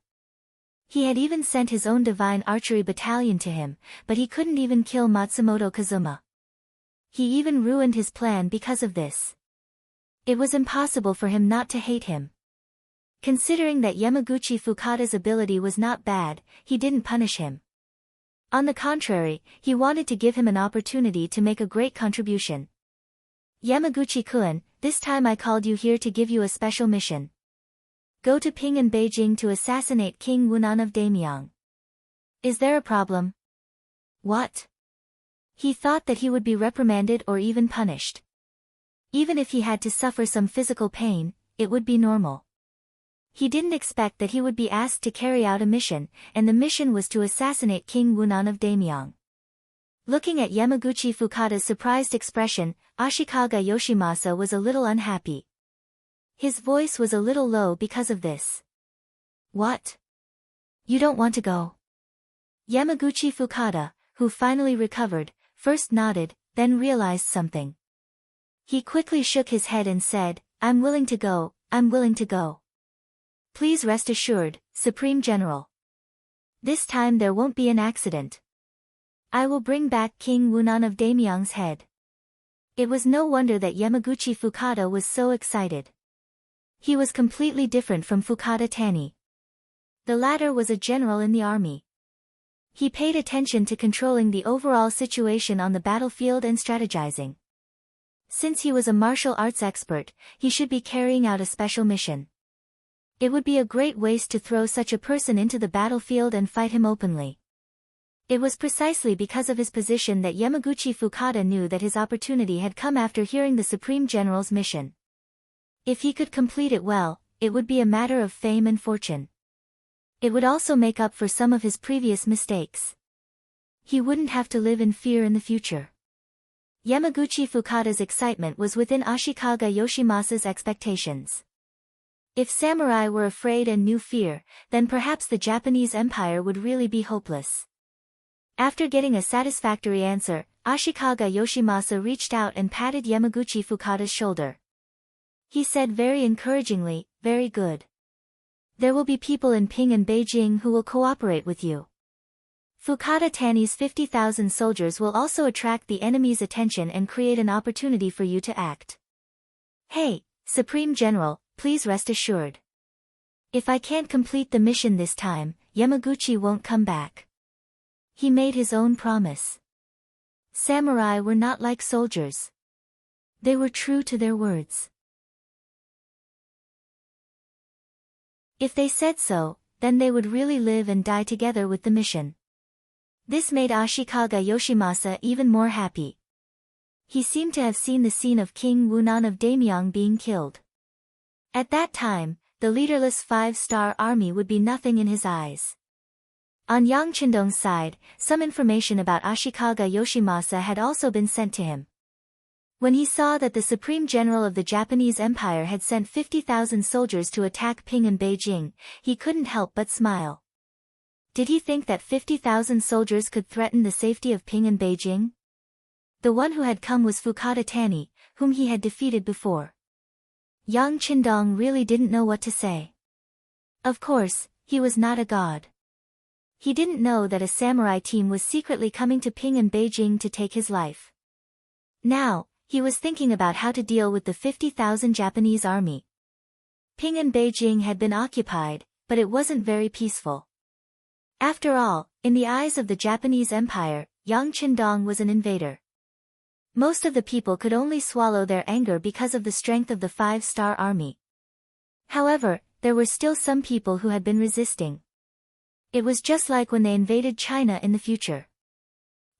He had even sent his own divine archery battalion to him, but he couldn't even kill Matsumoto Kazuma. He even ruined his plan because of this. It was impossible for him not to hate him. Considering that Yamaguchi Fukada's ability was not bad, he didn't punish him. On the contrary, he wanted to give him an opportunity to make a great contribution. Yamaguchi-kun, this time I called you here to give you a special mission. Go to Qing and Beijing to assassinate King Wunan of Daimyong. Is there a problem? What? He thought that he would be reprimanded or even punished. Even if he had to suffer some physical pain, it would be normal. He didn't expect that he would be asked to carry out a mission, and the mission was to assassinate King Wunan of Daimyong. Looking at Yamaguchi Fukada's surprised expression, Ashikaga Yoshimasa was a little unhappy. His voice was a little low because of this. What? You don't want to go? Yamaguchi Fukada, who finally recovered, first nodded, then realized something. He quickly shook his head and said, I'm willing to go, I'm willing to go. Please rest assured, Supreme General. This time there won't be an accident. I will bring back King Wunan of Daimyong's head. It was no wonder that Yamaguchi Fukada was so excited. He was completely different from Fukada Tani. The latter was a general in the army. He paid attention to controlling the overall situation on the battlefield and strategizing. Since he was a martial arts expert, he should be carrying out a special mission. It would be a great waste to throw such a person into the battlefield and fight him openly. It was precisely because of his position that Yamaguchi Fukada knew that his opportunity had come after hearing the Supreme General's mission. If he could complete it well, it would be a matter of fame and fortune. It would also make up for some of his previous mistakes. He wouldn't have to live in fear in the future. Yamaguchi Fukada's excitement was within Ashikaga Yoshimasa's expectations. If samurai were afraid and knew fear, then perhaps the Japanese Empire would really be hopeless. After getting a satisfactory answer, Ashikaga Yoshimasa reached out and patted Yamaguchi Fukada's shoulder. He said very encouragingly, very good. There will be people in Qing and Beijing who will cooperate with you. Fukada Tani's 50,000 soldiers will also attract the enemy's attention and create an opportunity for you to act. Hey, Supreme General, please rest assured. If I can't complete the mission this time, Yamaguchi won't come back. He made his own promise. Samurai were not like soldiers. They were true to their words. If they said so, then they would really live and die together with the mission. This made Ashikaga Yoshimasa even more happy. He seemed to have seen the scene of King Wunan of Daimyong being killed. At that time, the leaderless 5-star army would be nothing in his eyes. On Yang Qindong's side, some information about Ashikaga Yoshimasa had also been sent to him. When he saw that the Supreme General of the Japanese Empire had sent 50,000 soldiers to attack Qing and Beijing, he couldn't help but smile. Did he think that 50,000 soldiers could threaten the safety of Qing and Beijing? The one who had come was Fukada Tani, whom he had defeated before. Yang Qindong really didn't know what to say. Of course, he was not a god. He didn't know that a samurai team was secretly coming to Qing and Beijing to take his life. Now, he was thinking about how to deal with the 50,000 Japanese army. Qing and Beijing had been occupied, but it wasn't very peaceful. After all, in the eyes of the Japanese Empire, Yang Qindong was an invader. Most of the people could only swallow their anger because of the strength of the 5-star army. However, there were still some people who had been resisting. It was just like when they invaded China in the future.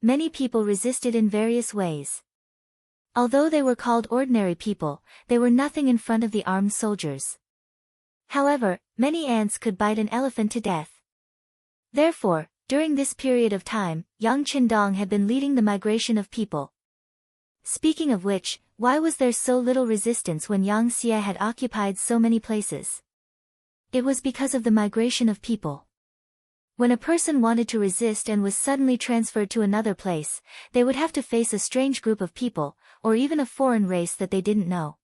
Many people resisted in various ways. Although they were called ordinary people, they were nothing in front of the armed soldiers. However, many ants could bite an elephant to death. Therefore, during this period of time, Yang Qindong had been leading the migration of people. Speaking of which, why was there so little resistance when Yang Xie had occupied so many places? It was because of the migration of people. When a person wanted to resist and was suddenly transferred to another place, they would have to face a strange group of people, or even a foreign race that they didn't know.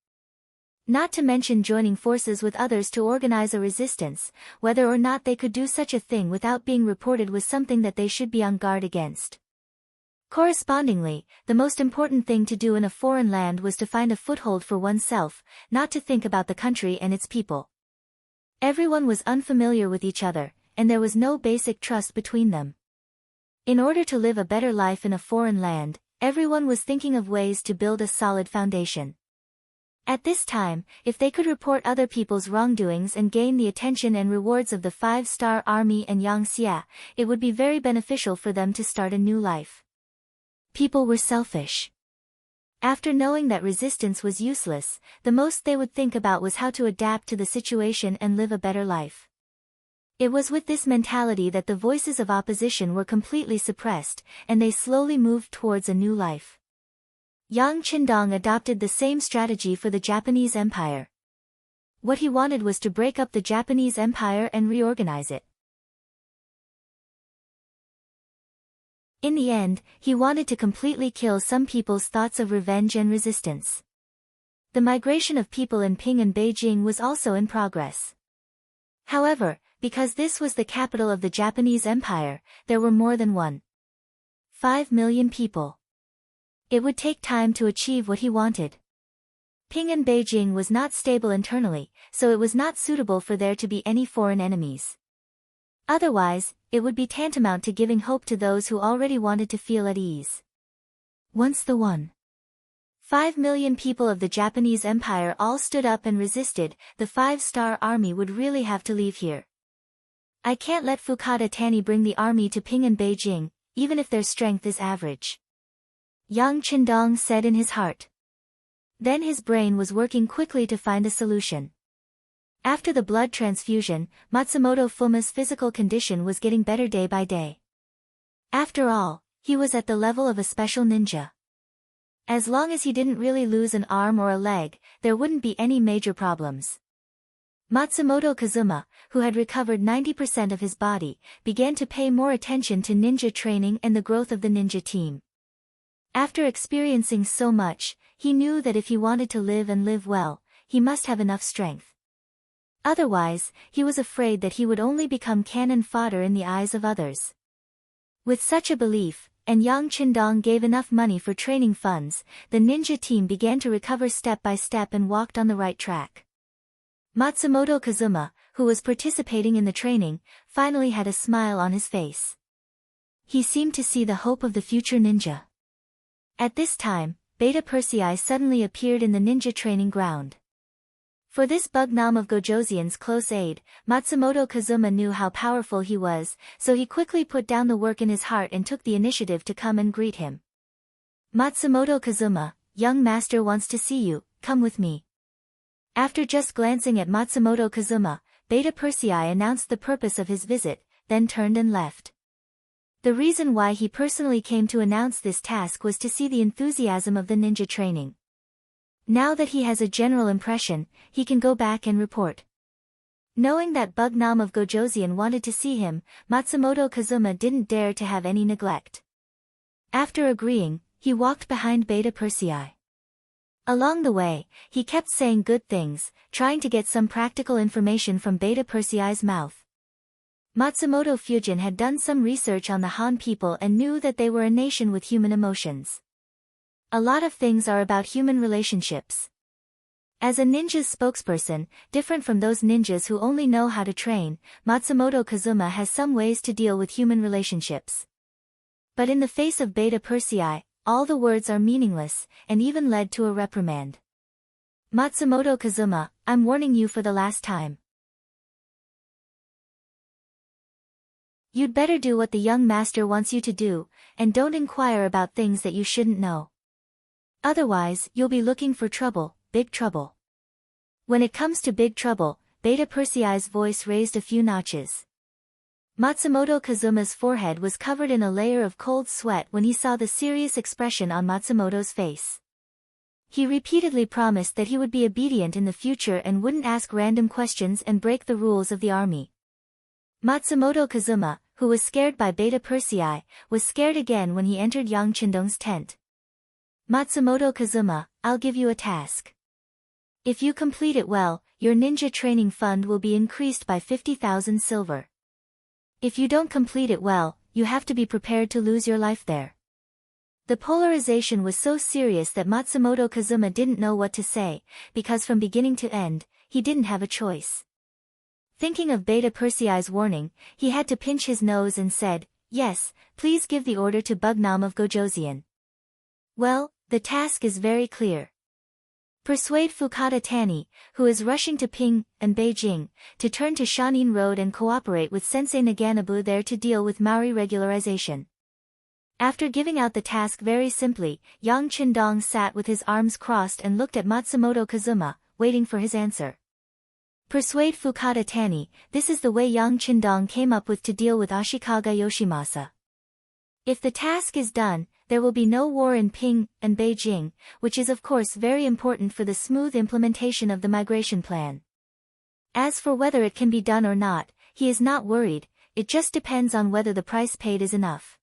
Not to mention joining forces with others to organize a resistance, whether or not they could do such a thing without being reported was something that they should be on guard against. Correspondingly, the most important thing to do in a foreign land was to find a foothold for oneself, not to think about the country and its people. Everyone was unfamiliar with each other, and there was no basic trust between them. In order to live a better life in a foreign land, everyone was thinking of ways to build a solid foundation. At this time, if they could report other people's wrongdoings and gain the attention and rewards of the 5-star army and Yang Xia, it would be very beneficial for them to start a new life. People were selfish. After knowing that resistance was useless, the most they would think about was how to adapt to the situation and live a better life. It was with this mentality that the voices of opposition were completely suppressed, and they slowly moved towards a new life. Yang Qindong adopted the same strategy for the Japanese Empire. What he wanted was to break up the Japanese Empire and reorganize it. In the end, he wanted to completely kill some people's thoughts of revenge and resistance. The migration of people in Qing and Beijing was also in progress. However, because this was the capital of the Japanese Empire, there were more than 1.5 million people. It would take time to achieve what he wanted. Qing and Beijing was not stable internally, so it was not suitable for there to be any foreign enemies. Otherwise, it would be tantamount to giving hope to those who already wanted to feel at ease. Once the 1.5 million people of the Japanese Empire all stood up and resisted, the 5-star army would really have to leave here. I can't let Fukada Tani bring the army to Qing and Beijing, even if their strength is average. Yang Qindong said in his heart. Then his brain was working quickly to find a solution. After the blood transfusion, Matsumoto Fuma's physical condition was getting better day by day. After all, he was at the level of a special ninja. As long as he didn't really lose an arm or a leg, there wouldn't be any major problems. Matsumoto Kazuma, who had recovered 90% of his body, began to pay more attention to ninja training and the growth of the ninja team. After experiencing so much, he knew that if he wanted to live and live well, he must have enough strength. Otherwise, he was afraid that he would only become cannon fodder in the eyes of others. With such a belief, and Yang Qindong gave enough money for training funds, the ninja team began to recover step by step and walked on the right track. Matsumoto Kazuma, who was participating in the training, finally had a smile on his face. He seemed to see the hope of the future ninja. At this time, Beta Persei suddenly appeared in the ninja training ground. For this Bugnam of Gojoseon's close aid, Matsumoto Kazuma knew how powerful he was, so he quickly put down the work in his heart and took the initiative to come and greet him. Matsumoto Kazuma, young master wants to see you, come with me. After just glancing at Matsumoto Kazuma, Beta Persei announced the purpose of his visit, then turned and left. The reason why he personally came to announce this task was to see the enthusiasm of the ninja training. Now that he has a general impression, he can go back and report. Knowing that Bugnam of Gojoseon wanted to see him, Matsumoto Kazuma didn't dare to have any neglect. After agreeing, he walked behind Beta Persei. Along the way, he kept saying good things, trying to get some practical information from Beta Persei's mouth. Matsumoto Fujin had done some research on the Han people and knew that they were a nation with human emotions. A lot of things are about human relationships. As a ninja's spokesperson, different from those ninjas who only know how to train, Matsumoto Kazuma has some ways to deal with human relationships. But in the face of Beta Persei, all the words are meaningless, and even led to a reprimand. Matsumoto Kazuma, I'm warning you for the last time. You'd better do what the young master wants you to do, and don't inquire about things that you shouldn't know. Otherwise, you'll be looking for trouble, big trouble. When it comes to big trouble, Beta Persei's voice raised a few notches. Matsumoto Kazuma's forehead was covered in a layer of cold sweat when he saw the serious expression on Matsumoto's face. He repeatedly promised that he would be obedient in the future and wouldn't ask random questions and break the rules of the army. Matsumoto Kazuma, who was scared by Beta Persei, was scared again when he entered Yang Qindong's tent. Matsumoto Kazuma, I'll give you a task. If you complete it well, your ninja training fund will be increased by 50,000 silver. If you don't complete it well, you have to be prepared to lose your life there. The polarization was so serious that Matsumoto Kazuma didn't know what to say, because from beginning to end, he didn't have a choice. Thinking of Beta Persei's warning, he had to pinch his nose and said, "Yes, please give the order to Bugnam of Gojoseon." "Well, the task is very clear. Persuade Fukada Tani, who is rushing to Qing and Beijing, to turn to Shanin Road and cooperate with Sensei Naganabu there to deal with Maori regularization." After giving out the task very simply, Yang Qindong sat with his arms crossed and looked at Matsumoto Kazuma, waiting for his answer. Persuade Fukada Tani, this is the way Yang Qindong came up with to deal with Ashikaga Yoshimasa. If the task is done, there will be no war in Qing and Beijing, which is of course very important for the smooth implementation of the migration plan. As for whether it can be done or not, he is not worried, it just depends on whether the price paid is enough.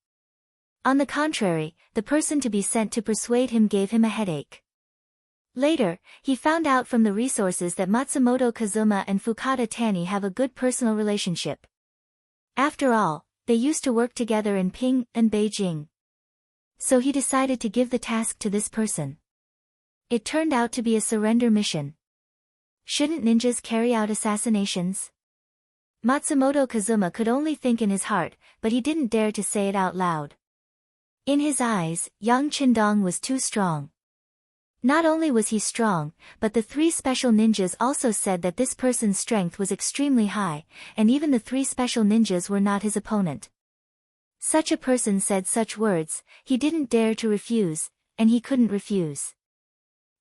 On the contrary, the person to be sent to persuade him gave him a headache. Later, he found out from the resources that Matsumoto Kazuma and Fukada Tani have a good personal relationship. After all, they used to work together in Qing and Beijing. So he decided to give the task to this person. It turned out to be a surrender mission. Shouldn't ninjas carry out assassinations? Matsumoto Kazuma could only think in his heart, but he didn't dare to say it out loud. In his eyes, Yang Qindong was too strong. Not only was he strong, but the three special ninjas also said that this person's strength was extremely high, and even the three special ninjas were not his opponent. Such a person said such words, he didn't dare to refuse, and he couldn't refuse.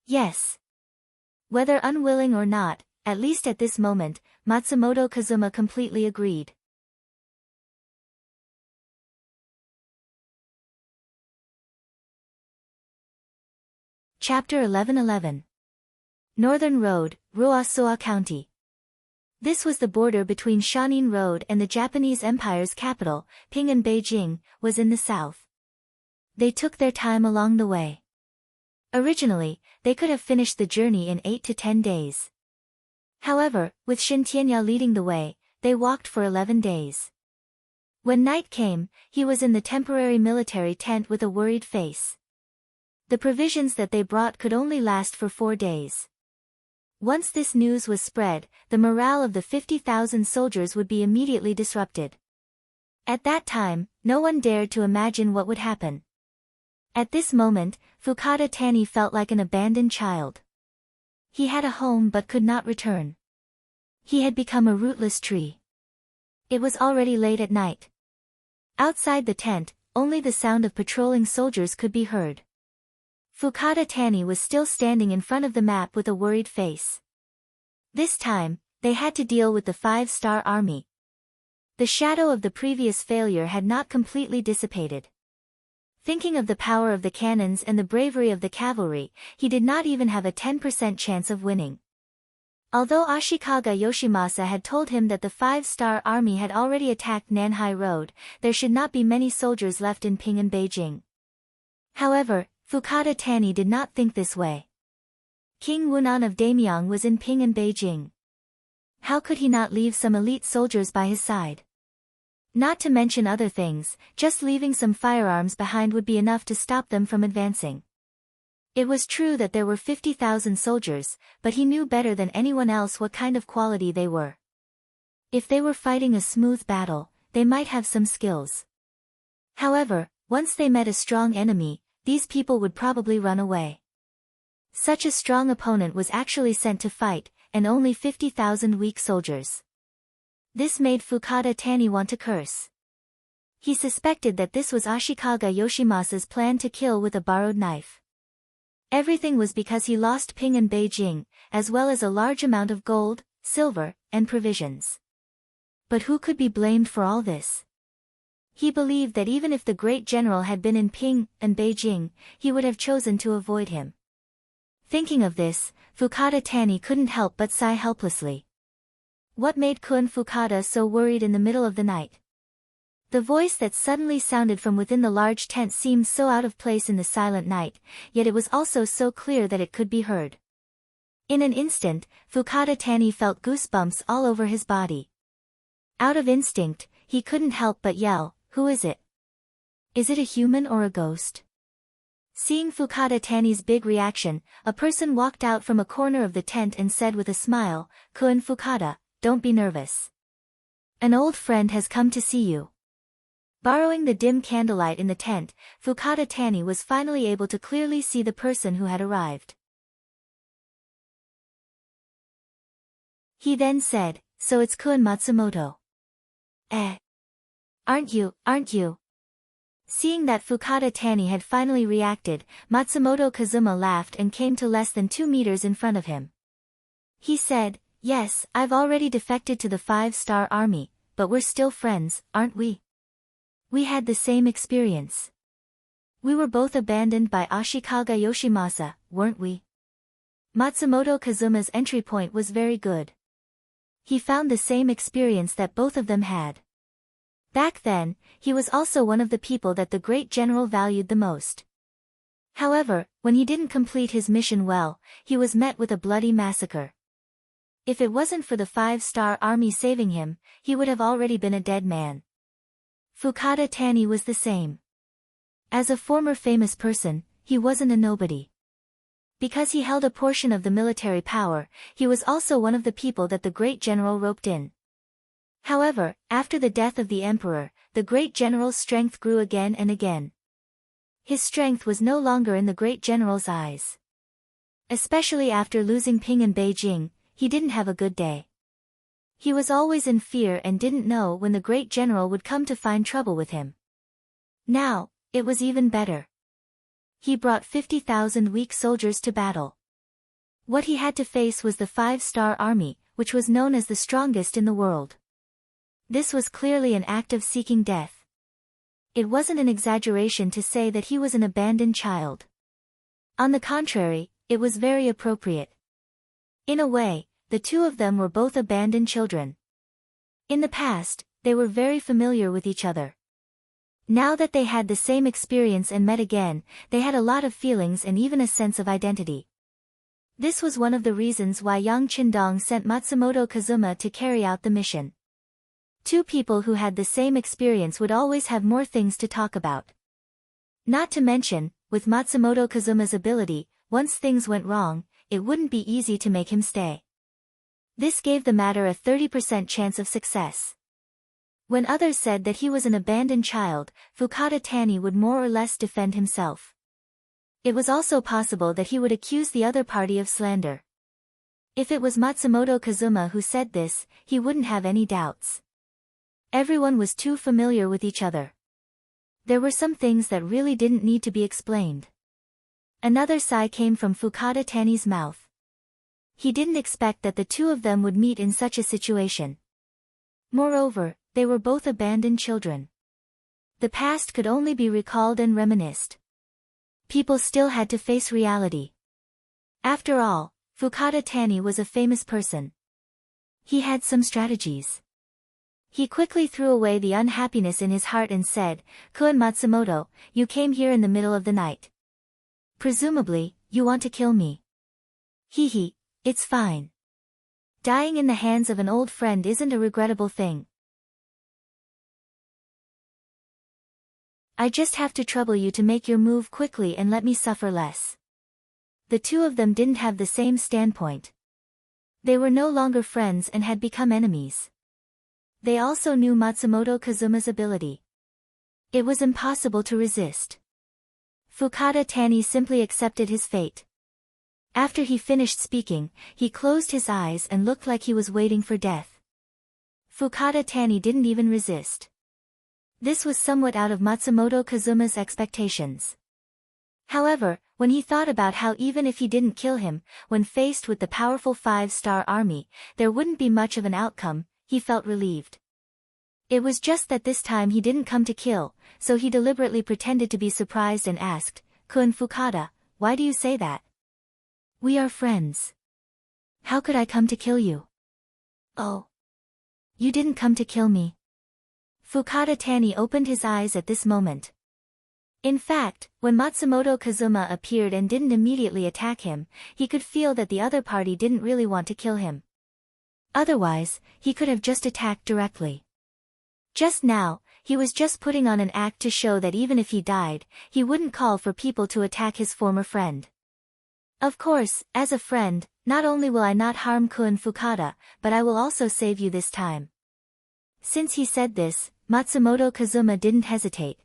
Yes. Whether unwilling or not, at least at this moment, Matsumoto Kazuma completely agreed. Chapter 11:11. Northern Road, Ruasoa County. This was the border between Shanin Road and the Japanese Empire's capital, Qing and Beijing, was in the south. They took their time along the way. Originally, they could have finished the journey in 8 to 10 days. However, with Shin Tianya leading the way, they walked for 11 days. When night came, he was in the temporary military tent with a worried face. The provisions that they brought could only last for 4 days. Once this news was spread, the morale of the 50,000 soldiers would be immediately disrupted. At that time, no one dared to imagine what would happen. At this moment, Fukada Tani felt like an abandoned child. He had a home but could not return. He had become a rootless tree. It was already late at night. Outside the tent, only the sound of patrolling soldiers could be heard. Fukada Tani was still standing in front of the map with a worried face. This time, they had to deal with the 5-star army. The shadow of the previous failure had not completely dissipated. Thinking of the power of the cannons and the bravery of the cavalry, he did not even have a 10% chance of winning. Although Ashikaga Yoshimasa had told him that the 5-star army had already attacked Nanhai Road, there should not be many soldiers left in Qing and Beijing. However, Fukada Tani did not think this way. King Wunan of Daimyong was in Qing and Beijing. How could he not leave some elite soldiers by his side? Not to mention other things, just leaving some firearms behind would be enough to stop them from advancing. It was true that there were 50,000 soldiers, but he knew better than anyone else what kind of quality they were. If they were fighting a smooth battle, they might have some skills. However, once they met a strong enemy, these people would probably run away. Such a strong opponent was actually sent to fight, and only 50,000 weak soldiers. This made Fukada Tani want to curse. He suspected that this was Ashikaga Yoshimasa's plan to kill with a borrowed knife. Everything was because he lost Qing and Beijing, as well as a large amount of gold, silver, and provisions. But who could be blamed for all this? He believed that even if the great general had been in Qing and Beijing, he would have chosen to avoid him. Thinking of this, Fukada Tani couldn't help but sigh helplessly. What made Kun Fukada so worried in the middle of the night? The voice that suddenly sounded from within the large tent seemed so out of place in the silent night, yet it was also so clear that it could be heard. In an instant, Fukada Tani felt goosebumps all over his body. Out of instinct, he couldn't help but yell, "Who is it? Is it a human or a ghost?" Seeing Fukada Tani's big reaction, a person walked out from a corner of the tent and said with a smile, "Kun Fukada, don't be nervous. An old friend has come to see you. Borrowing the dim candlelight in the tent, Fukada Tani was finally able to clearly see the person who had arrived. He then said, "So it's Kun Matsumoto." Aren't you? Seeing that Fukada Tani had finally reacted, Matsumoto Kazuma laughed and came to less than 2 meters in front of him. He said, "Yes, I've already defected to the 5-star army, but we're still friends, aren't we? We had the same experience. We were both abandoned by Ashikaga Yoshimasa, weren't we?" Matsumoto Kazuma's entry point was very good. He found the same experience that both of them had. Back then, he was also one of the people that the great general valued the most. However, when he didn't complete his mission well, he was met with a bloody massacre. If it wasn't for the 5-star army saving him, he would have already been a dead man. Fukada Tani was the same. As a former famous person, he wasn't a nobody. Because he held a portion of the military power, he was also one of the people that the great general roped in. However, after the death of the emperor, the great general's strength grew again and again. His strength was no longer in the great general's eyes. Especially after losing Qing and Beijing, he didn't have a good day. He was always in fear and didn't know when the great general would come to find trouble with him. Now, it was even better. He brought 50,000 weak soldiers to battle. What he had to face was the 5-star army, which was known as the strongest in the world. This was clearly an act of seeking death. It wasn't an exaggeration to say that he was an abandoned child. On the contrary, it was very appropriate. In a way, the two of them were both abandoned children. In the past, they were very familiar with each other. Now that they had the same experience and met again, they had a lot of feelings and even a sense of identity. This was one of the reasons why Yang Qindong sent Matsumoto Kazuma to carry out the mission. Two people who had the same experience would always have more things to talk about. Not to mention, with Matsumoto Kazuma's ability, once things went wrong, it wouldn't be easy to make him stay. This gave the matter a 30% chance of success. When others said that he was an abandoned child, Fukada Tani would more or less defend himself. It was also possible that he would accuse the other party of slander. If it was Matsumoto Kazuma who said this, he wouldn't have any doubts. Everyone was too familiar with each other. There were some things that really didn't need to be explained. Another sigh came from Fukada Tani's mouth. He didn't expect that the two of them would meet in such a situation. Moreover, they were both abandoned children. The past could only be recalled and reminisced. People still had to face reality. After all, Fukada Tani was a famous person. He had some strategies. He quickly threw away the unhappiness in his heart and said, "Kun Matsumoto, you came here in the middle of the night. Presumably, you want to kill me. Hee, it's fine. Dying in the hands of an old friend isn't a regrettable thing. I just have to trouble you to make your move quickly and let me suffer less." The two of them didn't have the same standpoint. They were no longer friends and had become enemies. They also knew Matsumoto Kazuma's ability. It was impossible to resist. Fukada Tani simply accepted his fate. After he finished speaking, he closed his eyes and looked like he was waiting for death. Fukada Tani didn't even resist. This was somewhat out of Matsumoto Kazuma's expectations. However, when he thought about how even if he didn't kill him, when faced with the powerful 5-star army, there wouldn't be much of an outcome, he felt relieved. It was just that this time he didn't come to kill, so he deliberately pretended to be surprised and asked, "Kun Fukada, why do you say that? We are friends. How could I come to kill you?" "Oh. You didn't come to kill me." Fukada Tani opened his eyes at this moment. In fact, when Matsumoto Kazuma appeared and didn't immediately attack him, he could feel that the other party didn't really want to kill him. Otherwise, he could have just attacked directly. Just now, he was just putting on an act to show that even if he died, he wouldn't call for people to attack his former friend. Of course, as a friend, Not only will I not harm Kun Fukada, but I will also save you this time. Since he said this, Matsumoto Kazuma didn't hesitate.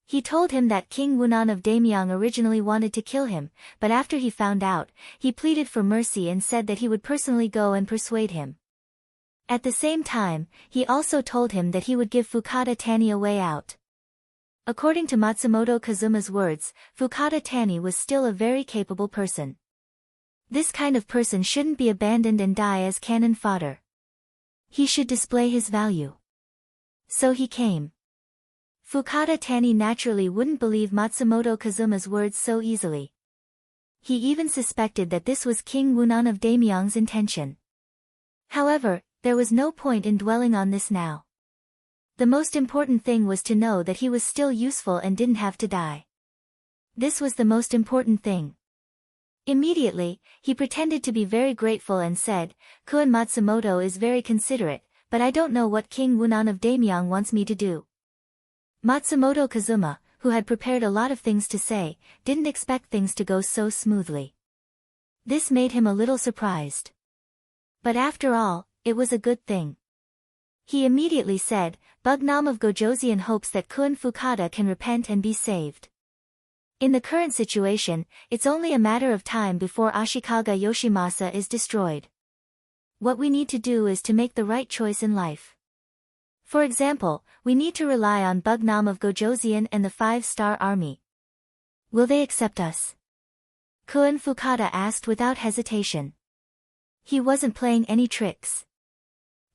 He told him that King Wunan of Daimyong originally wanted to kill him, but after he found out, he pleaded for mercy and said that he would personally go and persuade him. At the same time, he also told him that he would give Fukada Tani a way out. According to Matsumoto Kazuma's words, Fukada Tani was still a very capable person. This kind of person shouldn't be abandoned and die as cannon fodder. He should display his value. So he came. Fukada Tani naturally wouldn't believe Matsumoto Kazuma's words so easily. He even suspected that this was King Wunan of Daimyong's intention. However, there was no point in dwelling on this now. The most important thing was to know that he was still useful and didn't have to die. This was the most important thing. Immediately, he pretended to be very grateful and said, "Kun Matsumoto is very considerate, but I don't know what King Wunan of Daimyong wants me to do." Matsumoto Kazuma, who had prepared a lot of things to say, didn't expect things to go so smoothly. This made him a little surprised. But after all, it was a good thing. He immediately said, "Bugnam of Gojoseon hopes that Kun Fukada can repent and be saved. In the current situation, it's only a matter of time before Ashikaga Yoshimasa is destroyed. What we need to do is to make the right choice in life. For example, we need to rely on Bugnam of Gojoseon and the 5-star army. Will they accept us?" Kun Fukada asked without hesitation. He wasn't playing any tricks.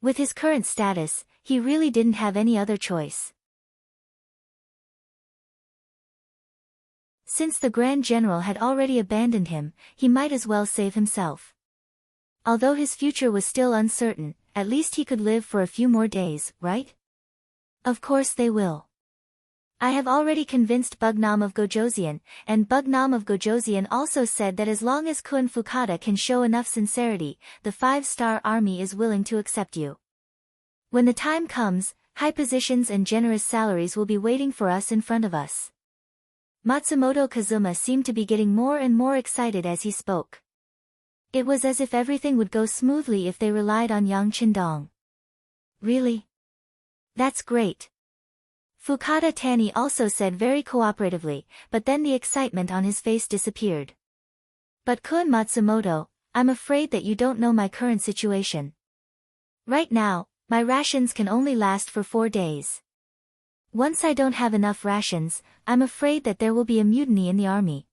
With his current status, he really didn't have any other choice. Since the Grand General had already abandoned him, he might as well save himself. Although his future was still uncertain, at least he could live for a few more days, right? Of course they will. I have already convinced Bugnam of Gojoseon, and Bugnam of Gojoseon also said that as long as Kun Fukada can show enough sincerity, the 5-star army is willing to accept you. When the time comes, high positions and generous salaries will be waiting for us in front of us. Matsumoto Kazuma seemed to be getting more and more excited as he spoke. It was as if everything would go smoothly if they relied on Yang Qindong. Really? That's great. Fukada Tani also said very cooperatively, but then the excitement on his face disappeared. "But Kun Matsumoto, I'm afraid that you don't know my current situation. Right now, my rations can only last for 4 days. Once I don't have enough rations, I'm afraid that there will be a mutiny in the army.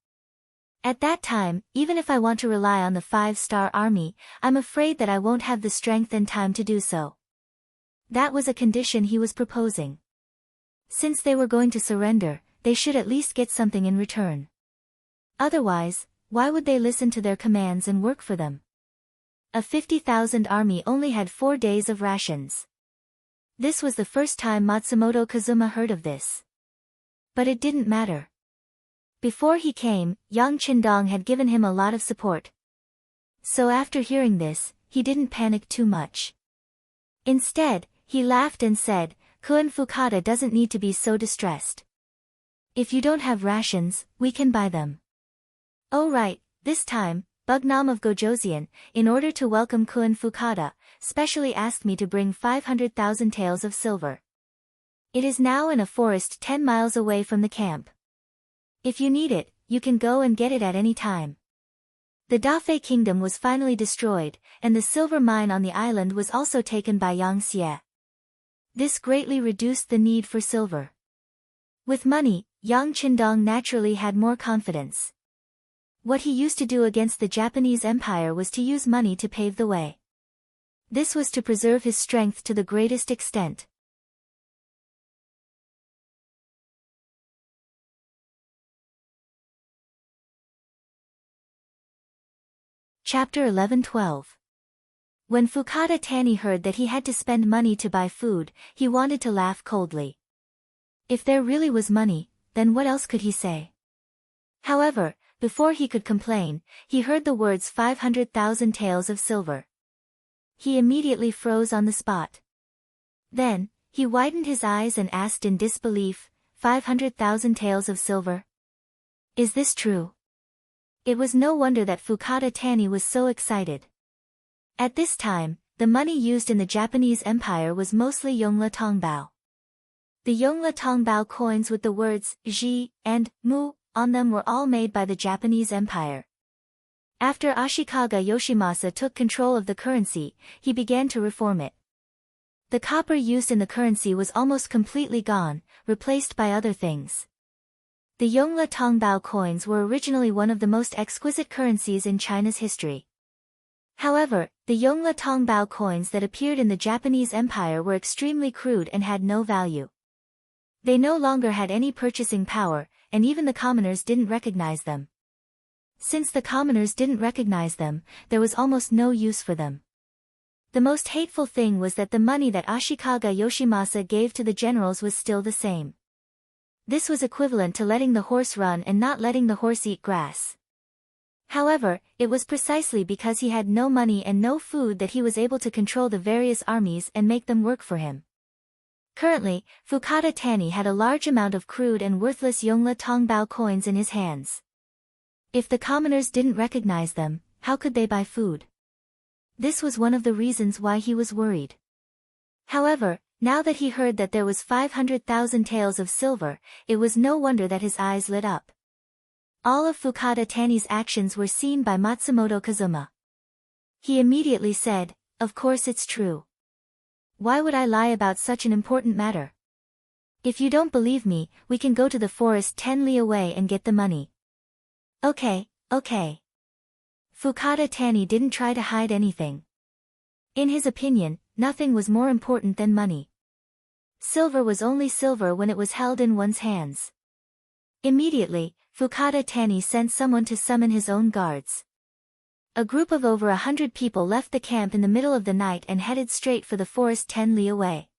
At that time, even if I want to rely on the 5-star army, I'm afraid that I won't have the strength and time to do so." That was a condition he was proposing. Since they were going to surrender, they should at least get something in return. Otherwise, why would they listen to their commands and work for them? A 50,000 army only had 4 days of rations. This was the first time Matsumoto Kazuma heard of this. But it didn't matter. Before he came, Yang Qindong had given him a lot of support. So after hearing this, he didn't panic too much. Instead, he laughed and said, "Kun Fukada doesn't need to be so distressed. If you don't have rations, we can buy them." "Oh right, this time, Bugnam of Gojoseon, in order to welcome Kun Fukada, specially asked me to bring 500,000 taels of silver. It is now in a forest 10 miles away from the camp. If you need it, you can go and get it at any time." The Dafei kingdom was finally destroyed, and the silver mine on the island was also taken by Yang Xie. This greatly reduced the need for silver. With money, Yang Qindong naturally had more confidence. What he used to do against the Japanese Empire was to use money to pave the way. This was to preserve his strength to the greatest extent. Chapter 11-12. When Fukada Tani heard that he had to spend money to buy food, he wanted to laugh coldly. If there really was money, then what else could he say? However, before he could complain, he heard the words 500,000 taels of silver. He immediately froze on the spot. Then, he widened his eyes and asked in disbelief, 500,000 taels of silver? Is this true? It was no wonder that Fukada Tani was so excited. At this time, the money used in the Japanese Empire was mostly Yongle Tongbao. The Yongle Tongbao coins with the words ji and mu on them were all made by the Japanese Empire. After Ashikaga Yoshimasa took control of the currency, he began to reform it. The copper used in the currency was almost completely gone, replaced by other things. The Yongle Tongbao coins were originally one of the most exquisite currencies in China's history. However, the Yongle Tongbao coins that appeared in the Japanese Empire were extremely crude and had no value. They no longer had any purchasing power, and even the commoners didn't recognize them. Since the commoners didn't recognize them, there was almost no use for them. The most hateful thing was that the money that Ashikaga Yoshimasa gave to the generals was still the same. This was equivalent to letting the horse run and not letting the horse eat grass. However, it was precisely because he had no money and no food that he was able to control the various armies and make them work for him. Currently, Fukada Tani had a large amount of crude and worthless Yongle Tongbao coins in his hands. If the commoners didn't recognize them, how could they buy food? This was one of the reasons why he was worried. However, now that he heard that there was 500,000 taels of silver, it was no wonder that his eyes lit up. All of Fukada Tani's actions were seen by Matsumoto Kazuma. He immediately said, "Of course it's true. Why would I lie about such an important matter? If you don't believe me, we can go to the forest 10 li away and get the money." Okay. Fukada Tani didn't try to hide anything. In his opinion, nothing was more important than money. Silver was only silver when it was held in one's hands. Immediately, Fukada Tani sent someone to summon his own guards. A group of over 100 people left the camp in the middle of the night and headed straight for the forest 10 li away.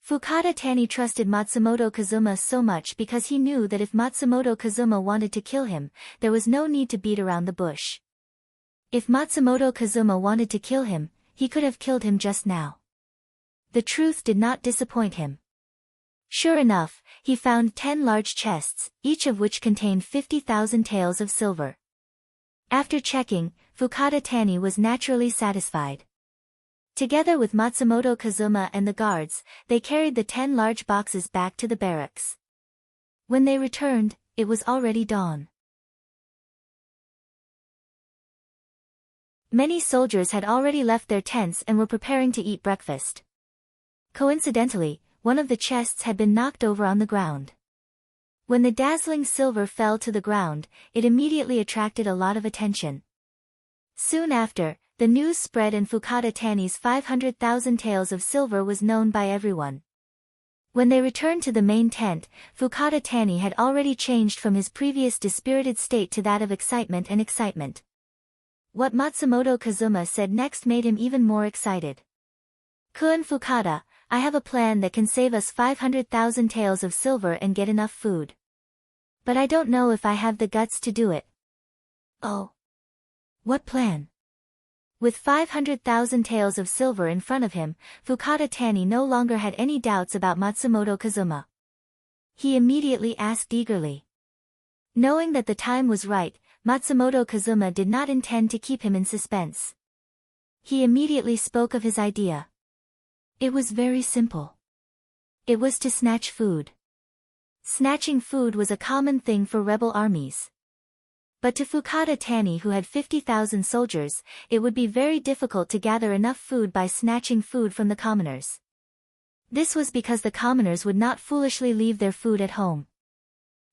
Fukada Tani trusted Matsumoto Kazuma so much because he knew that if Matsumoto Kazuma wanted to kill him, there was no need to beat around the bush. If Matsumoto Kazuma wanted to kill him, he could have killed him just now. The truth did not disappoint him. Sure enough, he found 10 large chests, each of which contained 50,000 taels of silver. After checking, Fukada Tani was naturally satisfied. Together with Matsumoto Kazuma and the guards, they carried the 10 large boxes back to the barracks. When they returned, it was already dawn. Many soldiers had already left their tents and were preparing to eat breakfast. Coincidentally, one of the chests had been knocked over on the ground. When the dazzling silver fell to the ground, it immediately attracted a lot of attention. Soon after, the news spread and Fukada Tani's 500,000 taels of silver was known by everyone. When they returned to the main tent, Fukada Tani had already changed from his previous dispirited state to that of excitement and excitement. What Matsumoto Kazuma said next made him even more excited. "Kun Fukada, I have a plan that can save us 500,000 taels of silver and get enough food. But I don't know if I have the guts to do it." "Oh. What plan?" With 500,000 taels of silver in front of him, Fukada Tani no longer had any doubts about Matsumoto Kazuma. He immediately asked eagerly. Knowing that the time was right, Matsumoto Kazuma did not intend to keep him in suspense. He immediately spoke of his idea. It was very simple. It was to snatch food. Snatching food was a common thing for rebel armies. But to Fukada Tani, who had 50,000 soldiers, it would be very difficult to gather enough food by snatching food from the commoners. This was because the commoners would not foolishly leave their food at home.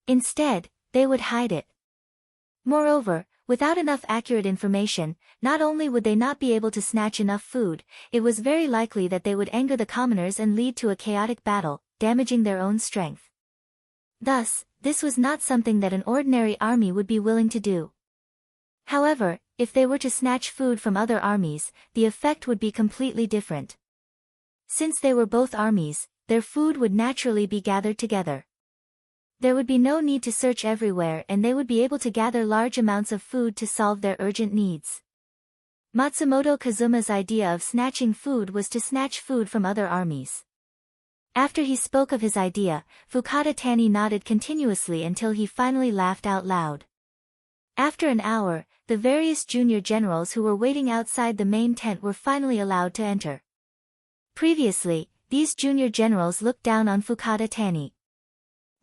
Instead, they would hide it. Moreover, without enough accurate information, not only would they not be able to snatch enough food, it was very likely that they would anger the commoners and lead to a chaotic battle, damaging their own strength. Thus, this was not something that an ordinary army would be willing to do. However, if they were to snatch food from other armies, the effect would be completely different. Since they were both armies, their food would naturally be gathered together. There would be no need to search everywhere and they would be able to gather large amounts of food to solve their urgent needs. Matsumoto Kazuma's idea of snatching food was to snatch food from other armies. After he spoke of his idea, Fukada Tani nodded continuously until he finally laughed out loud. After an hour, the various junior generals who were waiting outside the main tent were finally allowed to enter. Previously, these junior generals looked down on Fukada Tani.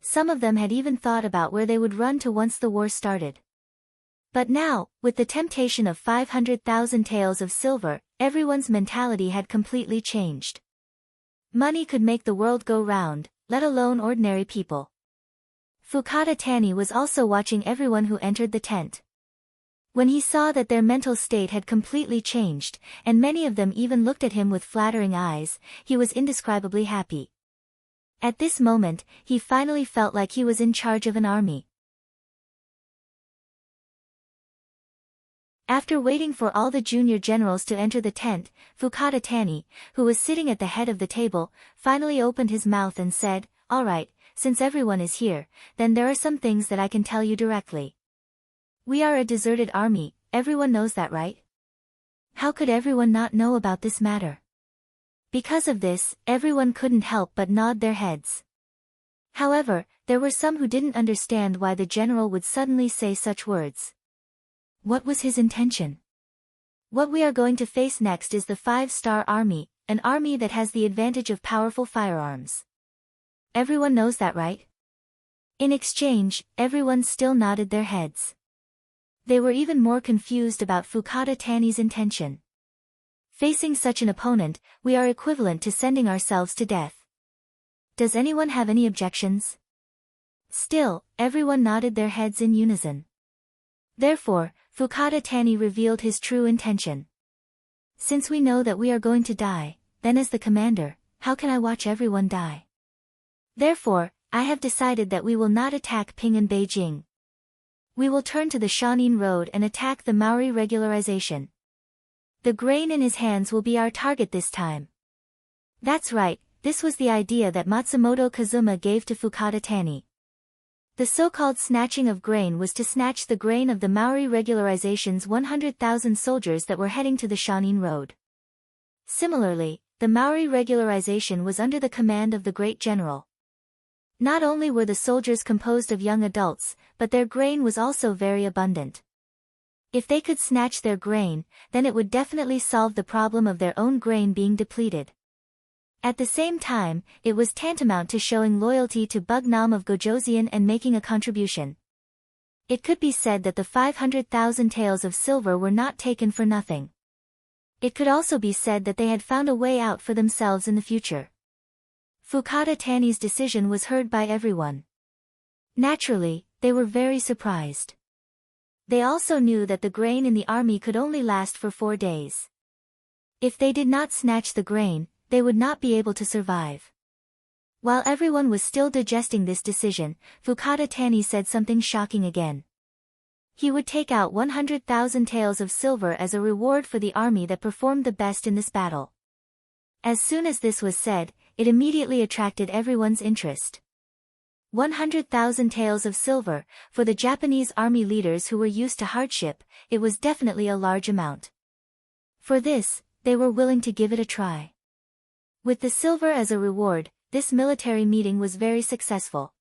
Some of them had even thought about where they would run to once the war started. But now, with the temptation of 500,000 taels of silver, everyone's mentality had completely changed. Money could make the world go round, let alone ordinary people. Fukada Tani was also watching everyone who entered the tent. When he saw that their mental state had completely changed, and many of them even looked at him with flattering eyes, he was indescribably happy. At this moment, he finally felt like he was in charge of an army. After waiting for all the junior generals to enter the tent, Fukada Tani, who was sitting at the head of the table, finally opened his mouth and said, "All right, since everyone is here, then there are some things that I can tell you directly. We are a deserted army, everyone knows that, right? How could everyone not know about this matter?" Because of this, everyone couldn't help but nod their heads. However, there were some who didn't understand why the general would suddenly say such words. What was his intention? What we are going to face next is the 5-star army, an army that has the advantage of powerful firearms. Everyone knows that, right? In exchange, everyone still nodded their heads. They were even more confused about Fukada Tani's intention. Facing such an opponent, we are equivalent to sending ourselves to death. Does anyone have any objections? Still, everyone nodded their heads in unison. Therefore, Fukada Tani revealed his true intention. Since we know that we are going to die, then as the commander, how can I watch everyone die? Therefore, I have decided that we will not attack Qing and Beijing. We will turn to the Shanin Road and attack the Maori regularization. The grain in his hands will be our target this time. That's right, this was the idea that Matsumoto Kazuma gave to Fukada Tani. The so-called snatching of grain was to snatch the grain of the Maori regularization's 100,000 soldiers that were heading to the Shanin Road. Similarly, the Maori regularization was under the command of the great general. Not only were the soldiers composed of young adults, but their grain was also very abundant. If they could snatch their grain, then it would definitely solve the problem of their own grain being depleted. At the same time, it was tantamount to showing loyalty to Bugnam of Gojoseon and making a contribution. It could be said that the 500,000 taels of silver were not taken for nothing. It could also be said that they had found a way out for themselves in the future. Fukada Tani's decision was heard by everyone. Naturally, they were very surprised. They also knew that the grain in the army could only last for 4 days. If they did not snatch the grain, they would not be able to survive. While everyone was still digesting this decision, Fukada Tani said something shocking again. He would take out 100,000 taels of silver as a reward for the army that performed the best in this battle. As soon as this was said, it immediately attracted everyone's interest. 100,000 taels of silver, for the Japanese army leaders who were used to hardship, it was definitely a large amount. For this, they were willing to give it a try. With the silver as a reward, this military meeting was very successful.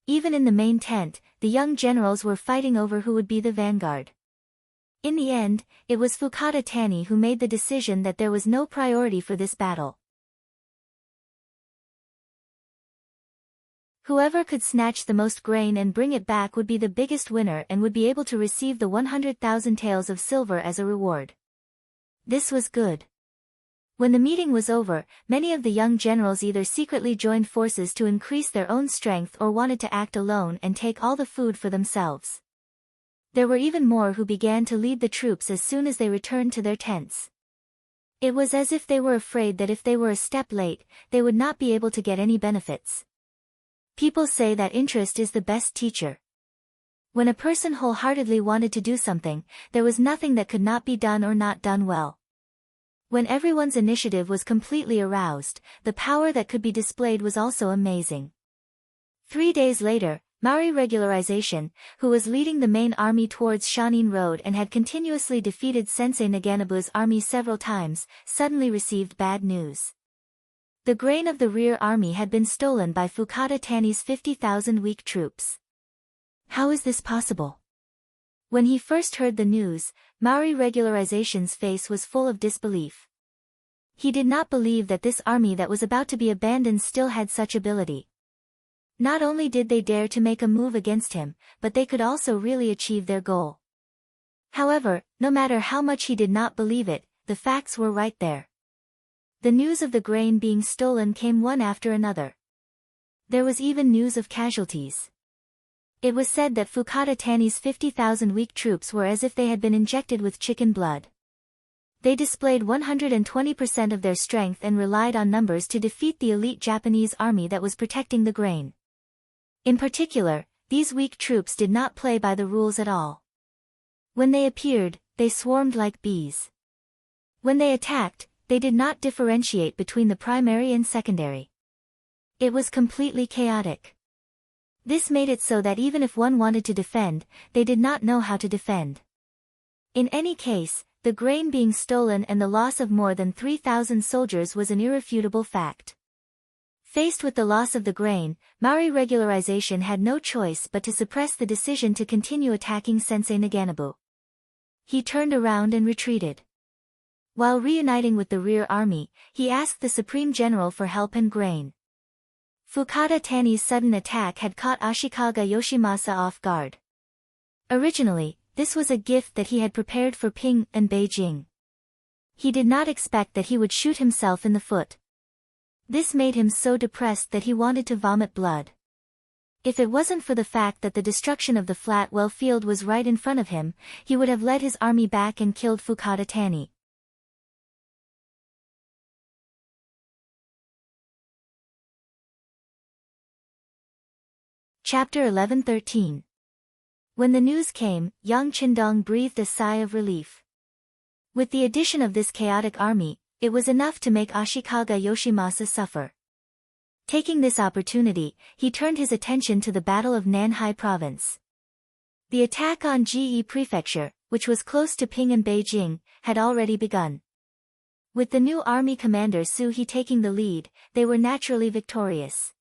Even in the main tent, the young generals were fighting over who would be the vanguard. In the end, it was Fukada Tani who made the decision that there was no priority for this battle. Whoever could snatch the most grain and bring it back would be the biggest winner and would be able to receive the 100,000 taels of silver as a reward. This was good. When the meeting was over, many of the young generals either secretly joined forces to increase their own strength or wanted to act alone and take all the food for themselves. There were even more who began to lead the troops as soon as they returned to their tents. It was as if they were afraid that if they were a step late, they would not be able to get any benefits. People say that interest is the best teacher. When a person wholeheartedly wanted to do something, there was nothing that could not be done or not done well. When everyone's initiative was completely aroused, the power that could be displayed was also amazing. 3 days later, Maori regularization, who was leading the main army towards Shanin Road and had continuously defeated Sensei Naganabu's army several times, suddenly received bad news. The grain of the rear army had been stolen by Fukada Tani's 50,000 weak troops. How is this possible? When he first heard the news, Maori Regularization's face was full of disbelief. He did not believe that this army that was about to be abandoned still had such ability. Not only did they dare to make a move against him, but they could also really achieve their goal. However, no matter how much he did not believe it, the facts were right there. The news of the grain being stolen came one after another. There was even news of casualties. It was said that Fukada Tani's 50,000 weak troops were as if they had been injected with chicken blood. They displayed 120% of their strength and relied on numbers to defeat the elite Japanese army that was protecting the grain. In particular, these weak troops did not play by the rules at all. When they appeared, they swarmed like bees. When they attacked, they did not differentiate between the primary and secondary. It was completely chaotic. This made it so that even if one wanted to defend, they did not know how to defend. In any case, the grain being stolen and the loss of more than 3,000 soldiers was an irrefutable fact. Faced with the loss of the grain, Maori Regularization had no choice but to suppress the decision to continue attacking Sensei Naganabu. He turned around and retreated. While reuniting with the rear army, he asked the Supreme General for help and grain. Fukada Tani's sudden attack had caught Ashikaga Yoshimasa off guard. Originally, this was a gift that he had prepared for Qing and Beijing. He did not expect that he would shoot himself in the foot. This made him so depressed that he wanted to vomit blood. If it wasn't for the fact that the destruction of the Flatwell field was right in front of him, he would have led his army back and killed Fukada Tani. Chapter 11-13. When the news came, Yang Qindong breathed a sigh of relief. With the addition of this chaotic army, it was enough to make Ashikaga Yoshimasa suffer. Taking this opportunity, he turned his attention to the Battle of Nanhai Province. The attack on Ge Prefecture, which was close to Qing and Beijing, had already begun. With the new army commander Su He taking the lead, they were naturally victorious.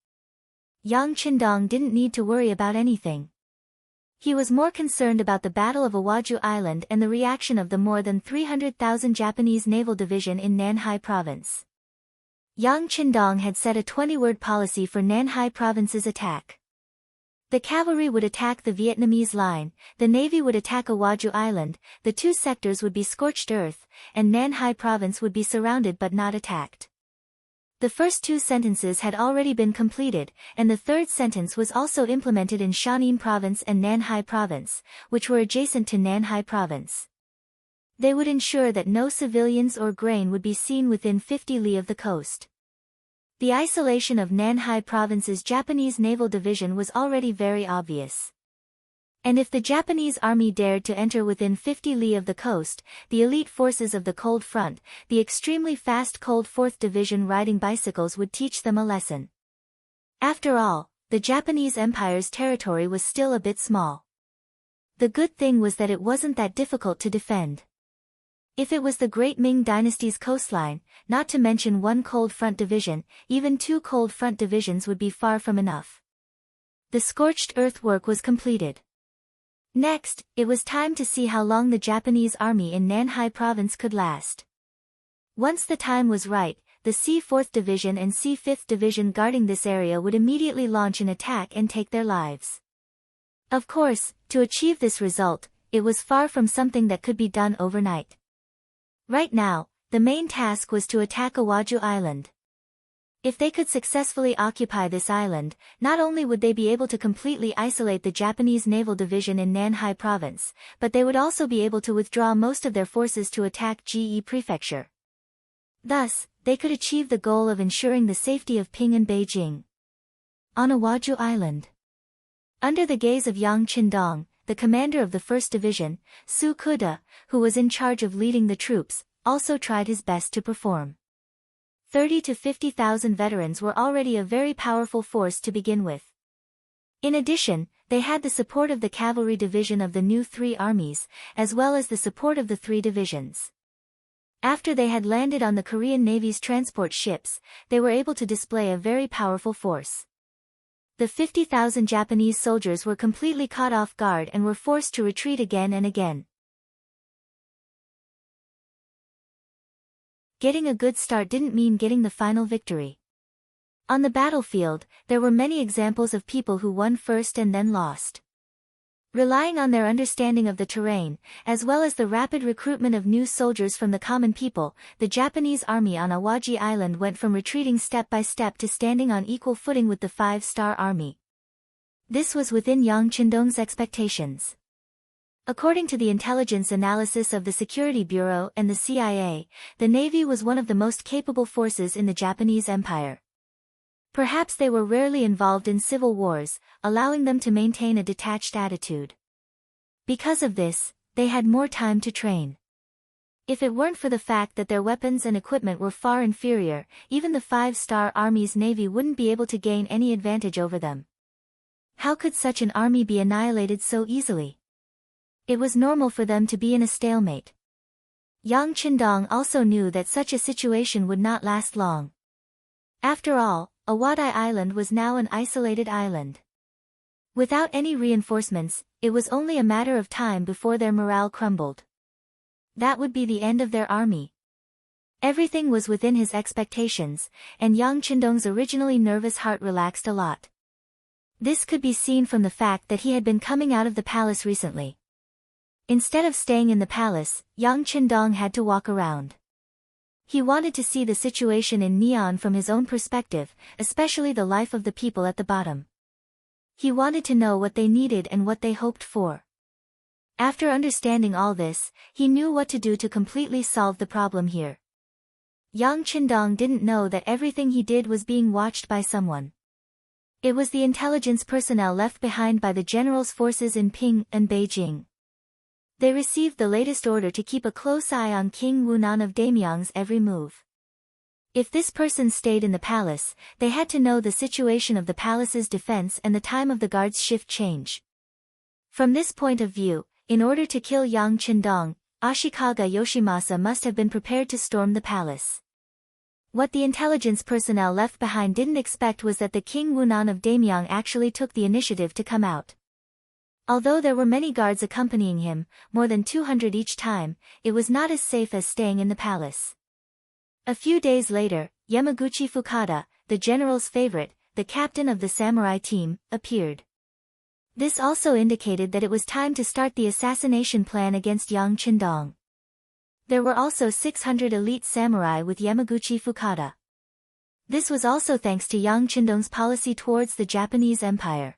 Yang Qindong didn't need to worry about anything. He was more concerned about the Battle of Awaju Island and the reaction of the more than 300,000 Japanese naval division in Nanhai Province. Yang Qindong had set a 20-word policy for Nanhai Province's attack. The cavalry would attack the Vietnamese line, the navy would attack Awaju Island, the two sectors would be scorched earth, and Nanhai Province would be surrounded but not attacked. The first two sentences had already been completed, and the third sentence was also implemented in Shaanxi Province and Nanhai Province, which were adjacent to Nanhai Province. They would ensure that no civilians or grain would be seen within 50 li of the coast. The isolation of Nanhai Province's Japanese naval division was already very obvious. And if the Japanese army dared to enter within 50 li of the coast, the elite forces of the Cold Front, the extremely fast Cold 4th Division riding bicycles would teach them a lesson. After all, the Japanese Empire's territory was still a bit small. The good thing was that it wasn't that difficult to defend. If it was the Great Ming Dynasty's coastline, not to mention one Cold Front Division, even two Cold Front Divisions would be far from enough. The scorched earth work was completed. Next, it was time to see how long the Japanese army in Nanhai Province could last. Once the time was right, the C-4th Division and C-5th Division guarding this area would immediately launch an attack and take their lives. Of course, to achieve this result, it was far from something that could be done overnight. Right now, the main task was to attack Awaju Island. If they could successfully occupy this island, not only would they be able to completely isolate the Japanese naval division in Nanhai Province, but they would also be able to withdraw most of their forces to attack Ge Prefecture. Thus, they could achieve the goal of ensuring the safety of Qing and Beijing. On Awaju Island. Under the gaze of Yang Qindong, the commander of the 1st Division, Su Kuda, who was in charge of leading the troops, also tried his best to perform. 30 to 50,000 veterans were already a very powerful force to begin with. In addition, they had the support of the cavalry division of the new three armies, as well as the support of the three divisions. After they had landed on the Korean Navy's transport ships, they were able to display a very powerful force. The 50,000 Japanese soldiers were completely caught off guard and were forced to retreat again and again. Getting a good start didn't mean getting the final victory. On the battlefield, there were many examples of people who won first and then lost. Relying on their understanding of the terrain, as well as the rapid recruitment of new soldiers from the common people, the Japanese army on Awaji Island went from retreating step by step to standing on equal footing with the five-star army. This was within Yang Qindong's expectations. According to the intelligence analysis of the Security Bureau and the CIA, the Navy was one of the most capable forces in the Japanese Empire. Perhaps they were rarely involved in civil wars, allowing them to maintain a detached attitude. Because of this, they had more time to train. If it weren't for the fact that their weapons and equipment were far inferior, even the five-star army's navy wouldn't be able to gain any advantage over them. How could such an army be annihilated so easily? It was normal for them to be in a stalemate. Yang Qindong also knew that such a situation would not last long. After all, Awadai Island was now an isolated island. Without any reinforcements, it was only a matter of time before their morale crumbled. That would be the end of their army. Everything was within his expectations, and Yang Qindong's originally nervous heart relaxed a lot. This could be seen from the fact that he had been coming out of the palace recently. Instead of staying in the palace, Yang Qindong had to walk around. He wanted to see the situation in Neon from his own perspective, especially the life of the people at the bottom. He wanted to know what they needed and what they hoped for. After understanding all this, he knew what to do to completely solve the problem here. Yang Qindong didn't know that everything he did was being watched by someone. It was the intelligence personnel left behind by the general's forces in Qing and Beijing. They received the latest order to keep a close eye on King Wunan of Daimyong's every move. If this person stayed in the palace, they had to know the situation of the palace's defense and the time of the guard's shift change. From this point of view, in order to kill Yang Qindong, Ashikaga Yoshimasa must have been prepared to storm the palace. What the intelligence personnel left behind didn't expect was that the King Wunan of Daimyong actually took the initiative to come out. Although there were many guards accompanying him, more than 200 each time, it was not as safe as staying in the palace. A few days later, Yamaguchi Fukada, the general's favorite, the captain of the samurai team, appeared. This also indicated that it was time to start the assassination plan against Yang Qindong. There were also 600 elite samurai with Yamaguchi Fukada. This was also thanks to Yang Qindong's policy towards the Japanese Empire.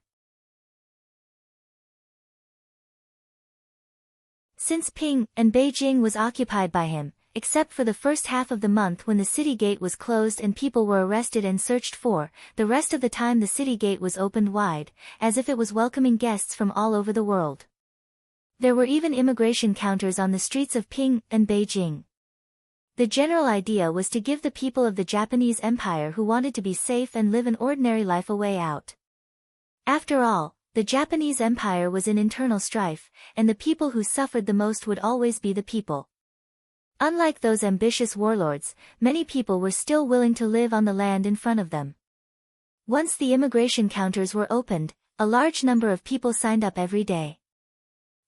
Since Qing and Beijing was occupied by him, except for the first half of the month when the city gate was closed and people were arrested and searched for, the rest of the time the city gate was opened wide, as if it was welcoming guests from all over the world. There were even immigration counters on the streets of Qing and Beijing. The general idea was to give the people of the Japanese Empire who wanted to be safe and live an ordinary life a way out. After all, the Japanese Empire was in internal strife, and the people who suffered the most would always be the people. Unlike those ambitious warlords, many people were still willing to live on the land in front of them. Once the immigration counters were opened, a large number of people signed up every day.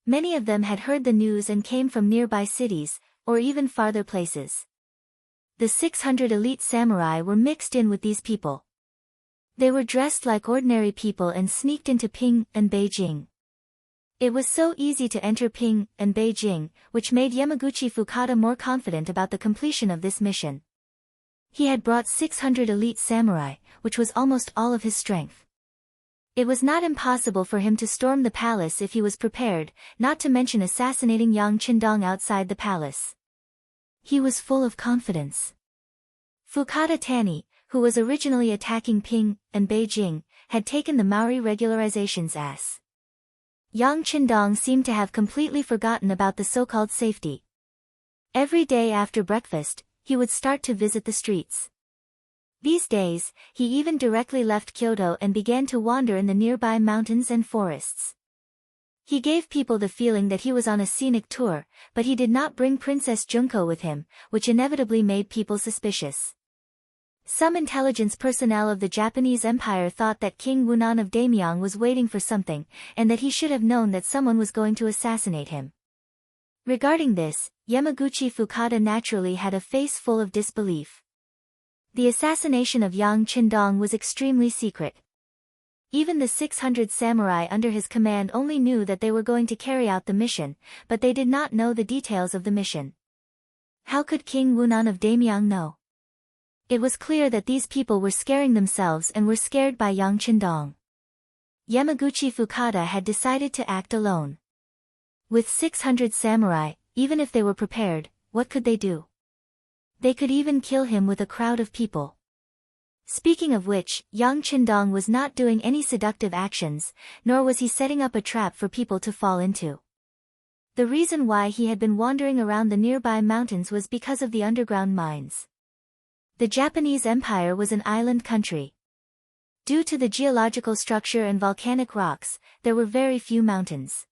Many of them had heard the news and came from nearby cities, or even farther places. The 600 elite samurai were mixed in with these people. They were dressed like ordinary people and sneaked into Qing and Beijing. It was so easy to enter Qing and Beijing, which made Yamaguchi Fukada more confident about the completion of this mission. He had brought 600 elite samurai, which was almost all of his strength. It was not impossible for him to storm the palace if he was prepared, not to mention assassinating Yang Qindong outside the palace. He was full of confidence. Fukada Tani, who was originally attacking Qing and Beijing, had taken the Maori regularization's ass. Yang Qindong seemed to have completely forgotten about the so-called safety. Every day after breakfast, he would start to visit the streets. These days, he even directly left Kyoto and began to wander in the nearby mountains and forests. He gave people the feeling that he was on a scenic tour, but he did not bring Princess Junko with him, which inevitably made people suspicious. Some intelligence personnel of the Japanese Empire thought that King Wunan of Daimyong was waiting for something, and that he should have known that someone was going to assassinate him. Regarding this, Yamaguchi Fukada naturally had a face full of disbelief. The assassination of Yang Qindong was extremely secret. Even the 600 samurai under his command only knew that they were going to carry out the mission, but they did not know the details of the mission. How could King Wunan of Daimyong know? It was clear that these people were scaring themselves and were scared by Yang Qindong. Yamaguchi Fukada had decided to act alone. With 600 samurai, even if they were prepared, what could they do? They could even kill him with a crowd of people. Speaking of which, Yang Qindong was not doing any seductive actions, nor was he setting up a trap for people to fall into. The reason why he had been wandering around the nearby mountains was because of the underground mines. The Japanese Empire was an island country. Due to the geological structure and volcanic rocks, there were very few mountains.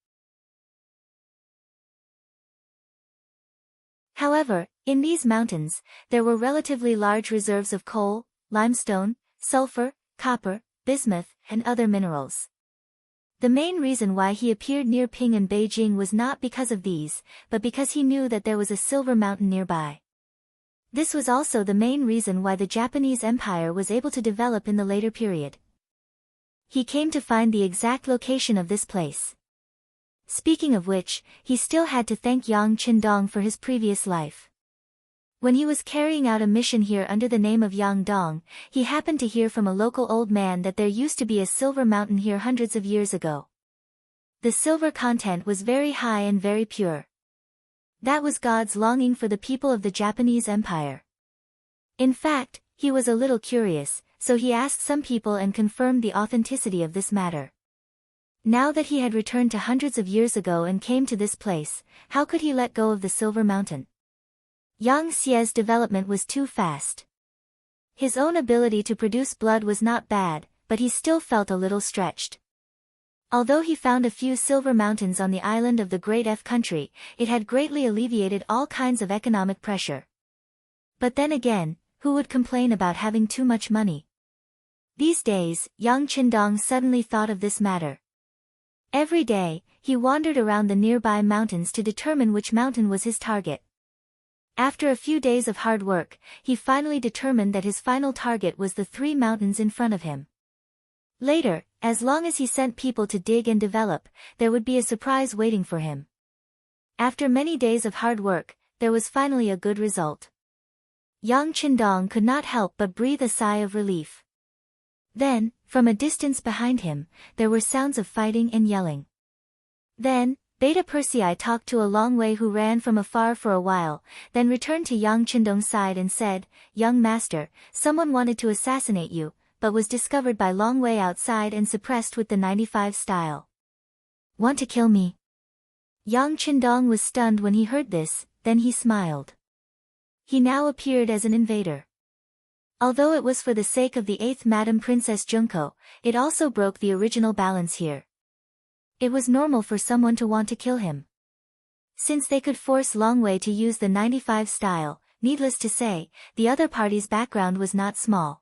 However, in these mountains, there were relatively large reserves of coal, limestone, sulfur, copper, bismuth, and other minerals. The main reason why he appeared near Ping and Beijing was not because of these, but because he knew that there was a silver mountain nearby. This was also the main reason why the Japanese Empire was able to develop in the later period. He came to find the exact location of this place. Speaking of which, he still had to thank Yang Qindong for his previous life. When he was carrying out a mission here under the name of Yang Dong, he happened to hear from a local old man that there used to be a silver mountain here hundreds of years ago. The silver content was very high and very pure. That was God's longing for the people of the Japanese Empire. In fact, he was a little curious, so he asked some people and confirmed the authenticity of this matter. Now that he had returned to hundreds of years ago and came to this place, how could he let go of the silver mountain? Yang Xie's development was too fast. His own ability to produce blood was not bad, but he still felt a little stretched. Although he found a few silver mountains on the island of the Great F country, it had greatly alleviated all kinds of economic pressure. But then again, who would complain about having too much money? These days, Yang Qindong suddenly thought of this matter. Every day, he wandered around the nearby mountains to determine which mountain was his target. After a few days of hard work, he finally determined that his final target was the 3 mountains in front of him. Later, as long as he sent people to dig and develop, there would be a surprise waiting for him. After many days of hard work, there was finally a good result. Yang Qindong could not help but breathe a sigh of relief. Then, from a distance behind him, there were sounds of fighting and yelling. Then, Beta Persei talked to a Long Wei who ran from afar for a while, then returned to Yang Qindong's side and said, "Young master, someone wanted to assassinate you, but was discovered by Long Wei outside and suppressed with the 95 style. Want to kill me?" Yang Qindong was stunned when he heard this, then he smiled. He now appeared as an invader. Although it was for the sake of the 8th Madam Princess Junko, it also broke the original balance here. It was normal for someone to want to kill him. Since they could force Long Wei to use the 95 style, needless to say, the other party's background was not small.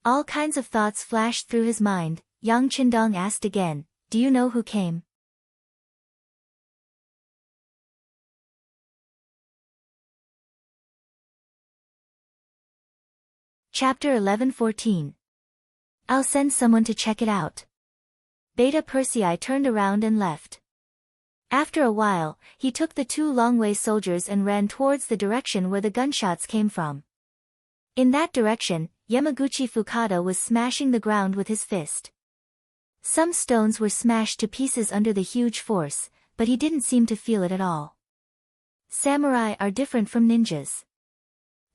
All kinds of thoughts flashed through his mind. Yang Qindong asked again, "Do you know who came?" Chapter 11:14. I'll send someone to check it out. Beta Persei turned around and left. After a while, he took the 2 Long Wei soldiers and ran towards the direction where the gunshots came from. In that direction, Yamaguchi Fukada was smashing the ground with his fist. Some stones were smashed to pieces under the huge force, but he didn't seem to feel it at all. Samurai are different from ninjas.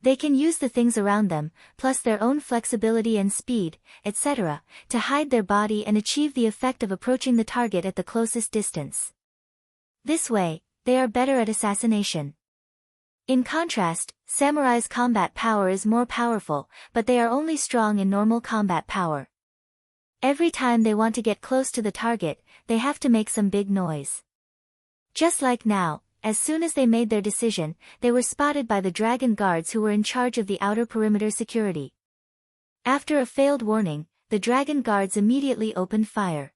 They can use the things around them, plus their own flexibility and speed, etc., to hide their body and achieve the effect of approaching the target at the closest distance. This way, they are better at assassination. In contrast, samurai's combat power is more powerful, but they are only strong in normal combat power. Every time they want to get close to the target, they have to make some big noise. Just like now, as soon as they made their decision, they were spotted by the dragon guards who were in charge of the outer perimeter security. After a failed warning, the dragon guards immediately opened fire.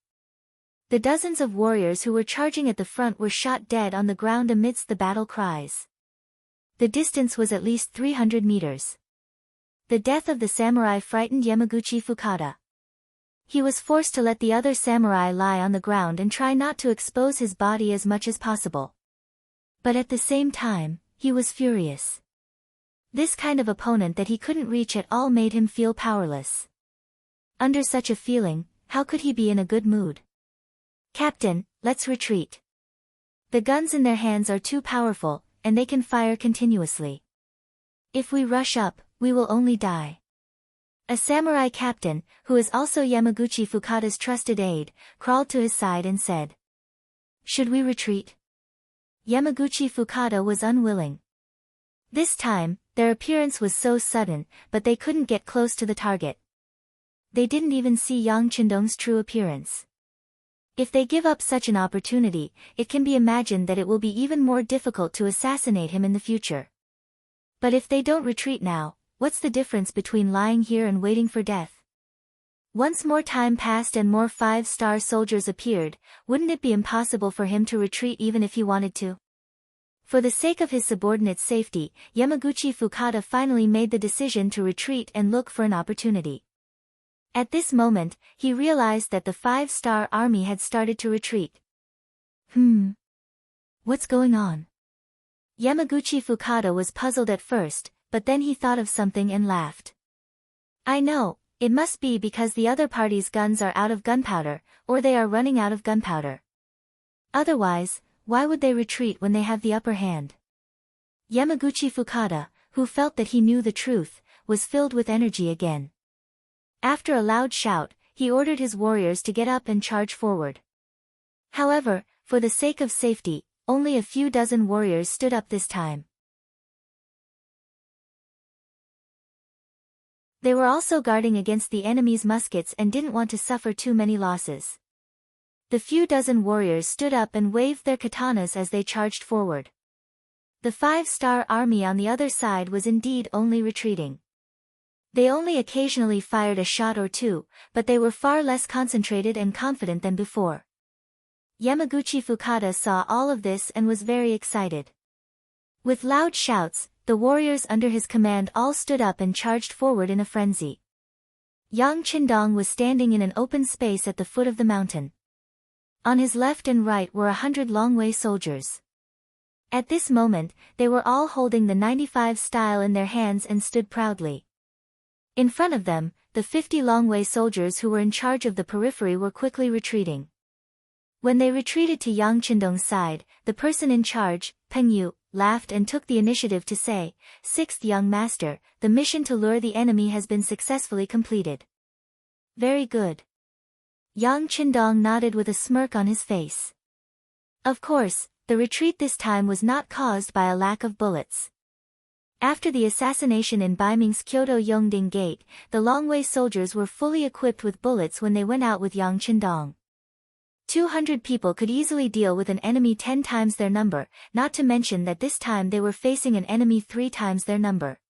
The dozens of warriors who were charging at the front were shot dead on the ground amidst the battle cries. The distance was at least 300 meters. The death of the samurai frightened Yamaguchi Fukada. He was forced to let the other samurai lie on the ground and try not to expose his body as much as possible. But at the same time, he was furious. This kind of opponent that he couldn't reach at all made him feel powerless. Under such a feeling, how could he be in a good mood? "Captain, let's retreat. The guns in their hands are too powerful, and they can fire continuously. If we rush up, we will only die." A samurai captain, who is also Yamaguchi Fukada's trusted aide, crawled to his side and said, "Should we retreat?" Yamaguchi Fukada was unwilling. This time, their appearance was so sudden, but they couldn't get close to the target. They didn't even see Yang Qindong's true appearance. If they give up such an opportunity, it can be imagined that it will be even more difficult to assassinate him in the future. But if they don't retreat now, what's the difference between lying here and waiting for death? Once more time passed and more 5-star soldiers appeared. Wouldn't it be impossible for him to retreat even if he wanted to? For the sake of his subordinates' safety, Yamaguchi Fukada finally made the decision to retreat and look for an opportunity. At this moment, he realized that the 5-star army had started to retreat. What's going on? Yamaguchi Fukada was puzzled at first, but then he thought of something and laughed. "I know, it must be because the other party's guns are out of gunpowder, or they are running out of gunpowder. Otherwise, why would they retreat when they have the upper hand?" Yamaguchi Fukada, who felt that he knew the truth, was filled with energy again. After a loud shout, he ordered his warriors to get up and charge forward. However, for the sake of safety, only a few dozen warriors stood up this time. They were also guarding against the enemy's muskets and didn't want to suffer too many losses. The few dozen warriors stood up and waved their katanas as they charged forward. The 5-star army on the other side was indeed only retreating. They only occasionally fired a shot or two, but they were far less concentrated and confident than before. Yamaguchi Fukada saw all of this and was very excited. With loud shouts, the warriors under his command all stood up and charged forward in a frenzy. Yang Qindong was standing in an open space at the foot of the mountain. On his left and right were 100 Longwei soldiers. At this moment, they were all holding the 95 style in their hands and stood proudly. In front of them, the 50 Longwei soldiers who were in charge of the periphery were quickly retreating. When they retreated to Yang Qindong's side, the person in charge, Peng Yu, laughed and took the initiative to say, "Sixth young master, the mission to lure the enemy has been successfully completed." "Very good." Yang Qindong nodded with a smirk on his face. Of course, the retreat this time was not caused by a lack of bullets. After the assassination in Baiming's Kyoto Yongding Gate, the Longwei soldiers were fully equipped with bullets when they went out with Yang Qindong. 200 people could easily deal with an enemy 10 times their number, not to mention that this time they were facing an enemy 3 times their number.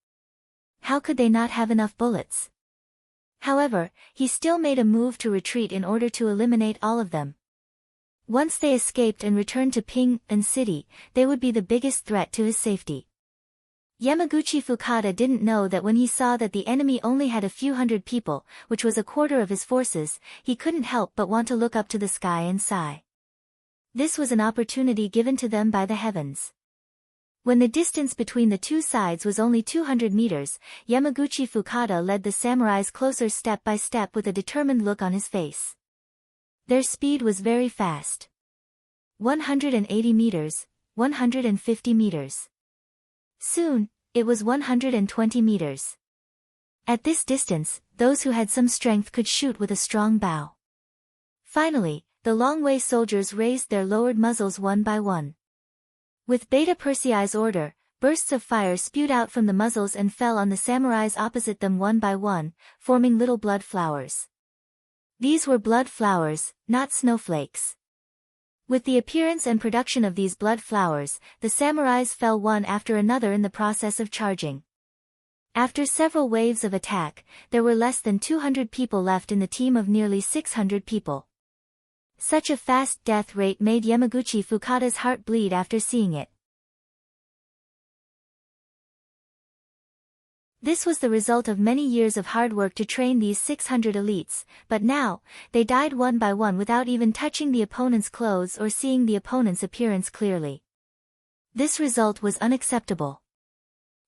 How could they not have enough bullets? However, he still made a move to retreat in order to eliminate all of them. Once they escaped and returned to Ping and city, they would be the biggest threat to his safety. Yamaguchi Fukada didn't know that when he saw that the enemy only had a few hundred people, which was a quarter of his forces, he couldn't help but want to look up to the sky and sigh. This was an opportunity given to them by the heavens. When the distance between the two sides was only 200 meters, Yamaguchi Fukada led the samurais closer step by step with a determined look on his face. Their speed was very fast. 180 meters, 150 meters. Soon, it was 120 meters. At this distance, those who had some strength could shoot with a strong bow. Finally, the Longwei soldiers raised their lowered muzzles one by one. With Beta Persei's order, bursts of fire spewed out from the muzzles and fell on the samurais opposite them one by one, forming little blood flowers. These were blood flowers, not snowflakes. With the appearance and production of these blood flowers, the samurais fell one after another in the process of charging. After several waves of attack, there were less than 200 people left in the team of nearly 600 people. Such a fast death rate made Yamaguchi Fukada's heart bleed after seeing it. This was the result of many years of hard work to train these 600 elites, but now, they died one by one without even touching the opponent's clothes or seeing the opponent's appearance clearly. This result was unacceptable.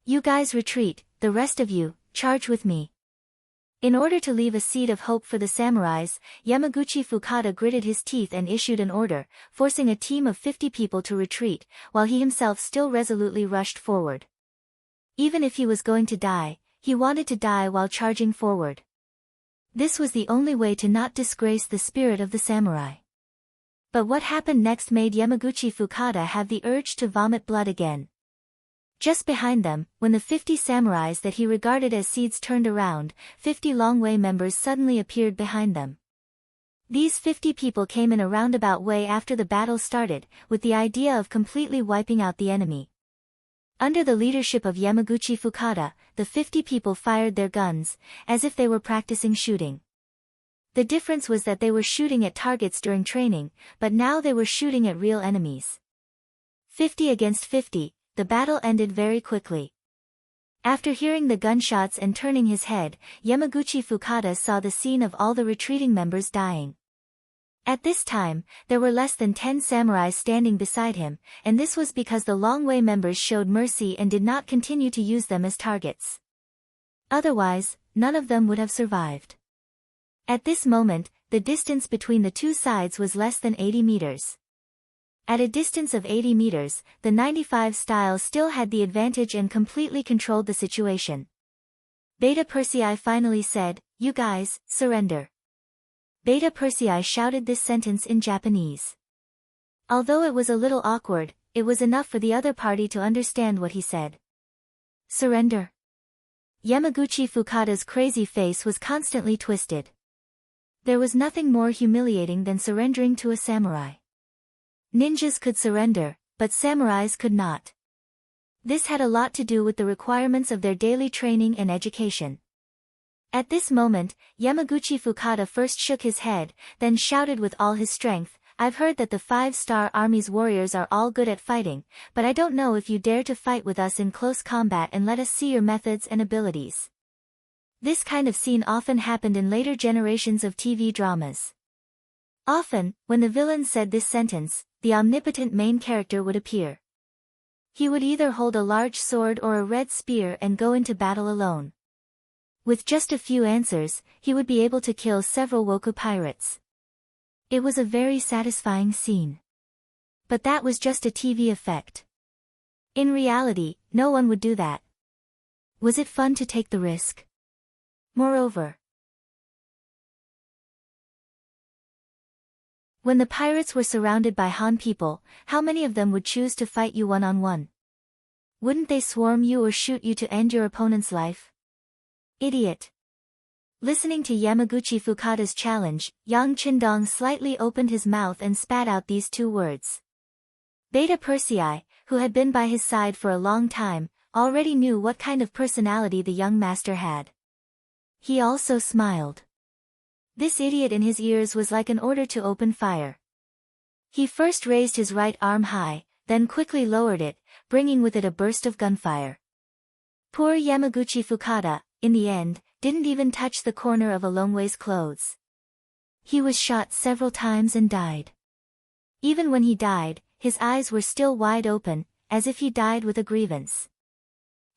You guys retreat, the rest of you, charge with me. In order to leave a seed of hope for the samurais, Yamaguchi Fukada gritted his teeth and issued an order, forcing a team of 50 people to retreat, while he himself still resolutely rushed forward. Even if he was going to die, he wanted to die while charging forward. This was the only way to not disgrace the spirit of the samurai. But what happened next made Yamaguchi Fukada have the urge to vomit blood again. Just behind them, when the 50 samurais that he regarded as seeds turned around, 50 Longwei members suddenly appeared behind them. These 50 people came in a roundabout way after the battle started, with the idea of completely wiping out the enemy. Under the leadership of Yamaguchi Fukada, the 50 people fired their guns, as if they were practicing shooting. The difference was that they were shooting at targets during training, but now they were shooting at real enemies. 50 against 50, the battle ended very quickly. After hearing the gunshots and turning his head, Yamaguchi Fukada saw the scene of all the retreating members dying. At this time, there were less than 10 samurais standing beside him, and this was because the Longwei members showed mercy and did not continue to use them as targets. Otherwise, none of them would have survived. At this moment, the distance between the two sides was less than 80 meters. At a distance of 80 meters, the 95 style still had the advantage and completely controlled the situation. Beta Persei finally said, "You guys, surrender." Beta Persei shouted this sentence in Japanese. Although it was a little awkward, it was enough for the other party to understand what he said. Surrender. Yamaguchi Fukada's crazy face was constantly twisted. There was nothing more humiliating than surrendering to a samurai. Ninjas could surrender, but samurais could not. This had a lot to do with the requirements of their daily training and education. At this moment, Yamaguchi Fukada first shook his head, then shouted with all his strength, "I've heard that the 5-star Army's warriors are all good at fighting, but I don't know if you dare to fight with us in close combat and let us see your methods and abilities." This kind of scene often happened in later generations of TV dramas. Often, when the villain said this sentence, the omnipotent main character would appear. He would either hold a large sword or a red spear and go into battle alone. With just a few answers, he would be able to kill several Woku pirates. It was a very satisfying scene. But that was just a TV effect. In reality, no one would do that. Was it fun to take the risk? Moreover, when the pirates were surrounded by Han people, how many of them would choose to fight you one-on-one? Wouldn't they swarm you or shoot you to end your opponent's life? Idiot. Listening to Yamaguchi Fukada's challenge, Yang Qindong slightly opened his mouth and spat out these two words. Beta Persei, who had been by his side for a long time, already knew what kind of personality the young master had. He also smiled. This idiot in his ears was like an order to open fire. He first raised his right arm high, then quickly lowered it, bringing with it a burst of gunfire. Poor Yamaguchi Fukada, in the end, didn't even touch the corner of a Longwei's clothes. He was shot several times and died. Even when he died, his eyes were still wide open, as if he died with a grievance.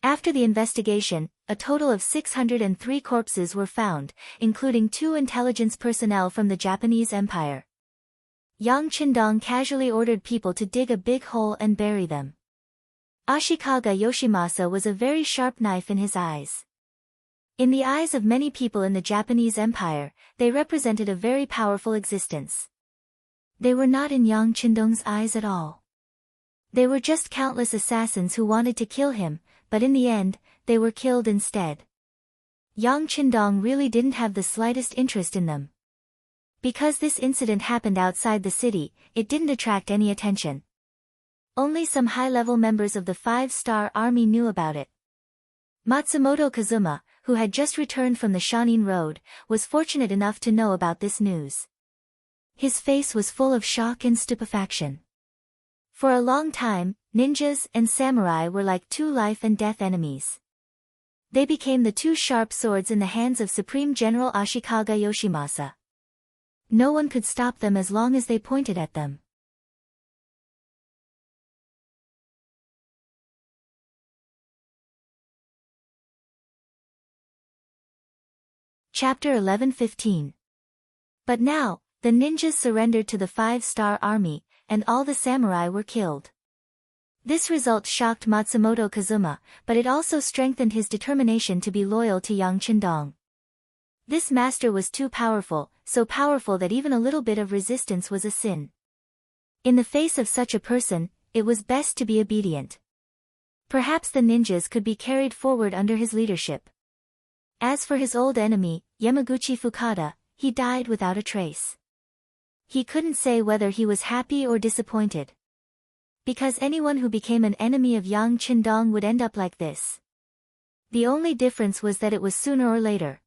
After the investigation, a total of 603 corpses were found, including 2 intelligence personnel from the Japanese Empire. Yang Qindong casually ordered people to dig a big hole and bury them. Ashikaga Yoshimasa was a very sharp knife in his eyes. In the eyes of many people in the Japanese Empire, they represented a very powerful existence. They were not in Yang Qindong's eyes at all. They were just countless assassins who wanted to kill him, but in the end, they were killed instead. Yang Qindong really didn't have the slightest interest in them. Because this incident happened outside the city, it didn't attract any attention. Only some high-level members of the 5-star army knew about it. Matsumoto Kazuma, who had just returned from the Shanin Road, was fortunate enough to know about this news. His face was full of shock and stupefaction. For a long time, ninjas and samurai were like two life and death enemies. They became the two sharp swords in the hands of Supreme General Ashikaga Yoshimasa. No one could stop them as long as they pointed at them. Chapter 11:15. But now, the ninjas surrendered to the 5-star army, and all the samurai were killed. This result shocked Matsumoto Kazuma, but it also strengthened his determination to be loyal to Yang Qindong. This master was too powerful, so powerful that even a little bit of resistance was a sin. In the face of such a person, it was best to be obedient. Perhaps the ninjas could be carried forward under his leadership. As for his old enemy, Yamaguchi Fukada, he died without a trace. He couldn't say whether he was happy or disappointed. Because anyone who became an enemy of Yang Qindong would end up like this. The only difference was that it was sooner or later.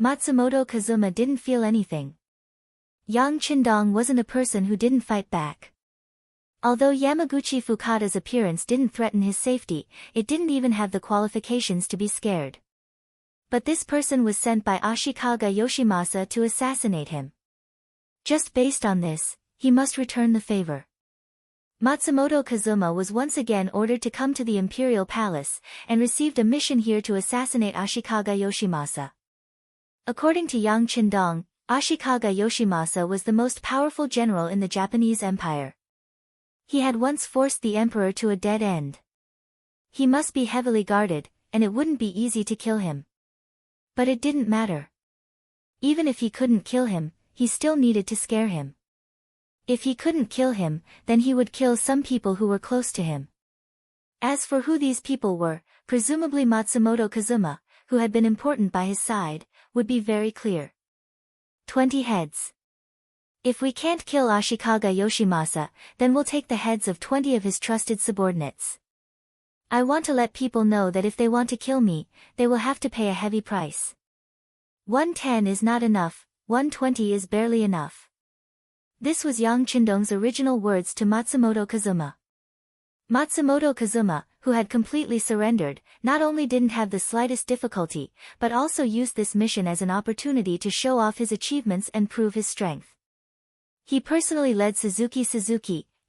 Matsumoto Kazuma didn't feel anything. Yang Qindong wasn't a person who didn't fight back. Although Yamaguchi Fukada's appearance didn't threaten his safety, it didn't even have the qualifications to be scared. But this person was sent by Ashikaga Yoshimasa to assassinate him. Just based on this, he must return the favor. Matsumoto Kazuma was once again ordered to come to the imperial palace, and received a mission here to assassinate Ashikaga Yoshimasa. According to Yang Qindong, Ashikaga Yoshimasa was the most powerful general in the Japanese Empire. He had once forced the emperor to a dead end. He must be heavily guarded, and it wouldn't be easy to kill him. But it didn't matter. Even if he couldn't kill him, he still needed to scare him. If he couldn't kill him, then he would kill some people who were close to him. As for who these people were, presumably Matsumoto Kazuma, who had been important by his side, would be very clear. 20 heads. If we can't kill Ashikaga Yoshimasa, then we'll take the heads of 20 of his trusted subordinates. I want to let people know that if they want to kill me, they will have to pay a heavy price. 110 is not enough, 120 is barely enough. This was Yang Qindong's original words to Matsumoto Kazuma. Matsumoto Kazuma, who had completely surrendered, not only didn't have the slightest difficulty, but also used this mission as an opportunity to show off his achievements and prove his strength. He personally led Suzuki,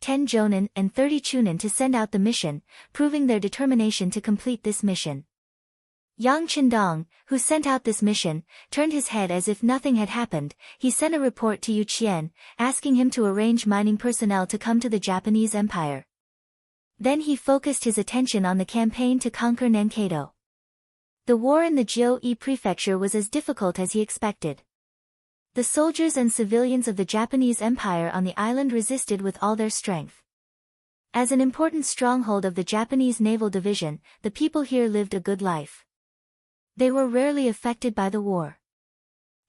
10 jonin and 30 chunin to send out the mission, proving their determination to complete this mission. Yang Qindong, who sent out this mission, turned his head as if nothing had happened. He sent a report to Yu Qian, asking him to arrange mining personnel to come to the Japanese Empire. Then he focused his attention on the campaign to conquer Nankado. The war in the Jiu-E prefecture was as difficult as he expected. The soldiers and civilians of the Japanese Empire on the island resisted with all their strength. As an important stronghold of the Japanese Naval Division, the people here lived a good life. They were rarely affected by the war.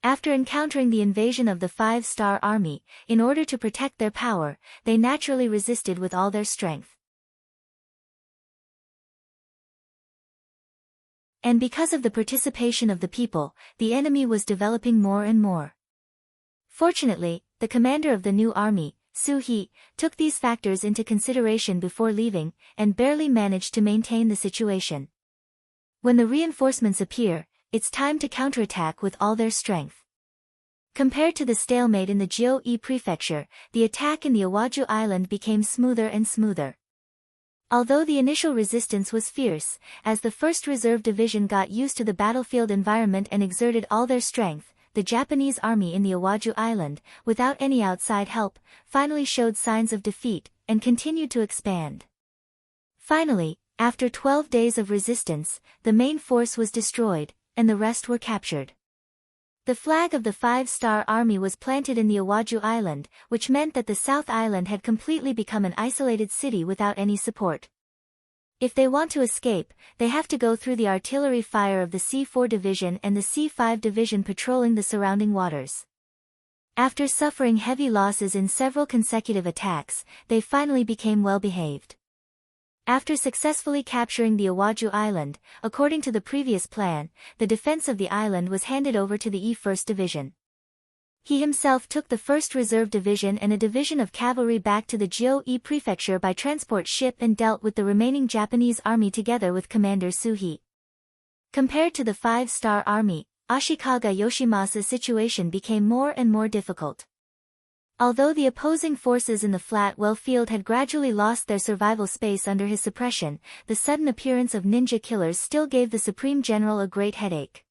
After encountering the invasion of the 5-star army, in order to protect their power, they naturally resisted with all their strength. And because of the participation of the people, the enemy was developing more and more. Fortunately, the commander of the new army, Su He, took these factors into consideration before leaving, and barely managed to maintain the situation. When the reinforcements appear, it's time to counterattack with all their strength. Compared to the stalemate in the Jiu-E prefecture, the attack in the Awaju Island became smoother and smoother. Although the initial resistance was fierce, as the 1st Reserve Division got used to the battlefield environment and exerted all their strength, the Japanese army in the Awaju Island, without any outside help, finally showed signs of defeat, and continued to expand. Finally, after 12 days of resistance, the main force was destroyed, and the rest were captured. The flag of the 5-star army was planted in the Awaju Island, which meant that the South Island had completely become an isolated city without any support. If they want to escape, they have to go through the artillery fire of the C4 Division and the C5 Division patrolling the surrounding waters. After suffering heavy losses in several consecutive attacks, they finally became well behaved. After successfully capturing the Awaju Island, according to the previous plan, the defense of the island was handed over to the E-1st Division. He himself took the 1st Reserve Division and a division of cavalry back to the Jiu-E Prefecture by transport ship and dealt with the remaining Japanese army together with Commander Suhi. Compared to the 5-star army, Ashikaga Yoshimasa's situation became more and more difficult. Although the opposing forces in the flat well field had gradually lost their survival space under his suppression, the sudden appearance of ninja killers still gave the Supreme General a great headache.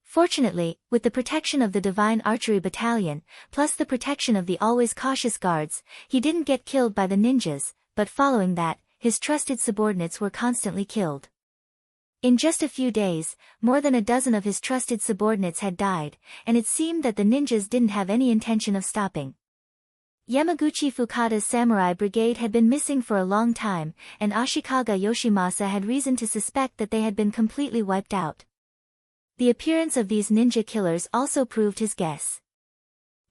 Fortunately, with the protection of the Divine Archery Battalion, plus the protection of the always cautious guards, he didn't get killed by the ninjas, but following that, his trusted subordinates were constantly killed. In just a few days, more than a dozen of his trusted subordinates had died, and it seemed that the ninjas didn't have any intention of stopping. Yamaguchi Fukada's samurai brigade had been missing for a long time, and Ashikaga Yoshimasa had reason to suspect that they had been completely wiped out. The appearance of these ninja killers also proved his guess.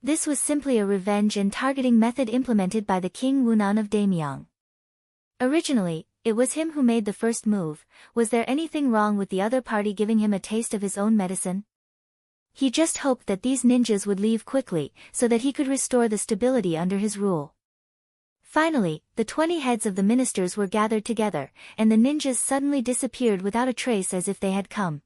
This was simply a revenge and targeting method implemented by the King Wunan of Daimyong. Originally, it was him who made the first move. Was there anything wrong with the other party giving him a taste of his own medicine? He just hoped that these ninjas would leave quickly, so that he could restore the stability under his rule. Finally, the 20 heads of the ministers were gathered together, and the ninjas suddenly disappeared without a trace as if they had come.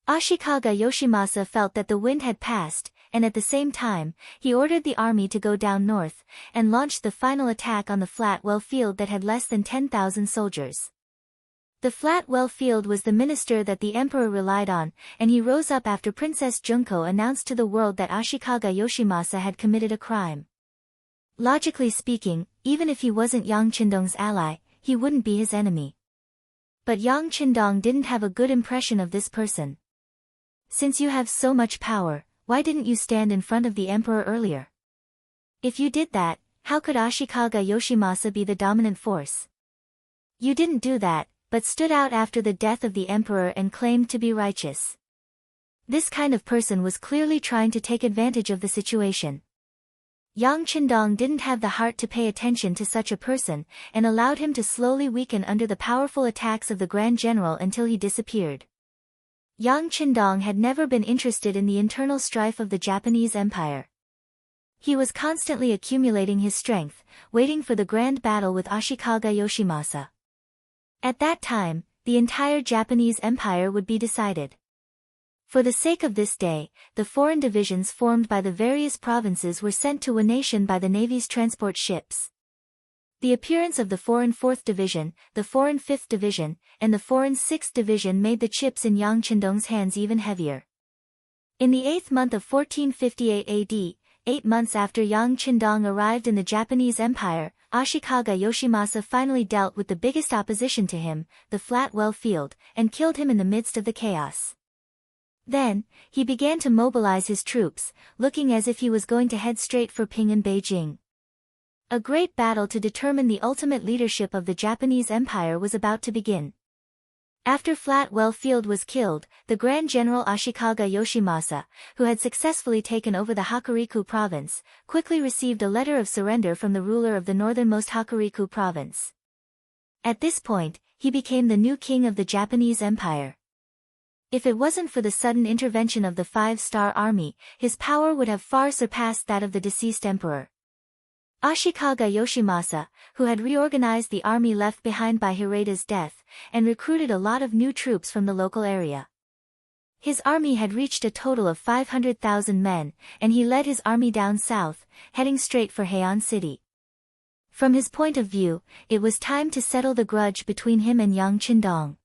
Ashikaga Yoshimasa felt that the wind had passed, and at the same time, he ordered the army to go down north, and launched the final attack on the flat well field that had less than 10,000 soldiers. The flat well field was the minister that the emperor relied on, and he rose up after Princess Junko announced to the world that Ashikaga Yoshimasa had committed a crime. Logically speaking, even if he wasn't Yang Qindong's ally, he wouldn't be his enemy. But Yang Qindong didn't have a good impression of this person. Since you have so much power, why didn't you stand in front of the emperor earlier? If you did that, how could Ashikaga Yoshimasa be the dominant force? You didn't do that, but stood out after the death of the emperor and claimed to be righteous. This kind of person was clearly trying to take advantage of the situation. Yang Qindong didn't have the heart to pay attention to such a person, and allowed him to slowly weaken under the powerful attacks of the Grand General until he disappeared. Yang Qindong had never been interested in the internal strife of the Japanese Empire. He was constantly accumulating his strength, waiting for the grand battle with Ashikaga Yoshimasa. At that time, the entire Japanese Empire would be decided. For the sake of this day, the foreign divisions formed by the various provinces were sent to Wanation by the Navy's transport ships. The appearance of the foreign 4th Division, the foreign 5th Division, and the foreign 6th Division made the chips in Yang Qindong's hands even heavier. In the 8th month of 1458 AD, 8 months after Yang Qindong arrived in the Japanese Empire, Ashikaga Yoshimasa finally dealt with the biggest opposition to him, the flat well field, and killed him in the midst of the chaos. Then, he began to mobilize his troops, looking as if he was going to head straight for Qing and Beijing. A great battle to determine the ultimate leadership of the Japanese Empire was about to begin. After Flat Well Field was killed, the Grand General Ashikaga Yoshimasa, who had successfully taken over the Hokuriku province, quickly received a letter of surrender from the ruler of the northernmost Hokuriku province. At this point, he became the new king of the Japanese Empire. If it wasn't for the sudden intervention of the 5-star army, his power would have far surpassed that of the deceased emperor. Ashikaga Yoshimasa, who had reorganized the army left behind by Hireda's death, and recruited a lot of new troops from the local area. His army had reached a total of 500,000 men, and he led his army down south, heading straight for Heian City. From his point of view, it was time to settle the grudge between him and Yang Qindong.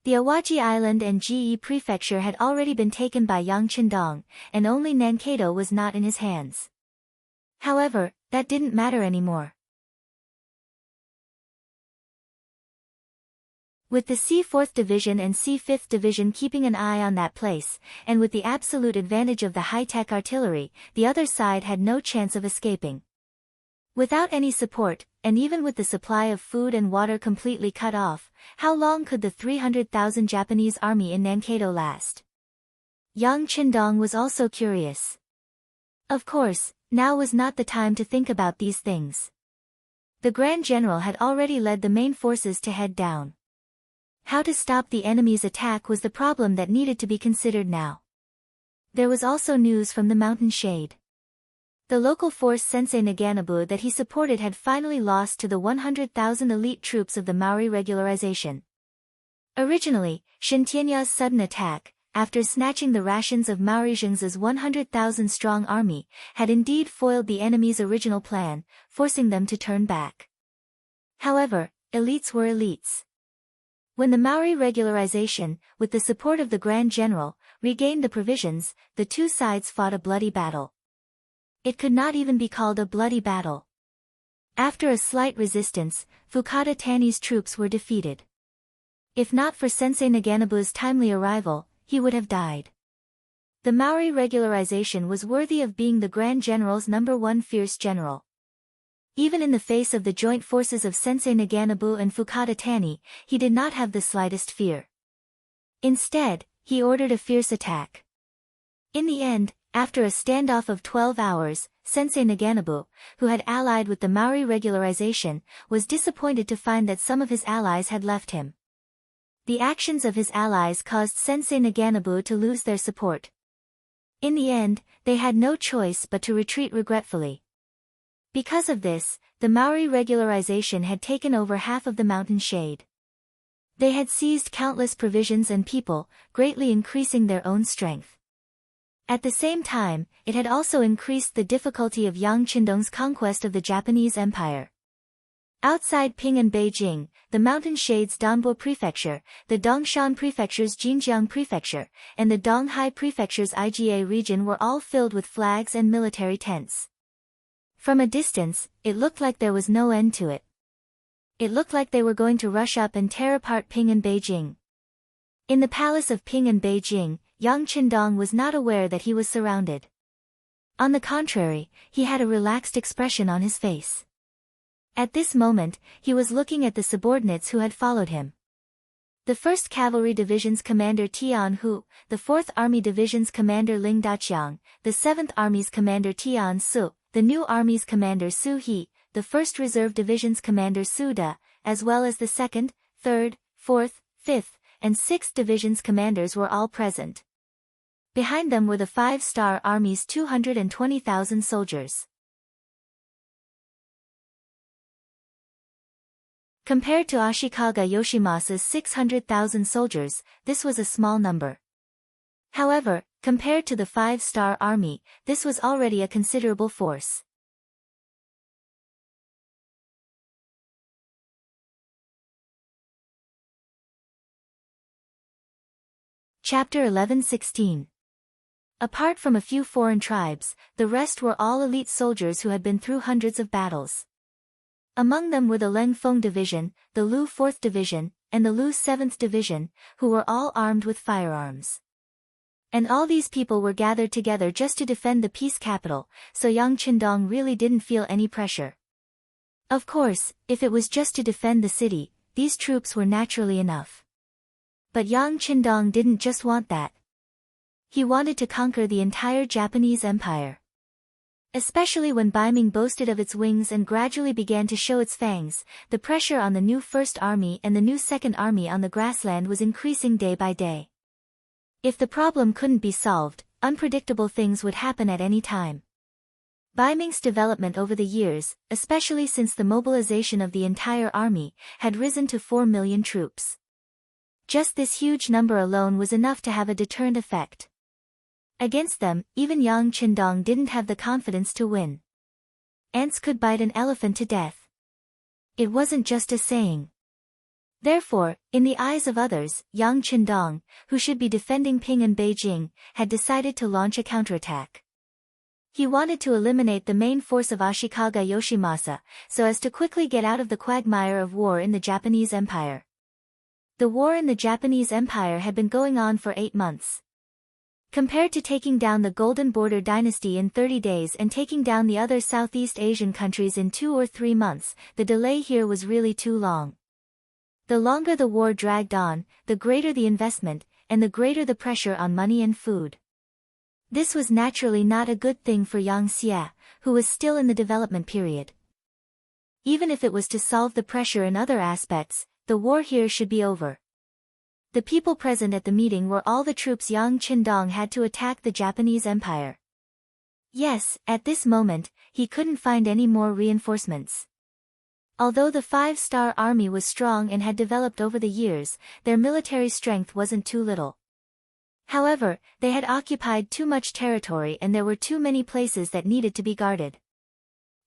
The Awaji Island and Ge Prefecture had already been taken by Yang Qindong, and only Nankado was not in his hands. However, that didn't matter anymore. With the C-4th Division and C-5th Division keeping an eye on that place, and with the absolute advantage of the high-tech artillery, the other side had no chance of escaping. Without any support, and even with the supply of food and water completely cut off, how long could the 300,000 Japanese army in Nankado last? Yang Qindong was also curious. Of course, Now was not the time to think about these things. The Grand General had already led the main forces to head down. How to stop the enemy's attack was the problem that needed to be considered now. There was also news from the mountain shade. The local force Sensei Naganabu that he supported had finally lost to the 100,000 elite troops of the Maori regularization. Originally, Shintianya's sudden attack, after snatching the rations of Maori Zheng's 100,000-strong army, had indeed foiled the enemy's original plan, forcing them to turn back. However, elites were elites. When the Maori regularization, with the support of the Grand General, regained the provisions, the two sides fought a bloody battle. It could not even be called a bloody battle. After a slight resistance, Fukada Tani's troops were defeated. If not for Sensei Naganabu's timely arrival, he would have died. The Maori regularization was worthy of being the Grand General's #1 fierce general. Even in the face of the joint forces of Sensei Naganabu and Fukada Tani, he did not have the slightest fear. Instead, he ordered a fierce attack. In the end, after a standoff of 12 hours, Sensei Naganabu, who had allied with the Maori regularization, was disappointed to find that some of his allies had left him. The actions of his allies caused Sensei Naganabu to lose their support. In the end, they had no choice but to retreat regretfully. Because of this, the Maori regularization had taken over half of the mountain shade. They had seized countless provisions and people, greatly increasing their own strength. At the same time, it had also increased the difficulty of Yang Qindong's conquest of the Japanese Empire. Outside Ping and Beijing, the mountain shades Danbo Prefecture, the Dongshan Prefecture's Jinjiang Prefecture, and the Donghai Prefecture's Iga region were all filled with flags and military tents. From a distance, it looked like there was no end to it. It looked like they were going to rush up and tear apart Ping and Beijing. In the palace of Ping and Beijing, Yang Qindong was not aware that he was surrounded. On the contrary, he had a relaxed expression on his face. At this moment, he was looking at the subordinates who had followed him. The 1st Cavalry Division's commander Tian Hu, the 4th Army Division's commander Ling Daqiang, the 7th Army's commander Tian Su, the New Army's commander Su He, the 1st Reserve Division's commander Su Da, as well as the 2nd, 3rd, 4th, 5th, and 6th Division's commanders were all present. Behind them were the 5-Star Army's 220,000 soldiers. Compared to Ashikaga Yoshimasa's 600,000 soldiers, this was a small number. However, compared to the 5-Star Army, this was already a considerable force. Chapter 11-16. Apart from a few foreign tribes, the rest were all elite soldiers who had been through hundreds of battles. Among them were the Leng Feng Division, the Lu 4th Division, and the Lu 7th Division, who were all armed with firearms. And all these people were gathered together just to defend the peace capital, so Yang Qindong really didn't feel any pressure. Of course, if it was just to defend the city, these troops were naturally enough. But Yang Qindong didn't just want that. He wanted to conquer the entire Japanese Empire. Especially when Beiming boasted of its wings and gradually began to show its fangs, the pressure on the new 1st Army and the new 2nd Army on the grassland was increasing day by day. If the problem couldn't be solved, unpredictable things would happen at any time. Beiming's development over the years, especially since the mobilization of the entire army, had risen to 4 million troops. Just this huge number alone was enough to have a deterrent effect. Against them, even Yang Qindong didn't have the confidence to win. Ants could bite an elephant to death. It wasn't just a saying. Therefore, in the eyes of others, Yang Qindong, who should be defending Ping and Beijing, had decided to launch a counterattack. He wanted to eliminate the main force of Ashikaga Yoshimasa, so as to quickly get out of the quagmire of war in the Japanese Empire. The war in the Japanese Empire had been going on for 8 months. Compared to taking down the Golden Border Dynasty in 30 days and taking down the other Southeast Asian countries in 2 or 3 months, the delay here was really too long. The longer the war dragged on, the greater the investment, and the greater the pressure on money and food. This was naturally not a good thing for Yang Xie, who was still in the development period. Even if it was to solve the pressure in other aspects, the war here should be over. The people present at the meeting were all the troops Yang Qindong had to attack the Japanese Empire. Yes, at this moment, he couldn't find any more reinforcements. Although the five-star army was strong and had developed over the years, their military strength wasn't too little. However, they had occupied too much territory and there were too many places that needed to be guarded.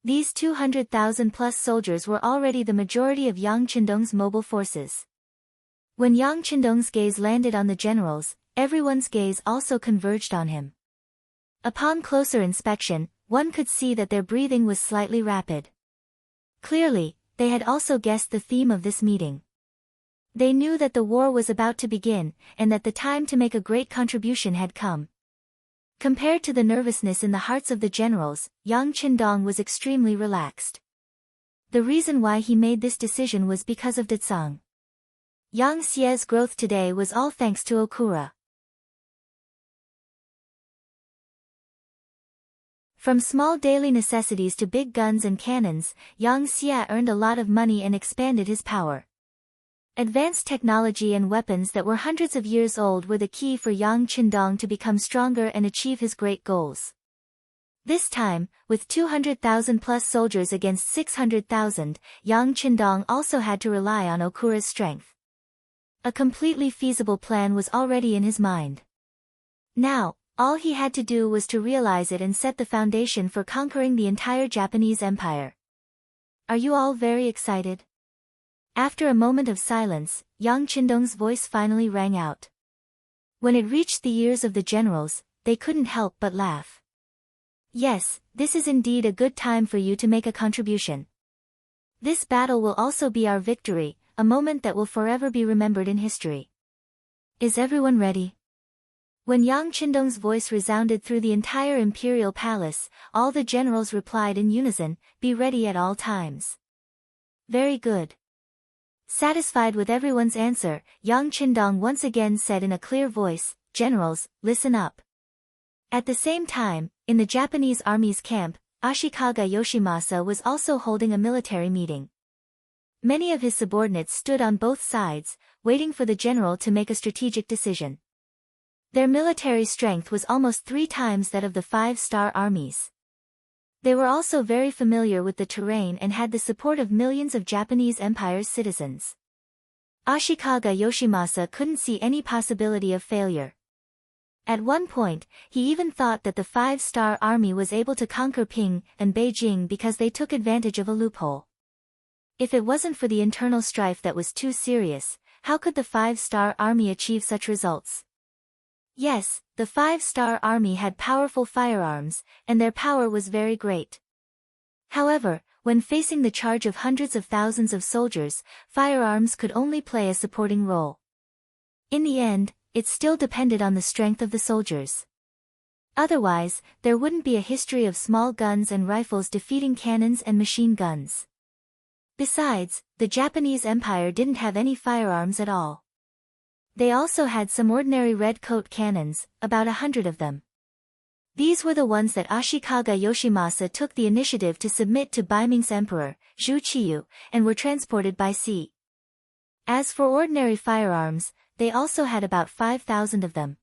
These 200,000 plus soldiers were already the majority of Yang Qindong's mobile forces. When Yang Qindong's gaze landed on the generals, everyone's gaze also converged on him. Upon closer inspection, one could see that their breathing was slightly rapid. Clearly, they had also guessed the theme of this meeting. They knew that the war was about to begin, and that the time to make a great contribution had come. Compared to the nervousness in the hearts of the generals, Yang Qindong was extremely relaxed. The reason why he made this decision was because of Detsang. Yang Xie's growth today was all thanks to Okura. From small daily necessities to big guns and cannons, Yang Xie earned a lot of money and expanded his power. Advanced technology and weapons that were hundreds of years old were the key for Yang Qindong to become stronger and achieve his great goals. This time, with 200,000 plus soldiers against 600,000, Yang Qindong also had to rely on Okura's strength. A completely feasible plan was already in his mind. Now, all he had to do was to realize it and set the foundation for conquering the entire Japanese empire. Are you all very excited? After a moment of silence, Yang Qindong's voice finally rang out. When it reached the ears of the generals, they couldn't help but laugh. Yes, this is indeed a good time for you to make a contribution. This battle will also be our victory, a moment that will forever be remembered in history. Is everyone ready? When Yang Qindong's voice resounded through the entire imperial palace, all the generals replied in unison, "Be ready at all times." Very good. Satisfied with everyone's answer, Yang Qindong once again said in a clear voice, "Generals, listen up." At the same time, in the Japanese army's camp, Ashikaga Yoshimasa was also holding a military meeting. Many of his subordinates stood on both sides, waiting for the general to make a strategic decision. Their military strength was almost 3 times that of the five-star armies. They were also very familiar with the terrain and had the support of millions of Japanese Empire's citizens. Ashikaga Yoshimasa couldn't see any possibility of failure. At one point, he even thought that the five-star army was able to conquer Qing and Beijing because they took advantage of a loophole. If it wasn't for the internal strife that was too serious, how could the five-star army achieve such results? Yes, the five-star army had powerful firearms, and their power was very great. However, when facing the charge of hundreds of thousands of soldiers, firearms could only play a supporting role. In the end, it still depended on the strength of the soldiers. Otherwise, there wouldn't be a history of small guns and rifles defeating cannons and machine guns. Besides, the Japanese Empire didn't have any firearms at all. They also had some ordinary red coat cannons, about 100 of them. These were the ones that Ashikaga Yoshimasa took the initiative to submit to Baiming's emperor, Zhu Qiyu, and were transported by sea. As for ordinary firearms, they also had about 5,000 of them.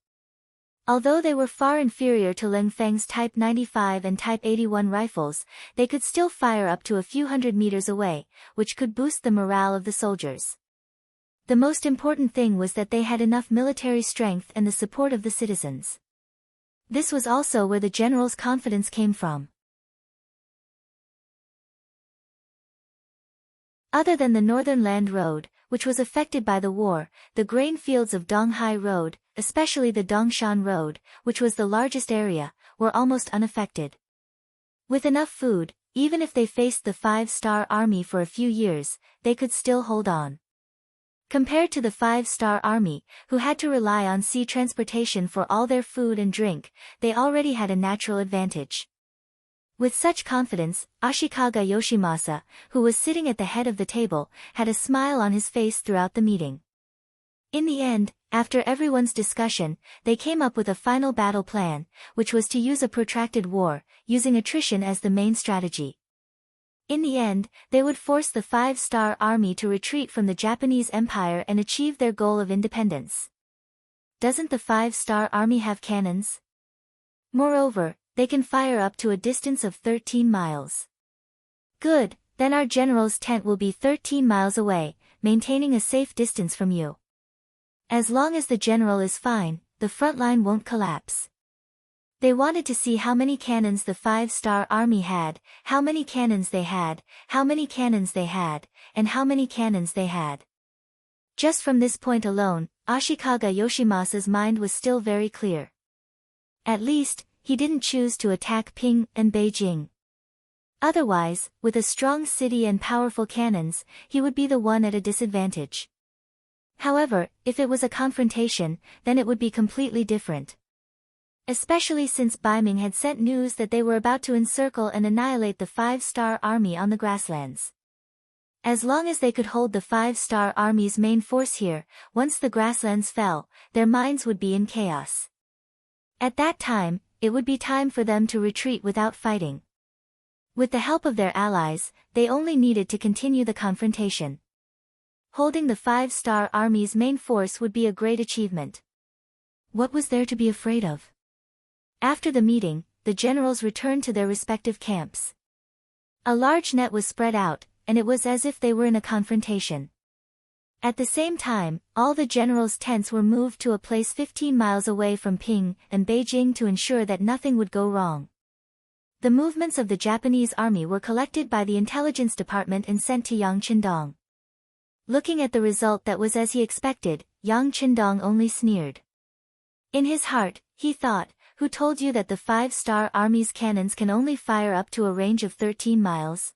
Although they were far inferior to Leng Feng's Type 95 and Type 81 rifles, they could still fire up to a few hundred meters away, which could boost the morale of the soldiers. The most important thing was that they had enough military strength and the support of the citizens. This was also where the general's confidence came from. Other than the Northern Land Road, which was affected by the war, the grain fields of Donghai Road, especially the Dongshan Road, which was the largest area, were almost unaffected. With enough food, even if they faced the five-star army for a few years, they could still hold on. Compared to the five-star army, who had to rely on sea transportation for all their food and drink, they already had a natural advantage. With such confidence, Ashikaga Yoshimasa, who was sitting at the head of the table, had a smile on his face throughout the meeting. In the end, After everyone's discussion, they came up with a final battle plan, which was to use a protracted war, using attrition as the main strategy. In the end, they would force the five-star army to retreat from the Japanese Empire and achieve their goal of independence. Doesn't the five-star army have cannons? Moreover, they can fire up to a distance of 13 miles. Good, then our general's tent will be 13 miles away, maintaining a safe distance from you. As long as the general is fine, the front line won't collapse. They wanted to see how many cannons the five-star army had, how many cannons they had, how many cannons they had, and how many cannons they had. Just from this point alone, Ashikaga Yoshimasa's mind was still very clear. At least, he didn't choose to attack Qing and Beijing. Otherwise, with a strong city and powerful cannons, he would be the one at a disadvantage. However, if it was a confrontation, then it would be completely different. Especially since Baiming had sent news that they were about to encircle and annihilate the five-star army on the grasslands. As long as they could hold the five-star army's main force here, once the grasslands fell, their minds would be in chaos. At that time, it would be time for them to retreat without fighting. With the help of their allies, they only needed to continue the confrontation. Holding the five-star army's main force would be a great achievement. What was there to be afraid of? After the meeting, the generals returned to their respective camps. A large net was spread out, and it was as if they were in a confrontation. At the same time, all the generals' tents were moved to a place 15 miles away from Qing and Beijing to ensure that nothing would go wrong. The movements of the Japanese army were collected by the intelligence department and sent to Yang Qindong. Looking at the result that was as he expected, Yang Qindong only sneered. In his heart, he thought, who told you that the five-star army's cannons can only fire up to a range of 13 miles?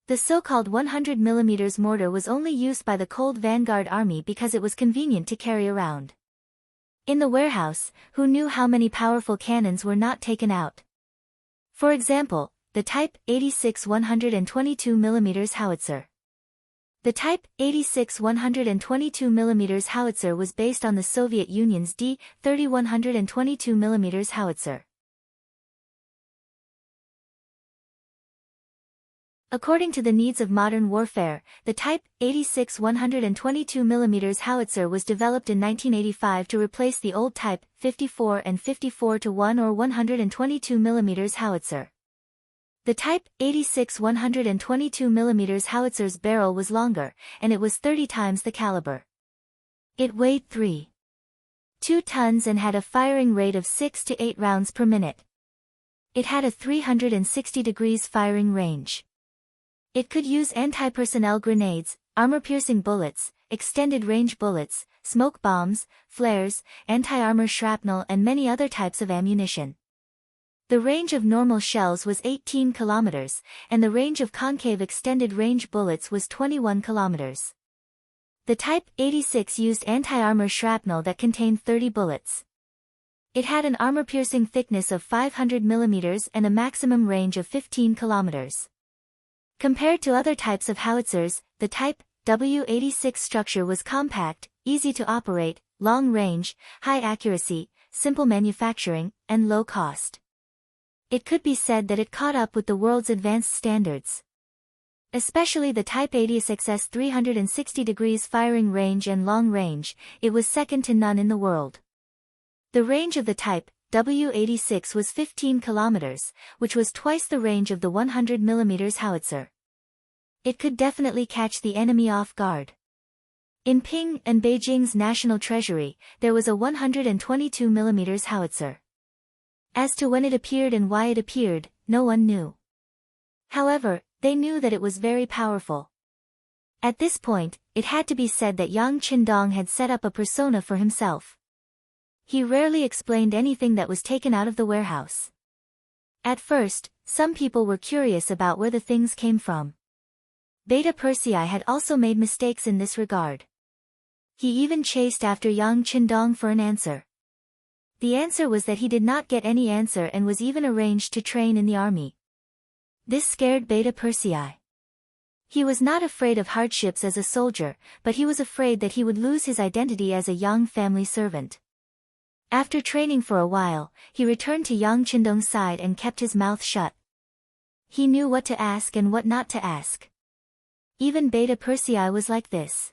The so-called 100mm mortar was only used by the Cold Vanguard Army because it was convenient to carry around. In the warehouse, who knew how many powerful cannons were not taken out? For example, the Type 86 122mm howitzer. The Type 86 122mm howitzer was based on the Soviet Union's D-30 122mm howitzer. According to the needs of modern warfare, the Type 86 122mm howitzer was developed in 1985 to replace the old Type 54 and 54-1 or 122mm howitzer. The Type 86 122mm howitzer's barrel was longer, and it was 30 times the caliber. It weighed 3.2 tons and had a firing rate of 6 to 8 rounds per minute. It had a 360 degrees firing range. It could use anti-personnel grenades, armor-piercing bullets, extended-range bullets, smoke bombs, flares, anti-armor shrapnel and many other types of ammunition. The range of normal shells was 18 kilometers, and the range of concave extended-range bullets was 21 kilometers. The Type 86 used anti-armor shrapnel that contained 30 bullets. It had an armor-piercing thickness of 500 millimeters and a maximum range of 15 kilometers. Compared to other types of howitzers, the Type W86 structure was compact, easy to operate, long range, high accuracy, simple manufacturing, and low cost. It could be said that it caught up with the world's advanced standards. Especially the Type 86's 360 degrees firing range and long range, it was second to none in the world. The range of the Type W86 was 15 kilometers, which was twice the range of the 100mm howitzer. It could definitely catch the enemy off guard. In Qing and Beijing's national treasury, there was a 122mm howitzer. As to when it appeared and why it appeared, no one knew. However, they knew that it was very powerful. At this point, it had to be said that Yang Qindong had set up a persona for himself. He rarely explained anything that was taken out of the warehouse. At first, some people were curious about where the things came from. Beta Persei had also made mistakes in this regard. He even chased after Yang Qindong for an answer. The answer was that he did not get any answer and was even arranged to train in the army. This scared Beta Persei. He was not afraid of hardships as a soldier, but he was afraid that he would lose his identity as a young family servant. After training for a while, he returned to Yang Qindong's side and kept his mouth shut. He knew what to ask and what not to ask. Even Beta Persei was like this.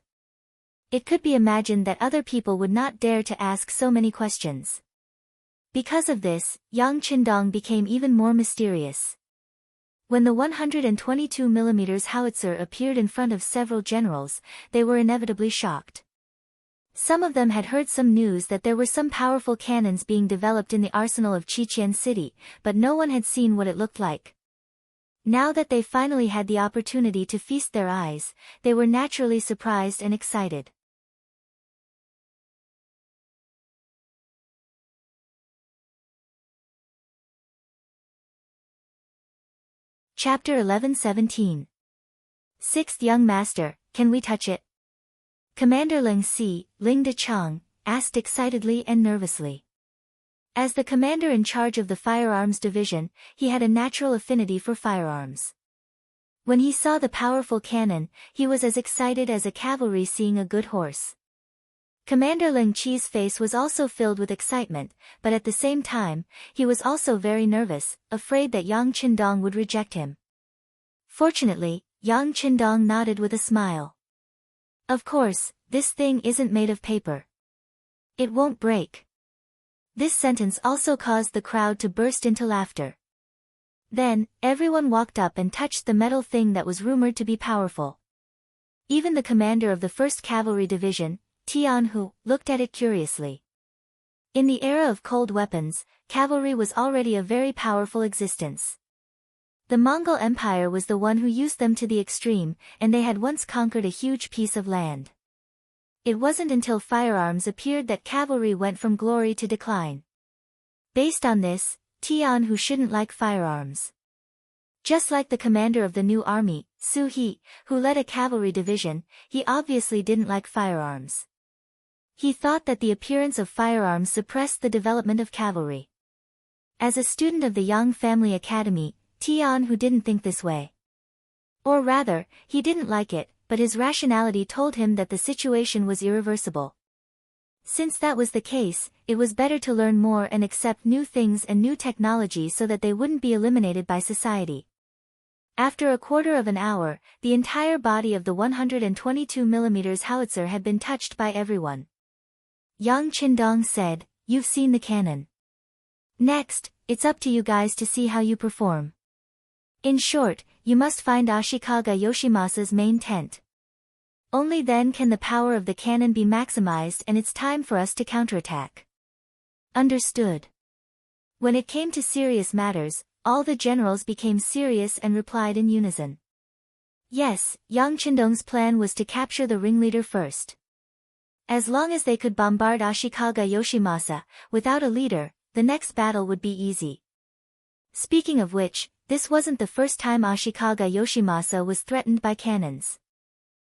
It could be imagined that other people would not dare to ask so many questions. Because of this, Yang Qindong became even more mysterious. When the 122mm howitzer appeared in front of several generals, they were inevitably shocked. Some of them had heard some news that there were some powerful cannons being developed in the arsenal of Qiqian City, but no one had seen what it looked like. Now that they finally had the opportunity to feast their eyes, they were naturally surprised and excited. Chapter 11-17. Sixth Young Master, can we touch it? Commander Ling Si, Ling De Chang, asked excitedly and nervously. As the commander in charge of the firearms division, he had a natural affinity for firearms. When he saw the powerful cannon, he was as excited as a cavalry seeing a good horse. Commander Ling Qi's face was also filled with excitement, but at the same time, he was also very nervous, afraid that Yang Qindong would reject him. Fortunately, Yang Qindong nodded with a smile. Of course, this thing isn't made of paper. It won't break. This sentence also caused the crowd to burst into laughter. Then, everyone walked up and touched the metal thing that was rumored to be powerful. Even the commander of the 1st Cavalry Division, Tian Hu, looked at it curiously. In the era of cold weapons, cavalry was already a very powerful existence. The Mongol Empire was the one who used them to the extreme, and they had once conquered a huge piece of land. It wasn't until firearms appeared that cavalry went from glory to decline. Based on this, Tian Hu shouldn't like firearms. Just like the commander of the new army, Su He, who led a cavalry division, he obviously didn't like firearms. He thought that the appearance of firearms suppressed the development of cavalry. As a student of the Yang Family Academy, Tian Hu didn't think this way. Or rather, he didn't like it, but his rationality told him that the situation was irreversible. Since that was the case, it was better to learn more and accept new things and new technology so that they wouldn't be eliminated by society. After a quarter of an hour, the entire body of the 122mm howitzer had been touched by everyone. Yang Qindong said, "You've seen the cannon. Next, it's up to you guys to see how you perform. In short, you must find Ashikaga Yoshimasa's main tent. Only then can the power of the cannon be maximized and it's time for us to counterattack." Understood. When it came to serious matters, all the generals became serious and replied in unison. Yes, Yang Qindong's plan was to capture the ringleader first. As long as they could bombard Ashikaga Yoshimasa, without a leader, the next battle would be easy. Speaking of which, this wasn't the first time Ashikaga Yoshimasa was threatened by cannons.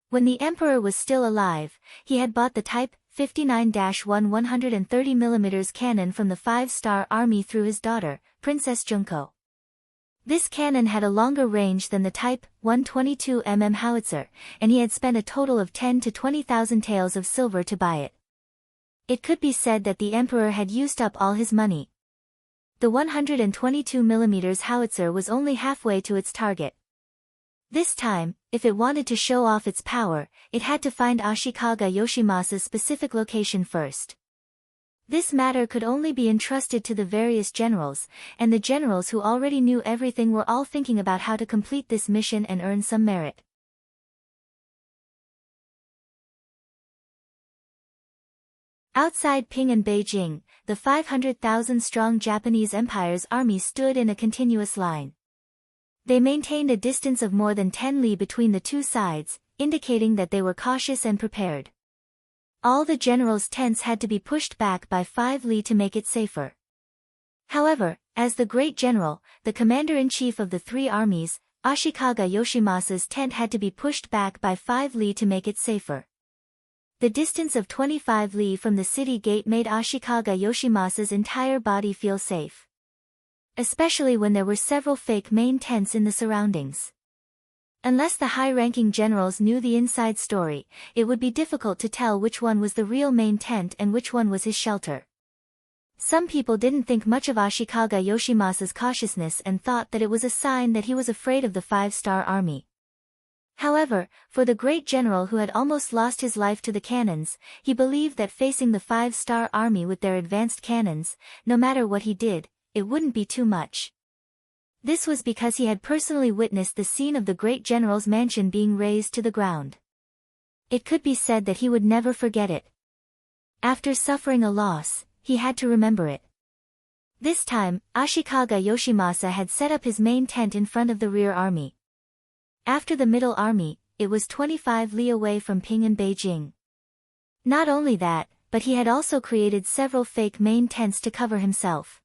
When the emperor was still alive, he had bought the Type 59-1 130mm cannon from the 5-star army through his daughter, Princess Junko. This cannon had a longer range than the Type 122mm howitzer, and he had spent a total of 10,000 to 20,000 taels of silver to buy it. It could be said that the emperor had used up all his money. The 122mm howitzer was only halfway to its target. This time, if it wanted to show off its power, it had to find Ashikaga Yoshimasa's specific location first. This matter could only be entrusted to the various generals, and the generals who already knew everything were all thinking about how to complete this mission and earn some merit. Outside Qing and Beijing, the 500,000-strong Japanese Empire's army stood in a continuous line. They maintained a distance of more than 10 li between the two sides, indicating that they were cautious and prepared. All the generals' tents had to be pushed back by 5 li to make it safer. However, as the great general, the commander-in-chief of the three armies, Ashikaga Yoshimasa's tent had to be pushed back by 5 li to make it safer. The distance of 25 li from the city gate made Ashikaga Yoshimasa's entire body feel safe. Especially when there were several fake main tents in the surroundings. Unless the high-ranking generals knew the inside story, it would be difficult to tell which one was the real main tent and which one was his shelter. Some people didn't think much of Ashikaga Yoshimasa's cautiousness and thought that it was a sign that he was afraid of the five-star army. However, for the great general who had almost lost his life to the cannons, he believed that facing the five-star army with their advanced cannons, no matter what he did, it wouldn't be too much. This was because he had personally witnessed the scene of the great general's mansion being razed to the ground. It could be said that he would never forget it. After suffering a loss, he had to remember it. This time, Ashikaga Yoshimasa had set up his main tent in front of the rear army. After the middle army, it was 25 li away from Qing and Beijing. Not only that, but he had also created several fake main tents to cover himself.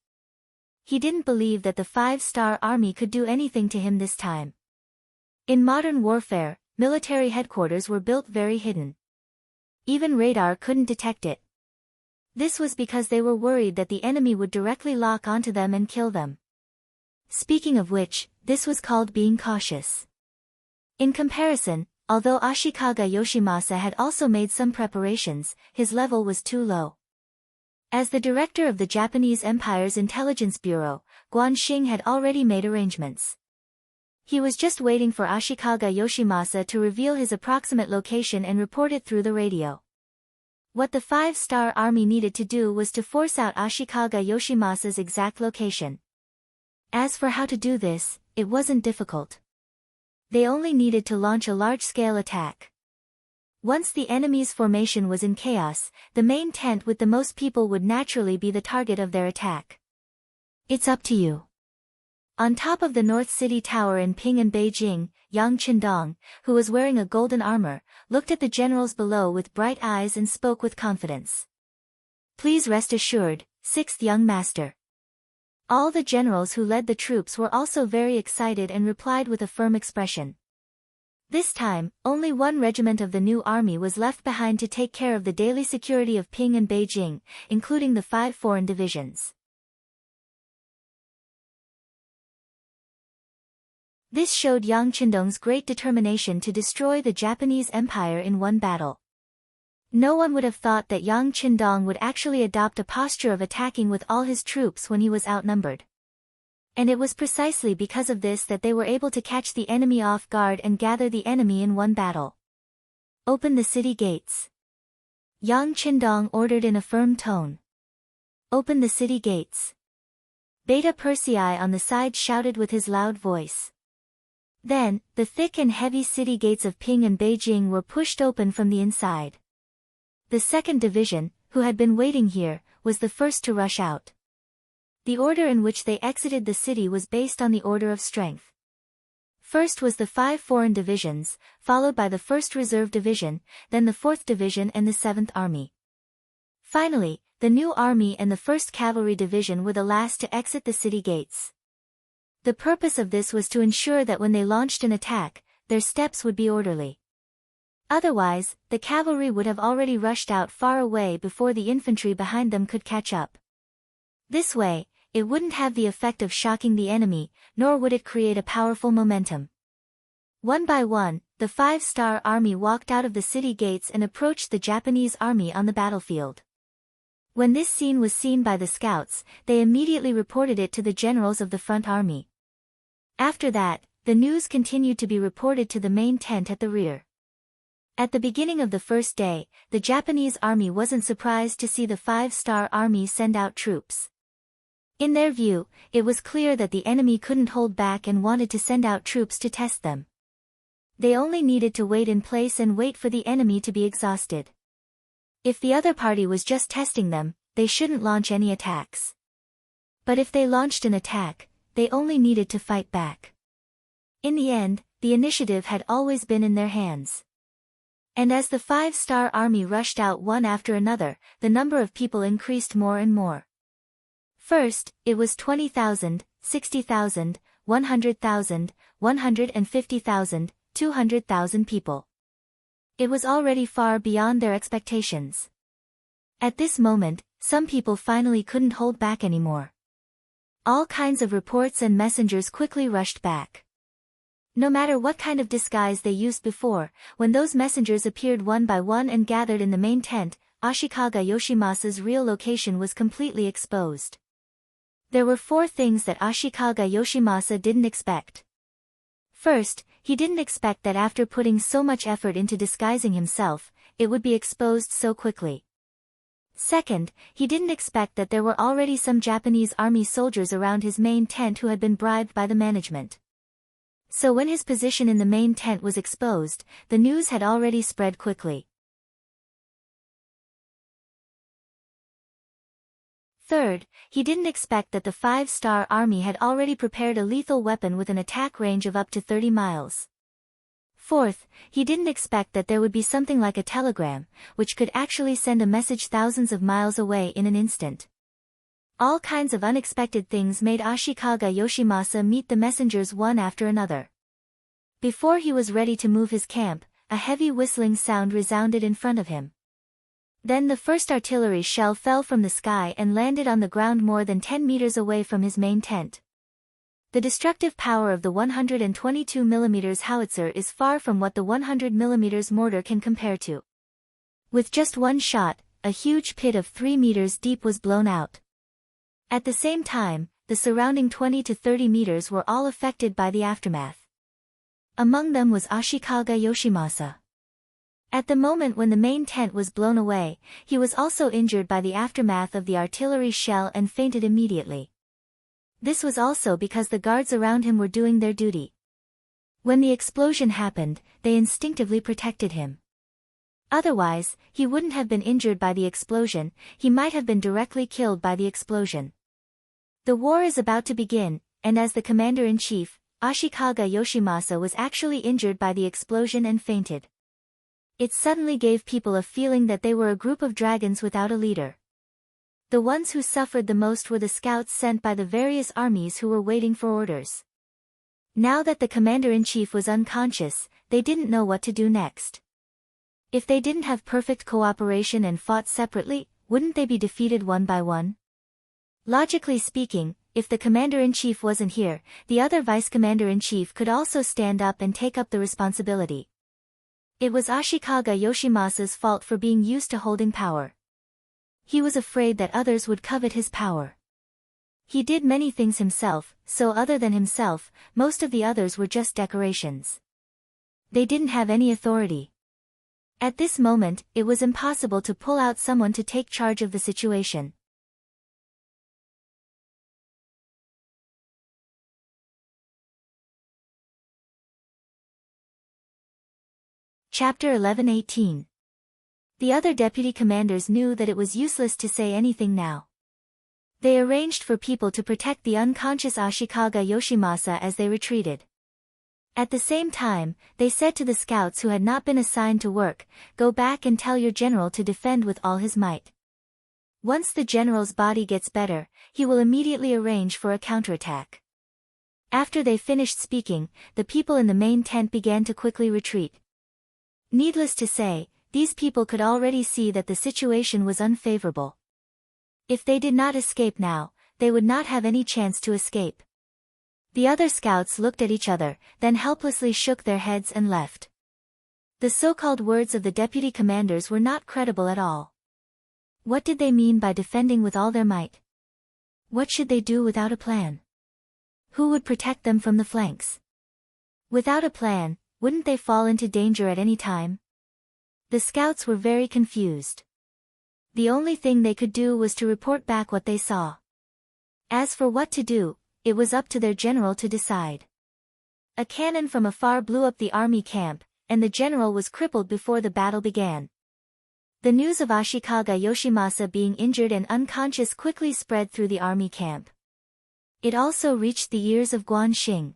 He didn't believe that the five-star army could do anything to him this time. In modern warfare, military headquarters were built very hidden. Even radar couldn't detect it. This was because they were worried that the enemy would directly lock onto them and kill them. Speaking of which, this was called being cautious. In comparison, although Ashikaga Yoshimasa had also made some preparations, his level was too low. As the director of the Japanese Empire's intelligence bureau, Qing had already made arrangements. He was just waiting for Ashikaga Yoshimasa to reveal his approximate location and report it through the radio. What the five-star army needed to do was to force out Ashikaga Yoshimasa's exact location. As for how to do this, it wasn't difficult. They only needed to launch a large-scale attack. Once the enemy's formation was in chaos, the main tent with the most people would naturally be the target of their attack. It's up to you. On top of the North City Tower in Qing and Beijing, Yang Qindong, who was wearing a golden armor, looked at the generals below with bright eyes and spoke with confidence. Please rest assured, sixth young master. All the generals who led the troops were also very excited and replied with a firm expression. This time, only one regiment of the new army was left behind to take care of the daily security of Qing and Beijing, including the 5 foreign divisions. This showed Yang Qindong's great determination to destroy the Japanese Empire in one battle. No one would have thought that Yang Qindong would actually adopt a posture of attacking with all his troops when he was outnumbered. And it was precisely because of this that they were able to catch the enemy off guard and gather the enemy in one battle. Open the city gates. Yang Qindong ordered in a firm tone. Open the city gates. Beta Persei on the side shouted with his loud voice. Then, the thick and heavy city gates of Qing and Beijing were pushed open from the inside. The 2nd Division, who had been waiting here, was the first to rush out. The order in which they exited the city was based on the order of strength. First was the 5 foreign divisions, followed by the 1st Reserve Division, then the 4th Division and the 7th Army. Finally, the new army and the 1st Cavalry Division were the last to exit the city gates. The purpose of this was to ensure that when they launched an attack, their steps would be orderly. Otherwise, the cavalry would have already rushed out far away before the infantry behind them could catch up. This way, it wouldn't have the effect of shocking the enemy, nor would it create a powerful momentum. One by one, the 5-star army walked out of the city gates and approached the Japanese army on the battlefield. When this scene was seen by the scouts, they immediately reported it to the generals of the front army. After that, the news continued to be reported to the main tent at the rear. At the beginning of the first day, the Japanese army wasn't surprised to see the 5-star army send out troops. In their view, it was clear that the enemy couldn't hold back and wanted to send out troops to test them. They only needed to wait in place and wait for the enemy to be exhausted. If the other party was just testing them, they shouldn't launch any attacks. But if they launched an attack, they only needed to fight back. In the end, the initiative had always been in their hands. And as the 5-star army rushed out one after another, the number of people increased more and more. First, it was 20,000, 60,000, 100,000, 150,000, 200,000 people. It was already far beyond their expectations. At this moment, some people finally couldn't hold back anymore. All kinds of reports and messengers quickly rushed back. No matter what kind of disguise they used before, when those messengers appeared one by one and gathered in the main tent, Ashikaga Yoshimasa's real location was completely exposed. There were 4 things that Ashikaga Yoshimasa didn't expect. First, he didn't expect that after putting so much effort into disguising himself, it would be exposed so quickly. Second, he didn't expect that there were already some Japanese army soldiers around his main tent who had been bribed by the management. So when his position in the main tent was exposed, the news had already spread quickly. Third, he didn't expect that the 5-star army had already prepared a lethal weapon with an attack range of up to 30 miles. Fourth, he didn't expect that there would be something like a telegram, which could actually send a message thousands of miles away in an instant. All kinds of unexpected things made Ashikaga Yoshimasa meet the messengers one after another. Before he was ready to move his camp, a heavy whistling sound resounded in front of him. Then the first artillery shell fell from the sky and landed on the ground more than 10 meters away from his main tent. The destructive power of the 122 mm howitzer is far from what the 100 mm mortar can compare to. With just one shot, a huge pit of 3 meters deep was blown out. At the same time, the surrounding 20 to 30 meters were all affected by the aftermath. Among them was Ashikaga Yoshimasa. At the moment when the main tent was blown away, he was also injured by the aftermath of the artillery shell and fainted immediately. This was also because the guards around him were doing their duty. When the explosion happened, they instinctively protected him. Otherwise, he wouldn't have been injured by the explosion, he might have been directly killed by the explosion. The war is about to begin, and as the commander-in-chief, Ashikaga Yoshimasa was actually injured by the explosion and fainted. It suddenly gave people a feeling that they were a group of dragons without a leader. The ones who suffered the most were the scouts sent by the various armies who were waiting for orders. Now that the commander-in-chief was unconscious, they didn't know what to do next. If they didn't have perfect cooperation and fought separately, wouldn't they be defeated one by one? Logically speaking, if the commander-in-chief wasn't here, the other vice-commander-in-chief could also stand up and take up the responsibility. It was Ashikaga Yoshimasa's fault for being used to holding power. He was afraid that others would covet his power. He did many things himself, so other than himself, most of the others were just decorations. They didn't have any authority. At this moment, it was impossible to pull out someone to take charge of the situation. Chapter 11:18. The other deputy commanders knew that it was useless to say anything now. They arranged for people to protect the unconscious Ashikaga Yoshimasa as they retreated. At the same time, they said to the scouts who had not been assigned to work, "Go back and tell your general to defend with all his might. Once the general's body gets better, he will immediately arrange for a counterattack." After they finished speaking, the people in the main tent began to quickly retreat. Needless to say, these people could already see that the situation was unfavorable. If they did not escape now, they would not have any chance to escape. The other scouts looked at each other, then helplessly shook their heads and left. The so-called words of the deputy commanders were not credible at all. What did they mean by defending with all their might? What should they do without a plan? Who would protect them from the flanks? Without a plan, wouldn't they fall into danger at any time? The scouts were very confused. The only thing they could do was to report back what they saw. As for what to do, it was up to their general to decide. A cannon from afar blew up the army camp, and the general was crippled before the battle began. The news of Ashikaga Yoshimasa being injured and unconscious quickly spread through the army camp. It also reached the ears of Qing.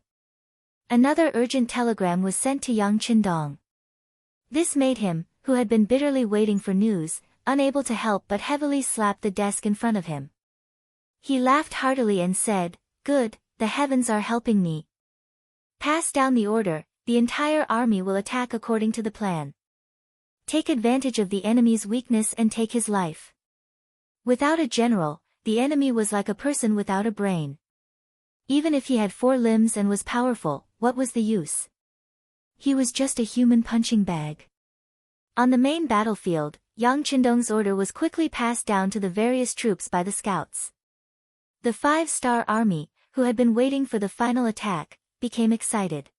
Another urgent telegram was sent to Yang Qindong. This made him, who had been bitterly waiting for news, unable to help but heavily slapped the desk in front of him. He laughed heartily and said, "Good, the heavens are helping me. Pass down the order, the entire army will attack according to the plan. Take advantage of the enemy's weakness and take his life." Without a general, the enemy was like a person without a brain. Even if he had 4 limbs and was powerful, what was the use? He was just a human punching bag. On the main battlefield, Yang Qindong's order was quickly passed down to the various troops by the scouts. The 5-star army, who had been waiting for the final attack, became excited.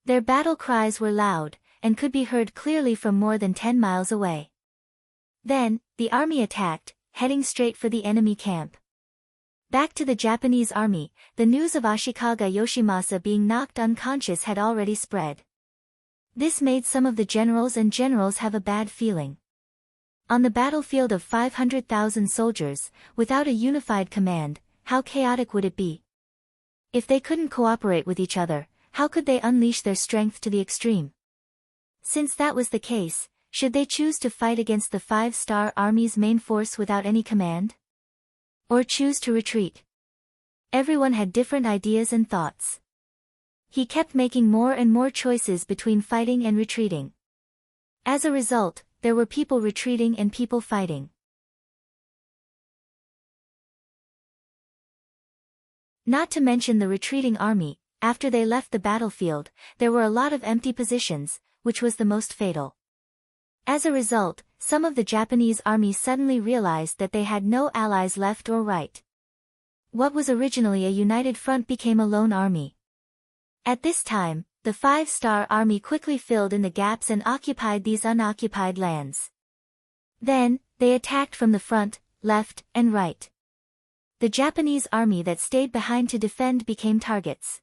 Their battle cries were loud, and could be heard clearly from more than 10 miles away. Then, the army attacked, heading straight for the enemy camp. Back to the Japanese army, the news of Ashikaga Yoshimasa being knocked unconscious had already spread. This made some of the generals have a bad feeling. On the battlefield of 500,000 soldiers, without a unified command, how chaotic would it be? If they couldn't cooperate with each other, how could they unleash their strength to the extreme? Since that was the case, should they choose to fight against the 5-star army's main force without any command? Or choose to retreat? Everyone had different ideas and thoughts. He kept making more and more choices between fighting and retreating. As a result, there were people retreating and people fighting. Not to mention the retreating army, after they left the battlefield, there were a lot of empty positions, which was the most fatal. As a result, some of the Japanese army suddenly realized that they had no allies left or right. What was originally a united front became a lone army. At this time, the 5-star army quickly filled in the gaps and occupied these unoccupied lands. Then, they attacked from the front, left, and right. The Japanese army that stayed behind to defend became targets.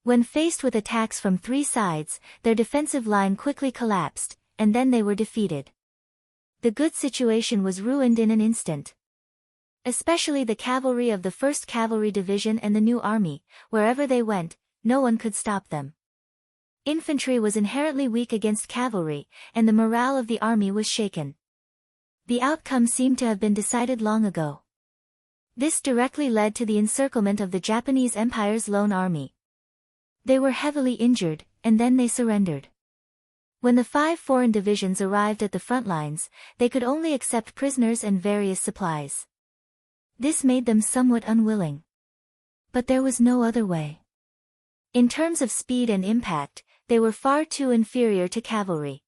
When faced with attacks from 3 sides, their defensive line quickly collapsed, and then they were defeated. The good situation was ruined in an instant. Especially the cavalry of the 1st Cavalry Division and the new army, wherever they went, no one could stop them. Infantry was inherently weak against cavalry, and the morale of the army was shaken. The outcome seemed to have been decided long ago. This directly led to the encirclement of the Japanese Empire's lone army. They were heavily injured, and then they surrendered. When the 5 foreign divisions arrived at the front lines, they could only accept prisoners and various supplies. This made them somewhat unwilling. But there was no other way. In terms of speed and impact, they were far too inferior to cavalry.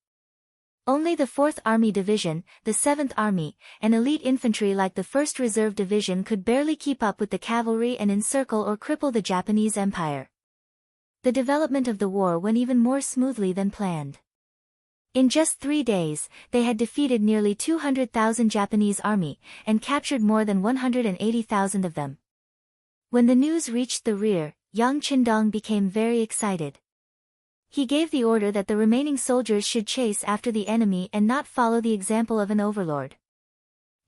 Only the 4th Army Division, the 7th Army, and elite infantry like the 1st Reserve Division could barely keep up with the cavalry and encircle or cripple the Japanese Empire. The development of the war went even more smoothly than planned. In just 3 days, they had defeated nearly 200,000 Japanese army, and captured more than 180,000 of them. When the news reached the rear, Yang Qindong became very excited. He gave the order that the remaining soldiers should chase after the enemy and not follow the example of an overlord.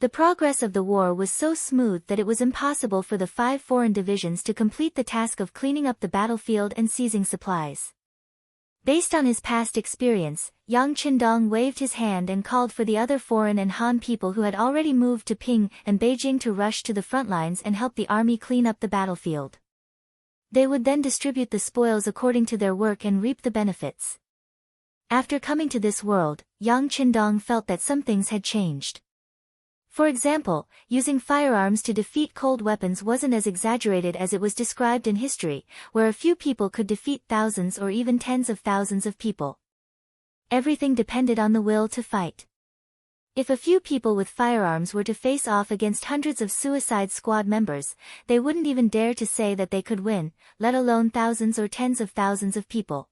The progress of the war was so smooth that it was impossible for the 5 foreign divisions to complete the task of cleaning up the battlefield and seizing supplies. Based on his past experience, Yang Qindong waved his hand and called for the other foreign and Han people who had already moved to Qing and Beijing to rush to the front lines and help the army clean up the battlefield. They would then distribute the spoils according to their work and reap the benefits. After coming to this world, Yang Qindong felt that some things had changed. For example, using firearms to defeat cold weapons wasn't as exaggerated as it was described in history, where a few people could defeat thousands or even tens of thousands of people. Everything depended on the will to fight. If a few people with firearms were to face off against hundreds of Suicide Squad members, they wouldn't even dare to say that they could win, let alone thousands or tens of thousands of people.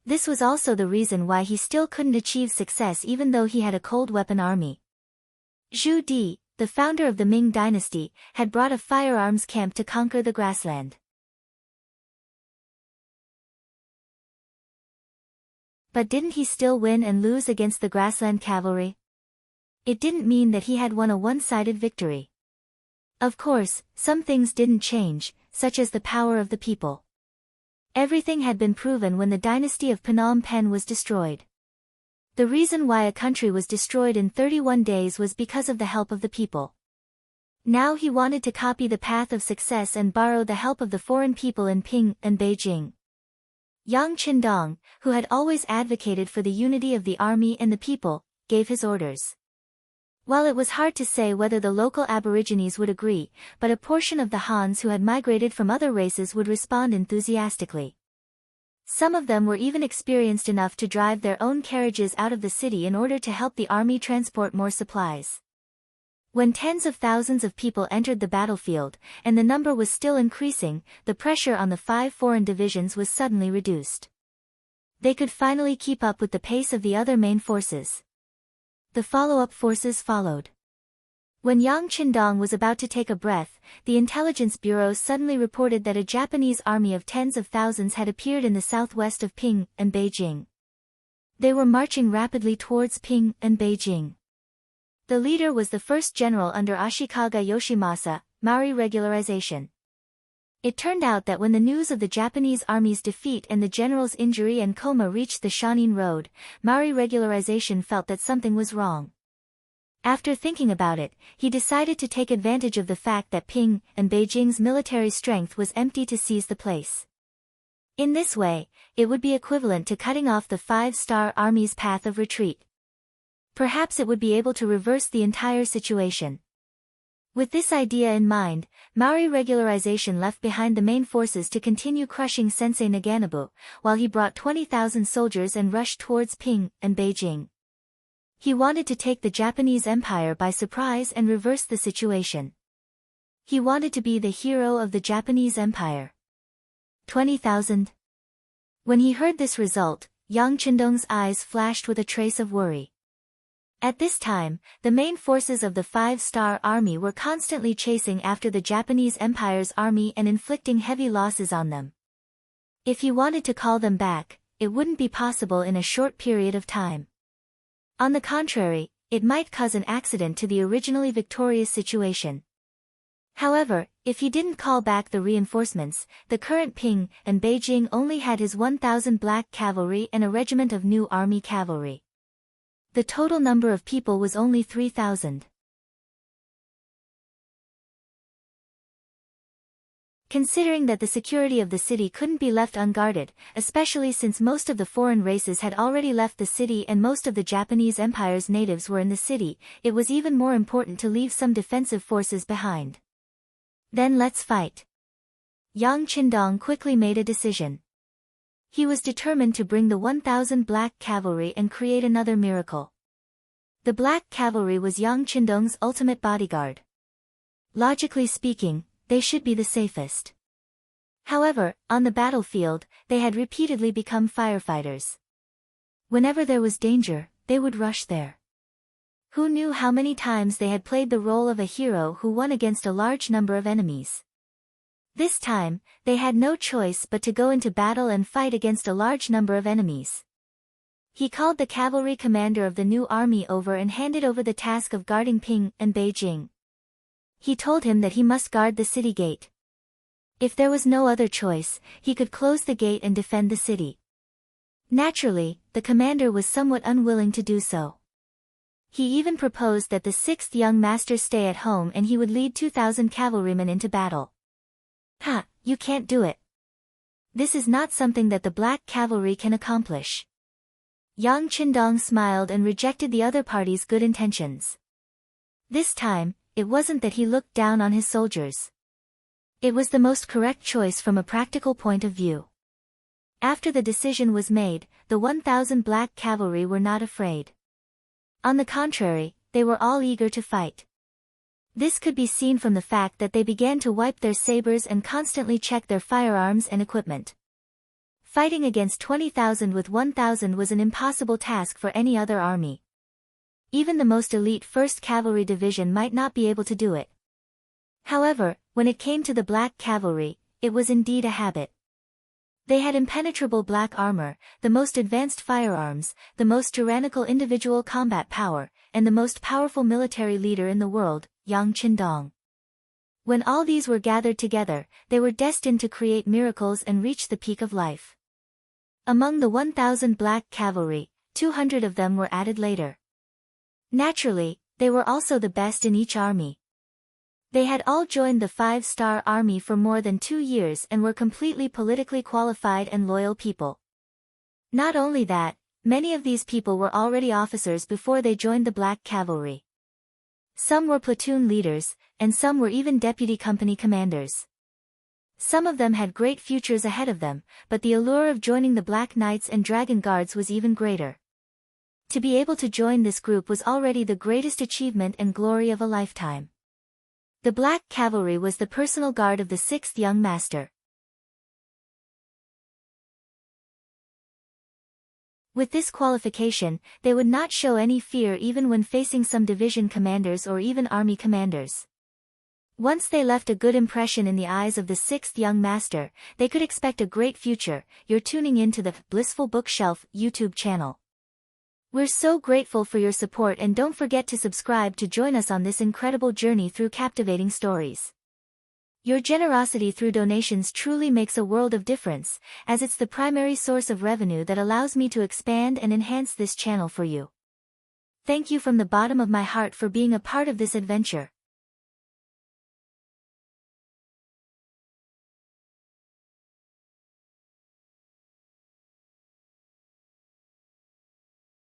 This was also the reason why he still couldn't achieve success even though he had a cold weapon army. Zhu Di, the founder of the Ming dynasty, had brought a firearms camp to conquer the grassland. But didn't he still win and lose against the grassland cavalry? It didn't mean that he had won a one-sided victory. Of course, some things didn't change, such as the power of the people. Everything had been proven when the dynasty of Phnom Penh was destroyed. The reason why a country was destroyed in 31 days was because of the help of the people. Now he wanted to copy the path of success and borrow the help of the foreign people in Qing and Beijing. Yang Qindong, who had always advocated for the unity of the army and the people, gave his orders. While it was hard to say whether the local aborigines would agree, but a portion of the Hans who had migrated from other races would respond enthusiastically. Some of them were even experienced enough to drive their own carriages out of the city in order to help the army transport more supplies. When tens of thousands of people entered the battlefield, and the number was still increasing, the pressure on the 5 foreign divisions was suddenly reduced. They could finally keep up with the pace of the other main forces. The follow-up forces followed. When Yang Qindong was about to take a breath, the intelligence bureau suddenly reported that a Japanese army of tens of thousands had appeared in the southwest of Qing and Beijing. They were marching rapidly towards Qing and Beijing. The leader was the first general under Ashikaga Yoshimasa, Maori regularization. It turned out that when the news of the Japanese army's defeat and the general's injury and coma reached the Shanin Road, Maori regularization felt that something was wrong. After thinking about it, he decided to take advantage of the fact that Qing and Beijing's military strength was empty to seize the place. In this way, it would be equivalent to cutting off the 5-star army's path of retreat. Perhaps it would be able to reverse the entire situation. With this idea in mind, Maori regularization left behind the main forces to continue crushing Sensei Naganobu, while he brought 20,000 soldiers and rushed towards Qing and Beijing. He wanted to take the Japanese Empire by surprise and reverse the situation. He wanted to be the hero of the Japanese Empire. 20,000. When he heard this result, Yang Qindong's eyes flashed with a trace of worry. At this time, the main forces of the 5-star army were constantly chasing after the Japanese Empire's army and inflicting heavy losses on them. If he wanted to call them back, it wouldn't be possible in a short period of time. On the contrary, it might cause an accident to the originally victorious situation. However, if he didn't call back the reinforcements, the current Qing and Beijing only had his 1,000 black cavalry and a regiment of new army cavalry. The total number of people was only 3,000. Considering that the security of the city couldn't be left unguarded, especially since most of the foreign races had already left the city and most of the Japanese Empire's natives were in the city, it was even more important to leave some defensive forces behind. Then let's fight. Yang Qindong quickly made a decision. He was determined to bring the 1,000 black cavalry and create another miracle. The black cavalry was Yang Qindong's ultimate bodyguard. Logically speaking, they should be the safest. However, on the battlefield, they had repeatedly become firefighters. Whenever there was danger, they would rush there. Who knew how many times they had played the role of a hero who won against a large number of enemies? This time, they had no choice but to go into battle and fight against a large number of enemies. He called the cavalry commander of the new army over and handed over the task of guarding Qing and Beijing. He told him that he must guard the city gate. If there was no other choice, he could close the gate and defend the city. Naturally, the commander was somewhat unwilling to do so. He even proposed that the 6th young master stay at home and he would lead 2,000 cavalrymen into battle. Ha, you can't do it. This is not something that the black cavalry can accomplish. Yang Qindong smiled and rejected the other party's good intentions. This time, it wasn't that he looked down on his soldiers. It was the most correct choice from a practical point of view. After the decision was made, the 1,000 black cavalry were not afraid. On the contrary, they were all eager to fight. This could be seen from the fact that they began to wipe their sabers and constantly check their firearms and equipment. Fighting against 20,000 with 1,000 was an impossible task for any other army. Even the most elite 1st Cavalry Division might not be able to do it. However, when it came to the black cavalry, it was indeed a habit. They had impenetrable black armor, the most advanced firearms, the most tyrannical individual combat power, and the most powerful military leader in the world, Yang Qindong. When all these were gathered together, they were destined to create miracles and reach the peak of life. Among the 1,000 black cavalry, 200 of them were added later. Naturally, they were also the best in each army. They had all joined the 5-star army for more than 2 years and were completely politically qualified and loyal people. Not only that, many of these people were already officers before they joined the black cavalry. Some were platoon leaders, and some were even deputy company commanders. Some of them had great futures ahead of them, but the allure of joining the Black Knights and Dragon Guards was even greater. To be able to join this group was already the greatest achievement and glory of a lifetime. The Black Cavalry was the personal guard of the 6th young master. With this qualification, they would not show any fear even when facing some division commanders or even army commanders. Once they left a good impression in the eyes of the 6th young master, they could expect a great future. You're tuning in to the Blissful Bookshelf YouTube channel. We're so grateful for your support, and don't forget to subscribe to join us on this incredible journey through captivating stories. Your generosity through donations truly makes a world of difference, as it's the primary source of revenue that allows me to expand and enhance this channel for you. Thank you from the bottom of my heart for being a part of this adventure.